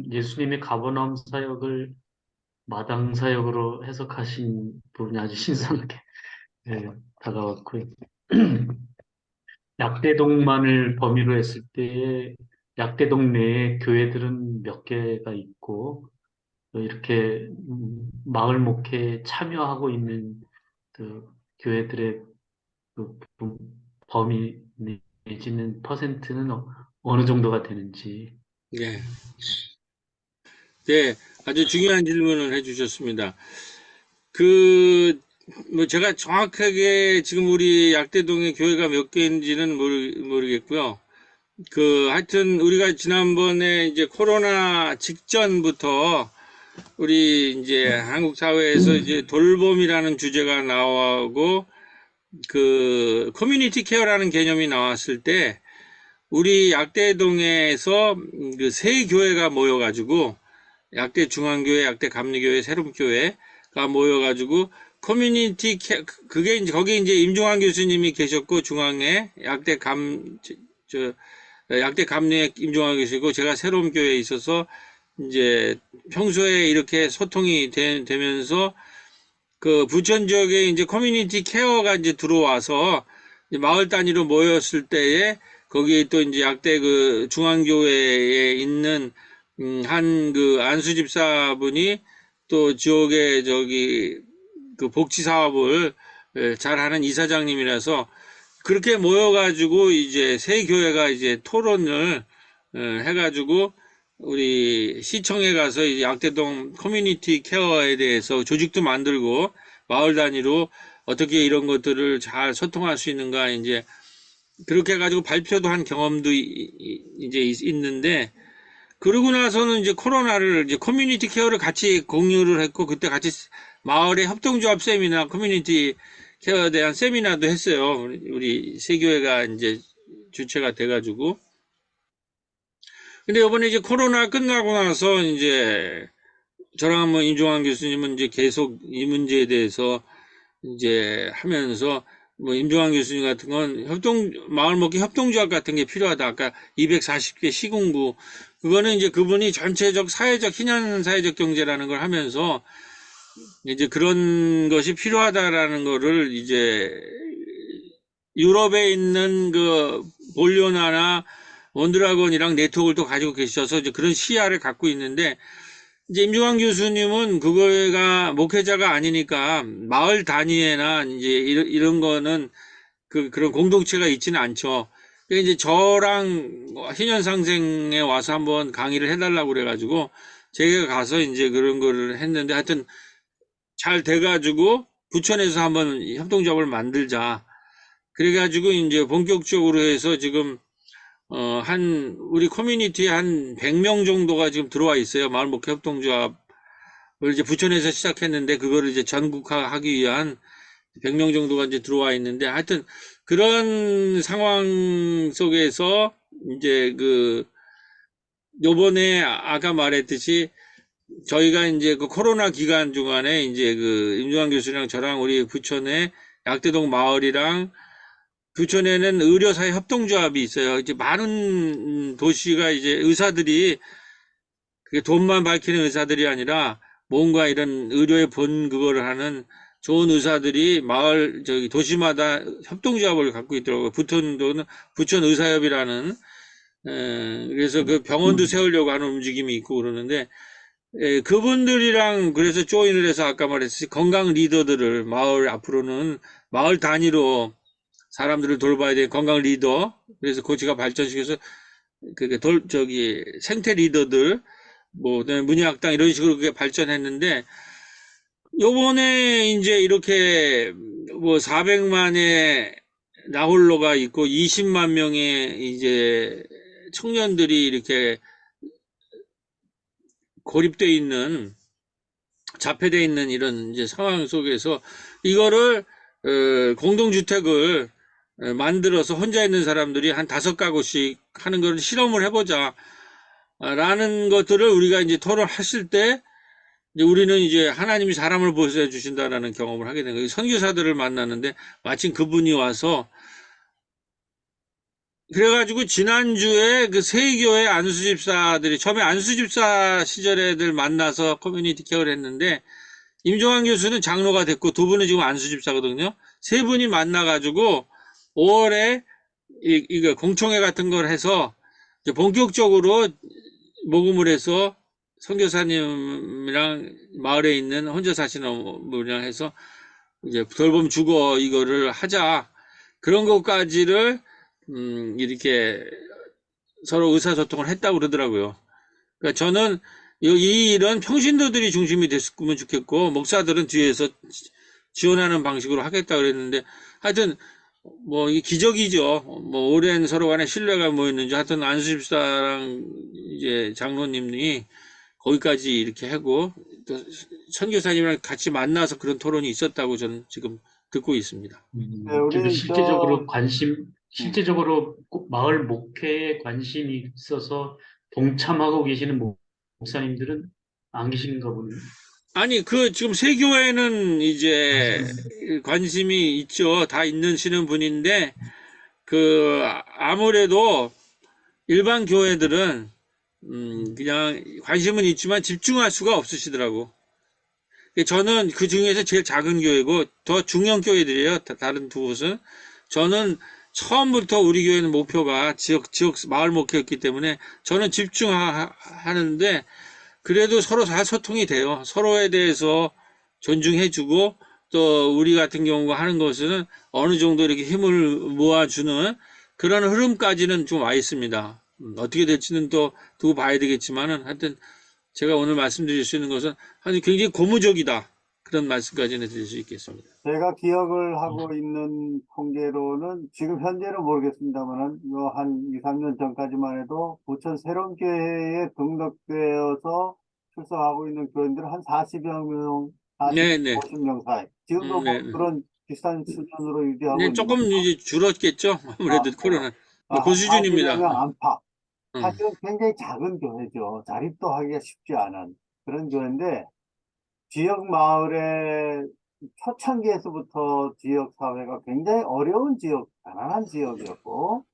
예수님의 가버나움 사역을 마당 사역으로 해석하신 부분이 아주 신선하게 예, 다가왔고요. 약대동만을 범위로 했을 때 약대동 내에 교회들은 몇 개가 있고 또 이렇게 마을 목회에 참여하고 있는 그 교회들의 그 범위 내지는 퍼센트는 어느 정도가 되는지. 예. 네, 아주 중요한 질문을 해주셨습니다. 뭐 제가 정확하게 지금 우리 약대동의 교회가 몇 개인지는 모르겠고요. 하여튼 우리가 지난번에 이제 코로나 직전부터 우리 이제 한국 사회에서 이제 돌봄이라는 주제가 나오고 커뮤니티 케어라는 개념이 나왔을 때 우리 약대동에서 그 세 교회가 모여가지고 약대 중앙교회, 약대 감리교회, 새롬교회가 모여가지고 커뮤니티 케어, 그게 이제 거기 이제 임종환 교수님이 계셨고 중앙에 약대 감리에 임종환 교수이고 제가 새롬교회에 있어서 이제 평소에 이렇게 소통이 되면서 그 부천 지역에 이제 커뮤니티 케어가 이제 들어와서 이제 마을 단위로 모였을 때에 거기에 또 이제 약대 그 중앙교회에 있는 한 그 안수 집사분이 또 지역에 그 복지 사업을 잘하는 이사장님이라서 그렇게 모여가지고 이제 세 교회가 이제 토론을 해가지고 우리 시청에 가서 이제 약대동 커뮤니티 케어에 대해서 조직도 만들고 마을 단위로 어떻게 이런 것들을 잘 소통할 수 있는가 이제 그렇게 해가지고 발표도 한 경험도 이제 있는데 그러고 나서는 이제 코로나를 이제 커뮤니티 케어를 같이 공유를 했고 그때 같이 마을의 협동조합 세미나 커뮤니티 케어에 대한 세미나도 했어요. 우리 세 교회가 이제 주체가 돼가지고. 근데 이번에 이제 코로나 끝나고 나서 이제 저랑 뭐 임종환 교수님은 이제 계속 이 문제에 대해서 이제 하면서 뭐 임종환 교수님 같은 건 마을먹기 협동조합 같은 게 필요하다. 아까 240개 시군구 그거는 이제 그분이 전체적 사회적 희년 사회적 경제라는 걸 하면서 이제 그런 것이 필요하다라는 거를 이제 유럽에 있는 그 볼리오나나 원드라곤이랑 네트워크를 또 가지고 계셔서 이제 그런 시야를 갖고 있는데 이제 임종환 교수님은 그거가 목회자가 아니니까 마을 단위에나 이제 이런 거는 그런 공동체가 있지는 않죠. 그러니까 이제 저랑 희년상생에 와서 한번 강의를 해달라고 그래가지고 제가 가서 이제 그런 거를 했는데 하여튼 잘 돼가지고 부천에서 한번 협동조합을 만들자. 그래가지고 이제 본격적으로 해서 지금 우리 커뮤니티에 한 100명 정도가 지금 들어와 있어요. 마을목회 협동조합을 이제 부천에서 시작했는데, 그거를 이제 전국화하기 위한 100명 정도가 이제 들어와 있는데, 하여튼, 그런 상황 속에서, 이제 요번에 아까 말했듯이, 저희가 이제 그 코로나 기간 중간에 이제 임종환 교수랑 저랑 우리 부천의 약대동 마을이랑 부천에는 의료사회 협동조합이 있어요. 이제 많은 도시가 이제 의사들이 그게 돈만 밝히는 의사들이 아니라 뭔가 이런 의료의 본 그거를 하는 좋은 의사들이 마을 저기 도시마다 협동조합을 갖고 있더라고요. 부천도는 부천 의사협이라는 그래서 그 병원도 세우려고 하는 움직임이 있고 그러는데 그분들이랑 그래서 조인을 해서 아까 말했듯이 건강 리더들을 마을 앞으로는 마을 단위로 사람들을 돌봐야 되는 건강 리더 그래서 고치가 발전시켜서 저기 생태 리더들 뭐 그다음에 문의학당 이런 식으로 그게 발전했는데 요번에 이제 이렇게 뭐 400만의 나홀로가 있고 20만 명의 이제 청년들이 이렇게 고립돼 있는 잡혀돼 있는 이런 이제 상황 속에서 이거를 공동주택을 만들어서 혼자 있는 사람들이 한 5가구씩 하는 걸 실험을 해보자 라는 것들을 우리가 이제 토론하실 때 이제 우리는 이제 하나님이 사람을 보호해 주신다라는 경험을 하게 된 거예요. 선교사들을 만났는데 마침 그분이 와서 그래가지고 지난주에 그 세교회 안수집사들이 처음에 안수집사 시절에들 만나서 커뮤니티 케어를 했는데 임종환 교수는 장로가 됐고 두 분은 지금 안수집사거든요. 세 분이 만나가지고 5월에 이거 공청회 같은 걸 해서 이제 본격적으로 모금을 해서 선교사님이랑 마을에 있는 혼자 사시는 분이랑 해서 이제 돌봄 주거 이거를 하자 그런 것까지를 이렇게 서로 의사소통을 했다고 그러더라고요. 그러니까 저는 이 일은 평신도들이 중심이 됐으면 좋겠고 목사들은 뒤에서 지원하는 방식으로 하겠다 그랬는데 하여튼 뭐 이게 기적이죠. 뭐 오랜 서로 간에 신뢰가 뭐였는지 하여튼 안수집사랑 이제 장로님이 거기까지 이렇게 하고 또 선교사님이랑 같이 만나서 그런 토론이 있었다고 저는 지금 듣고 있습니다. 네, 우리 그래도 저 실제적으로 꼭 마을 목회에 관심이 있어서 동참하고 계시는 목사님들은 안 계신가 보네요. 아니 그 지금 세교회는 이제 관심이 있죠. 다 있으시는 분인데 그 아무래도 일반 교회들은 그냥 관심은 있지만 집중할 수가 없으시더라고. 저는 그 중에서 제일 작은 교회고 더 중형 교회들이에요. 다른 두 곳은. 저는 처음부터 우리 교회는 목표가 지역 마을 목표였기 때문에 저는 집중하는데 그래도 서로 잘 소통이 돼요. 서로에 대해서 존중해주고 또 우리 같은 경우가 하는 것은 어느 정도 이렇게 힘을 모아주는 그런 흐름까지는 좀 와 있습니다. 어떻게 될지는 또 두고 봐야 되겠지만은 하여튼 제가 오늘 말씀드릴 수 있는 것은 아주 굉장히 고무적이다. 그런 말씀까지는 드릴 수 있겠습니다. 제가 기억을 하고 있는 통계로는 지금 현재는 모르겠습니다만은 한 2, 3년 전까지만 해도 부천 새롬교회에 등록되어서 출석하고 있는 교인들은 한 40여 명, 40, 네네. 50명 사이. 지금도 뭐 네. 그런 비슷한 수준으로 유지하고 네, 있는 조금 거죠. 이제 줄었겠죠. 아무래도 코로나. 한 그 40여 수준입니다. 명 안팎. 음. 사실은 굉장히 작은 교회죠. 자립도 하기가 쉽지 않은 그런 교회인데 지역 마을의 초창기에서부터 지역 사회가 굉장히 어려운 지역, 가난한 지역이었고,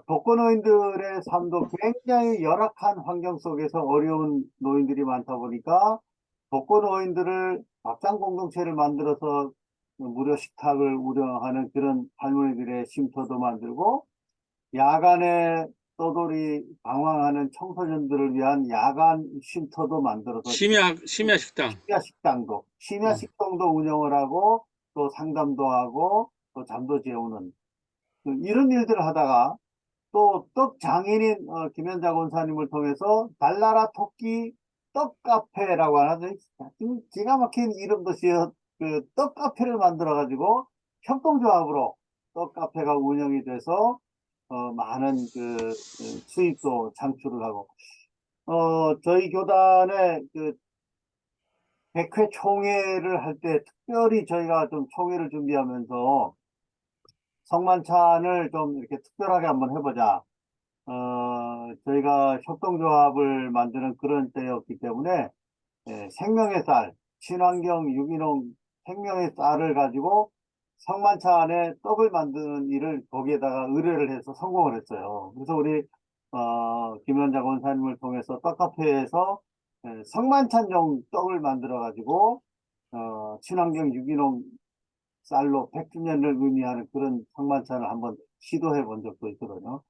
독거노인들의 삶도 굉장히 열악한 환경 속에서 어려운 노인들이 많다 보니까 독거노인들을 밥상 공동체를 만들어서 무료 식탁을 운영하는 그런 할머니들의 쉼터도 만들고, 야간에 떠돌이 방황하는 청소년들을 위한 야간 쉼터도 만들어서 심야 식당. 심야 식당도 운영을 하고 또 상담도 하고 또 잠도 재우는 이런 일들을 하다가 또 떡 장인인 김현자 권사님을 통해서 달나라 토끼 떡 카페라고 하는 기가 막힌 이름도 지어 그떡 카페를 만들어 가지고 협동조합으로 떡 카페가 운영이 돼서 많은 수입도 창출을 하고 저희 교단의 100회 총회를 할 때 특별히 저희가 좀 총회를 준비하면서 성만찬을 좀 이렇게 특별하게 한번 해보자. 저희가 협동조합을 만드는 그런 때였기 때문에 생명의 쌀, 친환경 유기농 생명의 쌀을 가지고 성만찬에 떡을 만드는 일을 거기에다가 의뢰를 해서 성공을 했어요. 그래서 우리 김현장 원사님을 통해서 떡카페에서 성만찬용 떡을 만들어 가지고 친환경 유기농 쌀로 100주년을 의미하는 그런 성만찬을 한번 시도해 본 적도 있거든요.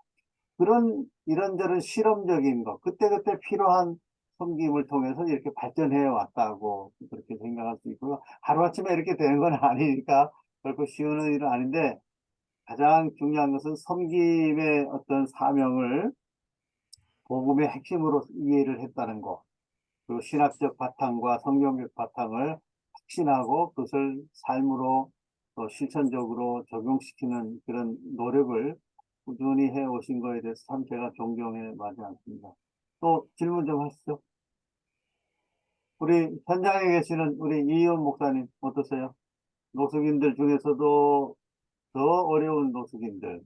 그런 이런저런 실험적인 것, 그때그때 필요한 섬김을 통해서 이렇게 발전해 왔다고 그렇게 생각할 수 있고요. 하루아침에 이렇게 되는 건 아니니까 결코 쉬운 일은 아닌데, 가장 중요한 것은 섬김의 어떤 사명을 복음의 핵심으로 이해를 했다는 것, 그리고 신학적 바탕과 성경적 바탕을 확신하고 그것을 삶으로 또 실천적으로 적용시키는 그런 노력을 꾸준히 해 오신 거에 대해서 참 제가 존경해 마지 않습니다. 또 질문 좀 하시죠. 우리 현장에 계시는 우리 이희원 목사님 어떠세요? 노숙인들 중에서도 더 어려운 노숙인들,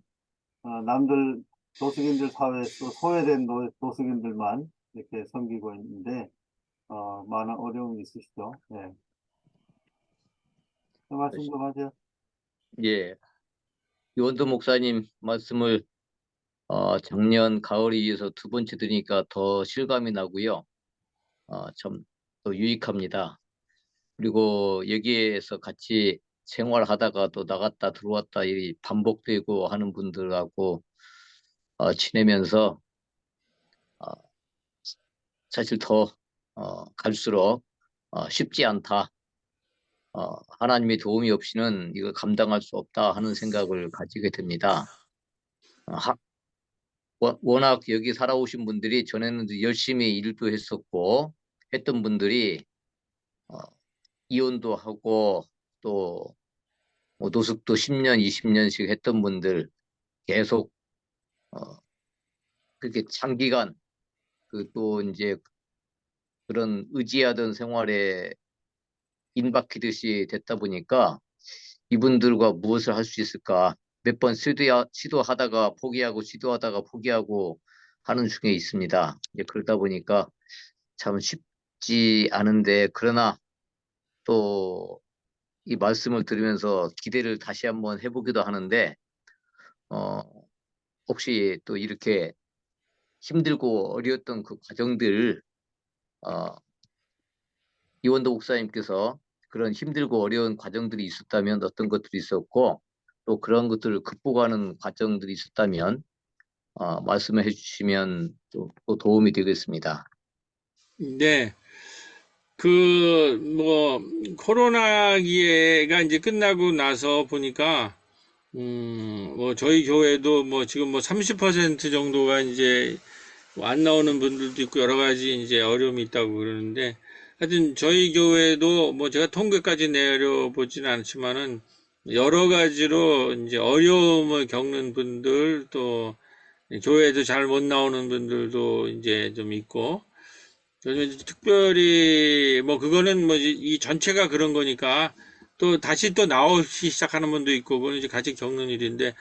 남들 노숙인들 사회에서 소외된 노숙인들만 이렇게 섬기고 있는데 많은 어려움이 있으시죠? 네. 그 말씀 좀 하세요. 예, 이원도 목사님 말씀을 작년 가을에 이어서 두 번째 들으니까 더 실감이 나고요. 참 또 유익합니다. 그리고 여기에서 같이 생활하다가 또 나갔다 들어왔다 이 반복되고 하는 분들하고 지내면서 어, 사실 더 갈수록 쉽지 않다. 하나님의 도움이 없이는 이거 감당할 수 없다 하는 생각을 가지게 됩니다. 워낙 여기 살아오신 분들이 전에는 열심히 일도 했었고 했던 분들이 이혼도 하고 또 뭐 노숙도 10년, 20년씩 했던 분들 계속 그렇게 장기간 그 또 이제 그런 의지하던 생활에 임박히듯이 됐다 보니까 이분들과 무엇을 할 수 있을까 몇 번 시도하다가 포기하고 시도하다가 포기하고 하는 중에 있습니다. 이제 그러다 보니까 참 쉽지 않은데 그러나 또 이 말씀을 들으면서 기대를 다시 한번 해보기도 하는데 혹시 또 이렇게 힘들고 어려웠던 그 과정들 이원도 목사님께서 그런 힘들고 어려운 과정들이 있었다면 어떤 것들이 있었고 또 그런 것들을 극복하는 과정들이 있었다면 말씀을 해주시면 또 도움이 되겠습니다. 네. 코로나기가 이제 끝나고 나서 보니까, 저희 교회도 지금 30% 정도가 이제 안 나오는 분들도 있고 여러 가지 이제 어려움이 있다고 그러는데, 하여튼 저희 교회도 제가 통계까지 내려보지는 않지만은 여러 가지로 이제 어려움을 겪는 분들 또 교회도 잘 못 나오는 분들도 이제 좀 있고, 저는 특별히 그거는 이 전체가 그런 거니까 또 다시 또 나오기 시작하는 분도 있고 그건 이제 같이 겪는 일인데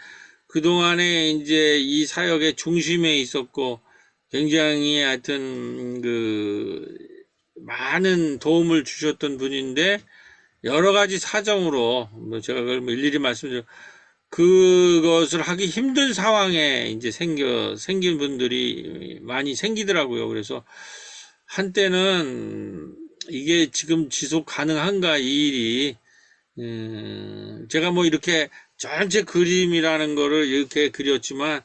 그동안에 이제 이 사역의 중심에 있었고 굉장히 하여튼 많은 도움을 주셨던 분인데 여러 가지 사정으로 제가 그걸 일일이 말씀드려 그것을 하기 힘든 상황에 이제 생긴 분들이 많이 생기더라고요. 그래서 한때는 이게 지금 지속 가능한가 이 일이 제가 이렇게 전체 그림이라는 거를 이렇게 그렸지만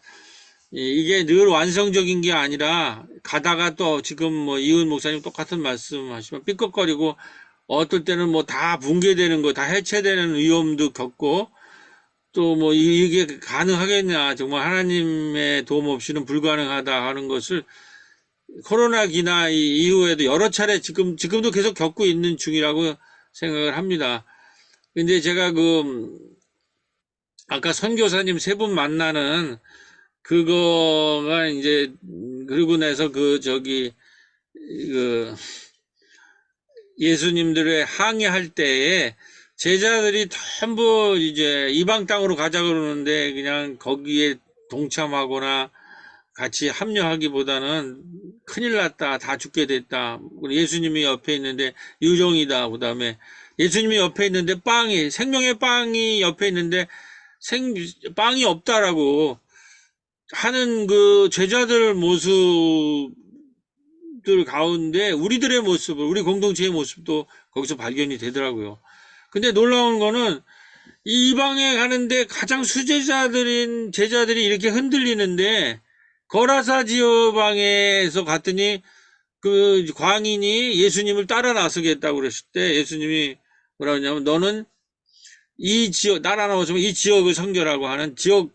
이게 늘 완성적인 게 아니라 가다가 또 지금 이은 목사님 똑같은 말씀하시면 삐걱거리고 어떨 때는 다 붕괴되는 거 다 해체되는 위험도 겪고 또 이게 가능하겠냐 정말 하나님의 도움 없이는 불가능하다 하는 것을 코로나기나 이후에도 여러 차례 지금도 계속 겪고 있는 중이라고 생각을 합니다. 근데 제가 아까 선교사님 세 분 만나는 그거가 이제 그러고 나서 예수님들의 항해할 때에 제자들이 전부 이제 이방 땅으로 가자 그러는데 그냥 거기에 동참하거나 같이 합류하기보다는 큰일 났다, 다 죽게 됐다. 예수님이 옆에 있는데 유정이다. 그다음에 예수님이 옆에 있는데 생명의 빵이 옆에 있는데 빵이 없다라고 하는 그 제자들 모습들 가운데 우리들의 모습을, 우리 공동체의 모습도 거기서 발견이 되더라고요. 근데 놀라운 거는 이 이방에 가는데 가장 수제자들인 제자들이 이렇게 흔들리는데 거라사 지방에서 갔더니 그 광인이 예수님을 따라 나서겠다고 그랬을 때 예수님이 뭐라 그러냐면 너는 이 지역, 따라 나오시면 이 지역을 선결하고 하는 지역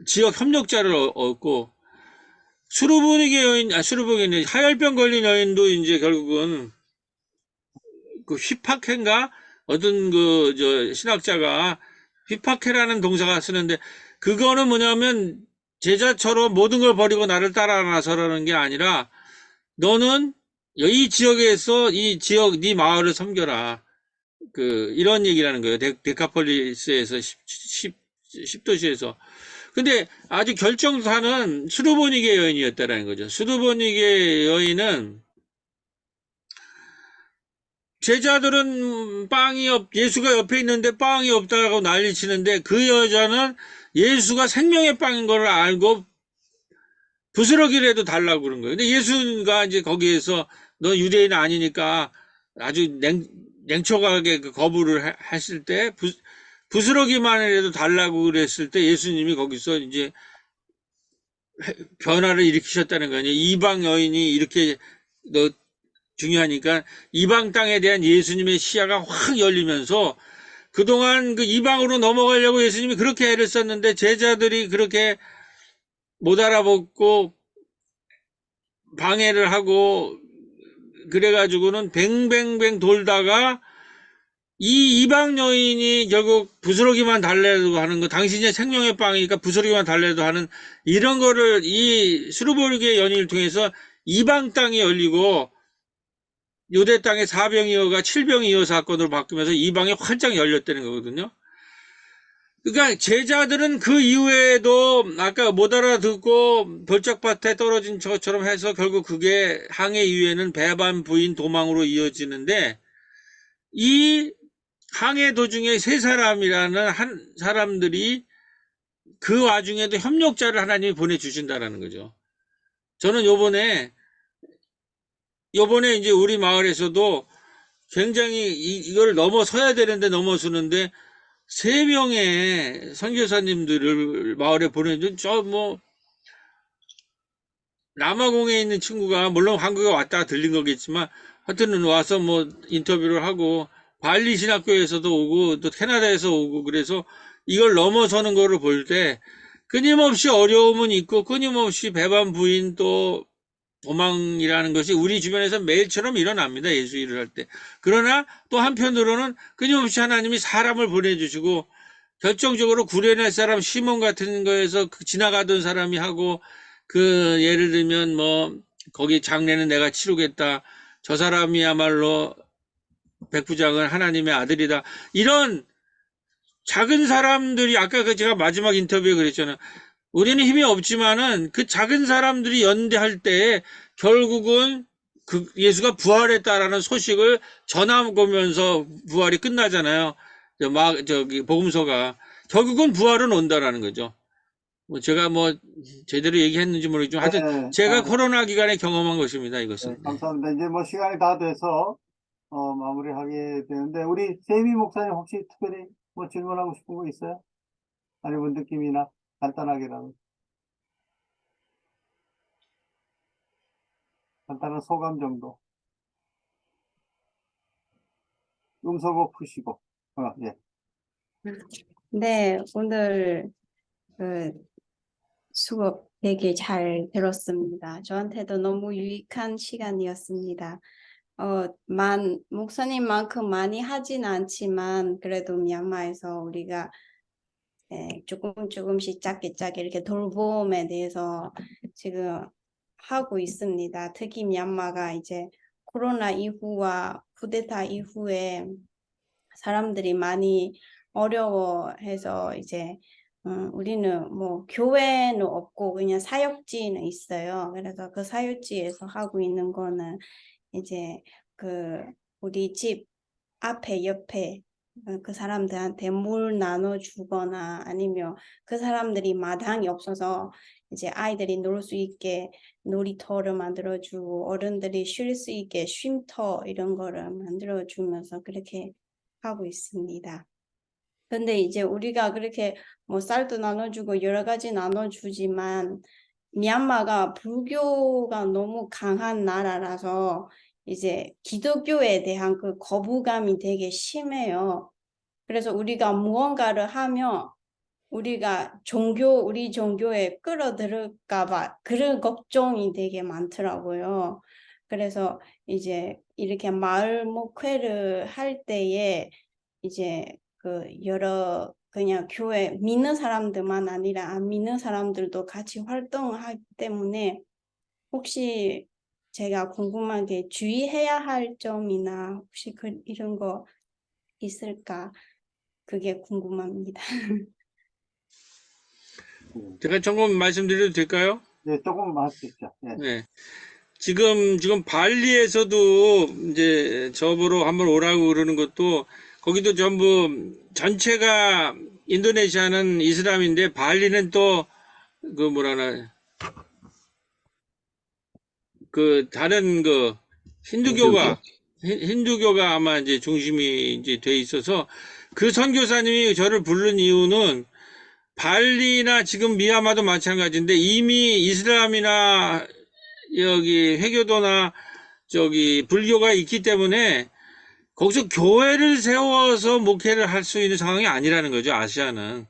협력자를 얻고 수르보니게 여인, 수르보니게 하열병 걸린 여인도 이제 결국은 그 휘파케인가? 어떤 신학자가 휘파케라는 동사가 쓰는데 그거는 뭐냐면 제자처럼 모든 걸 버리고 나를 따라 나서라는 게 아니라 너는 이 지역에서 이 지역, 네 마을을 섬겨라. 이런 얘기라는 거예요. 데카폴리스에서 10도시에서. 근데 아주 결정타는 수르보니게 여인이었다라는 거죠. 수르보니게 여인은 제자들은 예수가 옆에 있는데 빵이 없다고 난리치는데 그 여자는 예수가 생명의 빵인 걸 알고 부스러기라도 달라고 그런 거예요. 근데 예수가 이제 거기에서 너 유대인 아니니까 아주 냉철하게 거부를 했을 때 부스러기만이라도 달라고 그랬을 때 예수님이 거기서 이제 변화를 일으키셨다는 거예요. 이방 여인이 이렇게 너 중요하니까 이방 땅에 대한 예수님의 시야가 확 열리면서 그동안 그 이방으로 넘어가려고 예수님이 그렇게 애를 썼는데 제자들이 그렇게 못 알아보고 방해를 하고 그래가지고는 뱅뱅뱅 돌다가 이 이방 여인이 결국 부스러기만 달래도 하는 거, 당신의 생명의 빵이니까 부스러기만 달래도 하는 이런 거를 이 수르보르게 연인을 통해서 이방 땅이 열리고 유대 땅의 4병이어가 7병이어 사건으로 바뀌면서 이방이 활짝 열렸다는 거거든요. 그러니까 제자들은 그 이후에도 아까 못 알아듣고 벌짝밭에 떨어진 것처럼 해서 결국 그게 항해 이후에는 배반 부인 도망으로 이어지는데 이 항해 도중에 세 사람이라는 한 사람들이 그 와중에도 협력자를 하나님이 보내주신다라는 거죠. 저는 요번에 이제 우리 마을에서도 굉장히 이걸 넘어서야 되는데 넘어서는데 3명의 선교사님들을 마을에 보내준 남아공에 있는 친구가 물론 한국에 왔다가 들린 거겠지만 하여튼 와서 인터뷰를 하고 발리 신학교에서도 오고 또 캐나다에서 오고 그래서 이걸 넘어서는 거를 볼 때 끊임없이 어려움은 있고 끊임없이 배반 부인 또 도망이라는 것이 우리 주변에서 매일처럼 일어납니다. 예수 일을 할 때. 그러나 또 한편으로는 끊임없이 하나님이 사람을 보내주시고 결정적으로 구레네 사람 시몬 같은 거에서 지나가던 사람이 하고 예를 들면 거기 장례는 내가 치르겠다. 저 사람이야말로 백부장은 하나님의 아들이다. 이런 작은 사람들이 아까 제가 마지막 인터뷰에 그랬잖아요. 우리는 힘이 없지만은 그 작은 사람들이 연대할 때 결국은 예수가 부활했다라는 소식을 전하면서 부활이 끝나잖아요. 복음서가 결국은 부활은 온다라는 거죠. 제가 제대로 얘기했는지 모르겠지만 하여튼 네, 제가 코로나 기간에 경험한 것입니다. 이것은. 네, 감사합니다. 이제 시간이 다 돼서 마무리하게 되는데 우리 세미 목사님 혹시 특별히 질문하고 싶은 거 있어요? 아니면 느낌이나 간단하게라도 간단한 소감 정도. 음소거 푸시고. 예. 네, 오늘 그 수업 되게 잘 들었습니다. 저한테도 너무 유익한 시간이었습니다. 목사님만큼 많이 하진 않지만 그래도 미얀마에서 우리가 조금씩 작게 이렇게 돌봄에 대해서 지금 하고 있습니다. 특히 미얀마가 이제 코로나 이후와 쿠데타 이후에 사람들이 많이 어려워해서 이제 우리는 교회는 없고 그냥 사역지는 있어요. 그래서 그 사역지에서 하고 있는 거는 이제 우리 집 앞에 옆에 그 사람들한테 물 나눠주거나 아니면 그 사람들이 마당이 없어서 이제 아이들이 놀 수 있게 놀이터를 만들어주고 어른들이 쉴 수 있게 쉼터 이런 거를 만들어주면서 그렇게 하고 있습니다. 근데 이제 우리가 그렇게 뭐 쌀도 나눠주고 여러 가지 나눠주지만 미얀마가 불교가 너무 강한 나라라서 이제 기독교에 대한 그 거부감이 되게 심해요. 그래서 우리가 무언가를 하면 우리가 우리 종교에 끌어들일까 봐 그런 걱정이 되게 많더라고요. 그래서 이제 이렇게 마을 목회를 할 때에 이제 그 여러 그냥 교회 믿는 사람들만 아니라 안 믿는 사람들도 같이 활동하기 때문에 혹시 제가 궁금한 게 주의해야 할 점이나 혹시 이런 거 있을까? 그게 궁금합니다. 제가 조금 말씀드려도 될까요? 네, 조금 하십시오. 네. 네. 지금 발리에서도 이제 저보러 한번 오라고 그러는 것도 거기도 전부 전체가 인도네시아는 이슬람인데 발리는 또 그 뭐라나 그 다른 그 힌두교가 아마 이제 중심이 이제 돼 있어서 그 선교사님이 저를 부른 이유는 발리나 지금 미얀마도 마찬가지인데 이미 이슬람이나 여기 회교도나 저기 불교가 있기 때문에 거기서 교회를 세워서 목회를 할 수 있는 상황이 아니라는 거죠, 아시아는.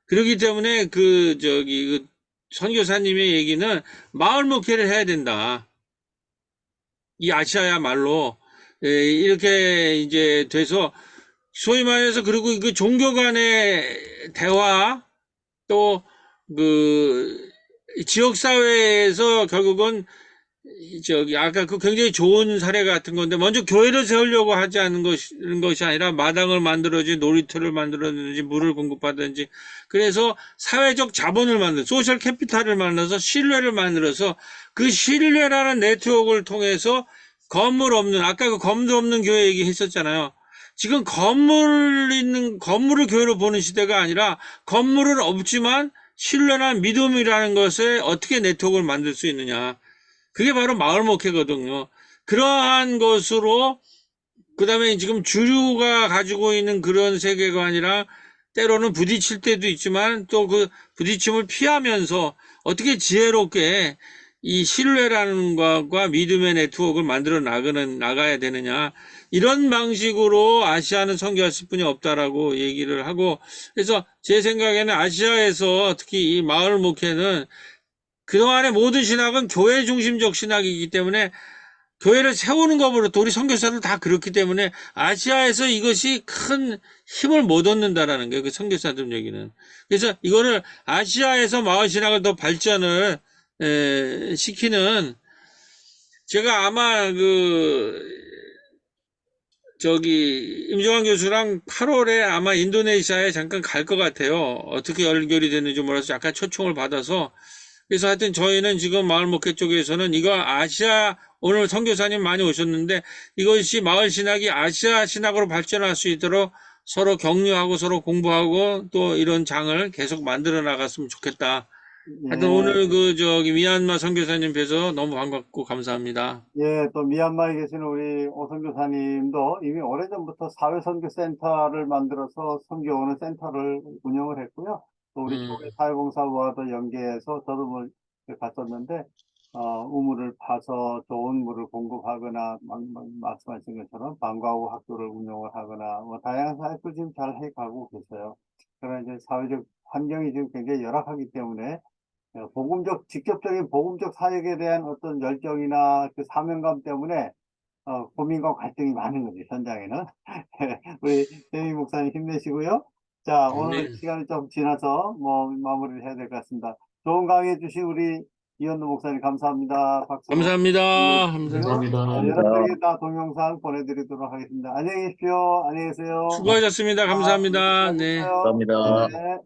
그렇기 때문에 그 선교사님의 얘기는 마을 목회를 해야 된다. 이 아시아야말로 이렇게 이제 돼서 소위 말해서 그리고 그 종교 간의 대화 또 그 지역 사회에서 결국은 아까 그 굉장히 좋은 사례 같은 건데 먼저 교회를 세우려고 하지 않는 것이 아니라 마당을 만들어지 놀이터를 만들어든지 물을 공급하든지 그래서 사회적 자본을 소셜 캐피탈을 만들어서 신뢰를 만들어서 그 신뢰라는 네트워크를 통해서 아까 그 건물 없는 교회 얘기했었잖아요. 지금 건물을 교회로 보는 시대가 아니라 건물은 없지만 신뢰나 믿음이라는 것에 어떻게 네트워크를 만들 수 있느냐. 그게 바로 마을 목회거든요. 그러한 것으로 그다음에 지금 주류가 가지고 있는 그런 세계관이랑 때로는 부딪힐 때도 있지만 또 그 부딪힘을 피하면서 어떻게 지혜롭게 이 신뢰라는 것과 믿음의 네트워크를 만들어 나가야 되느냐. 이런 방식으로 아시아는 선교했을 뿐이 없다라고 얘기를 하고 그래서 제 생각에는 아시아에서 특히 이 마을 목회는 그동안의 모든 신학은 교회 중심적 신학이기 때문에 교회를 세우는 것으로부터 우리 선교사들 다 그렇기 때문에 아시아에서 이것이 큰 힘을 못 얻는다라는 거예요. 그 선교사들 얘기는. 그래서 이거를 아시아에서 마을 신학을 더 발전을 시키는 제가 아마 임종환 교수랑 8월에 아마 인도네시아에 잠깐 갈 것 같아요. 어떻게 연결이 됐는지 몰라서 약간 초청을 받아서 그래서 하여튼 저희는 지금 마을 목회 쪽에서는 이거 오늘 선교사님 많이 오셨는데 이것이 마을 신학이 아시아 신학으로 발전할 수 있도록 서로 격려하고 서로 공부하고 또 이런 장을 계속 만들어 나갔으면 좋겠다. 하여튼 오늘 미얀마 선교사님 뵈서 너무 반갑고 감사합니다. 예, 또 미얀마에 계시는 우리 오 선교사님도 이미 오래전부터 사회선교센터를 만들어서 선교하는 센터를 운영을 했고요. 또 우리 교회 사회봉사부와도 연계해서 저도 뭐 갔었는데 우물을 파서 좋은 물을 공급하거나 말씀하신 것처럼 방과 후 학교를 운영을 하거나 뭐 다양한 사역을 지금 잘 해가고 계세요. 그러나 이제 사회적 환경이 지금 굉장히 열악하기 때문에 직접적인 복음적 사역에 대한 어떤 열정이나 그 사명감 때문에 고민과 갈등이 많은 거죠, 현장에는. 우리 세미 목사님 힘내시고요. 자, 오늘 네. 시간이 좀 지나서 마무리를 해야 될 것 같습니다. 좋은 강의 주신 우리 이현도 목사님 감사합니다. 박수. 감사합니다. 감사합니다. 여러분에게 다 동영상 보내드리도록 하겠습니다. 안녕히 계십시오. 안녕히 계세요. 수고하셨습니다. 감사합니다. 네. 수고하셨어요. 감사합니다. 네.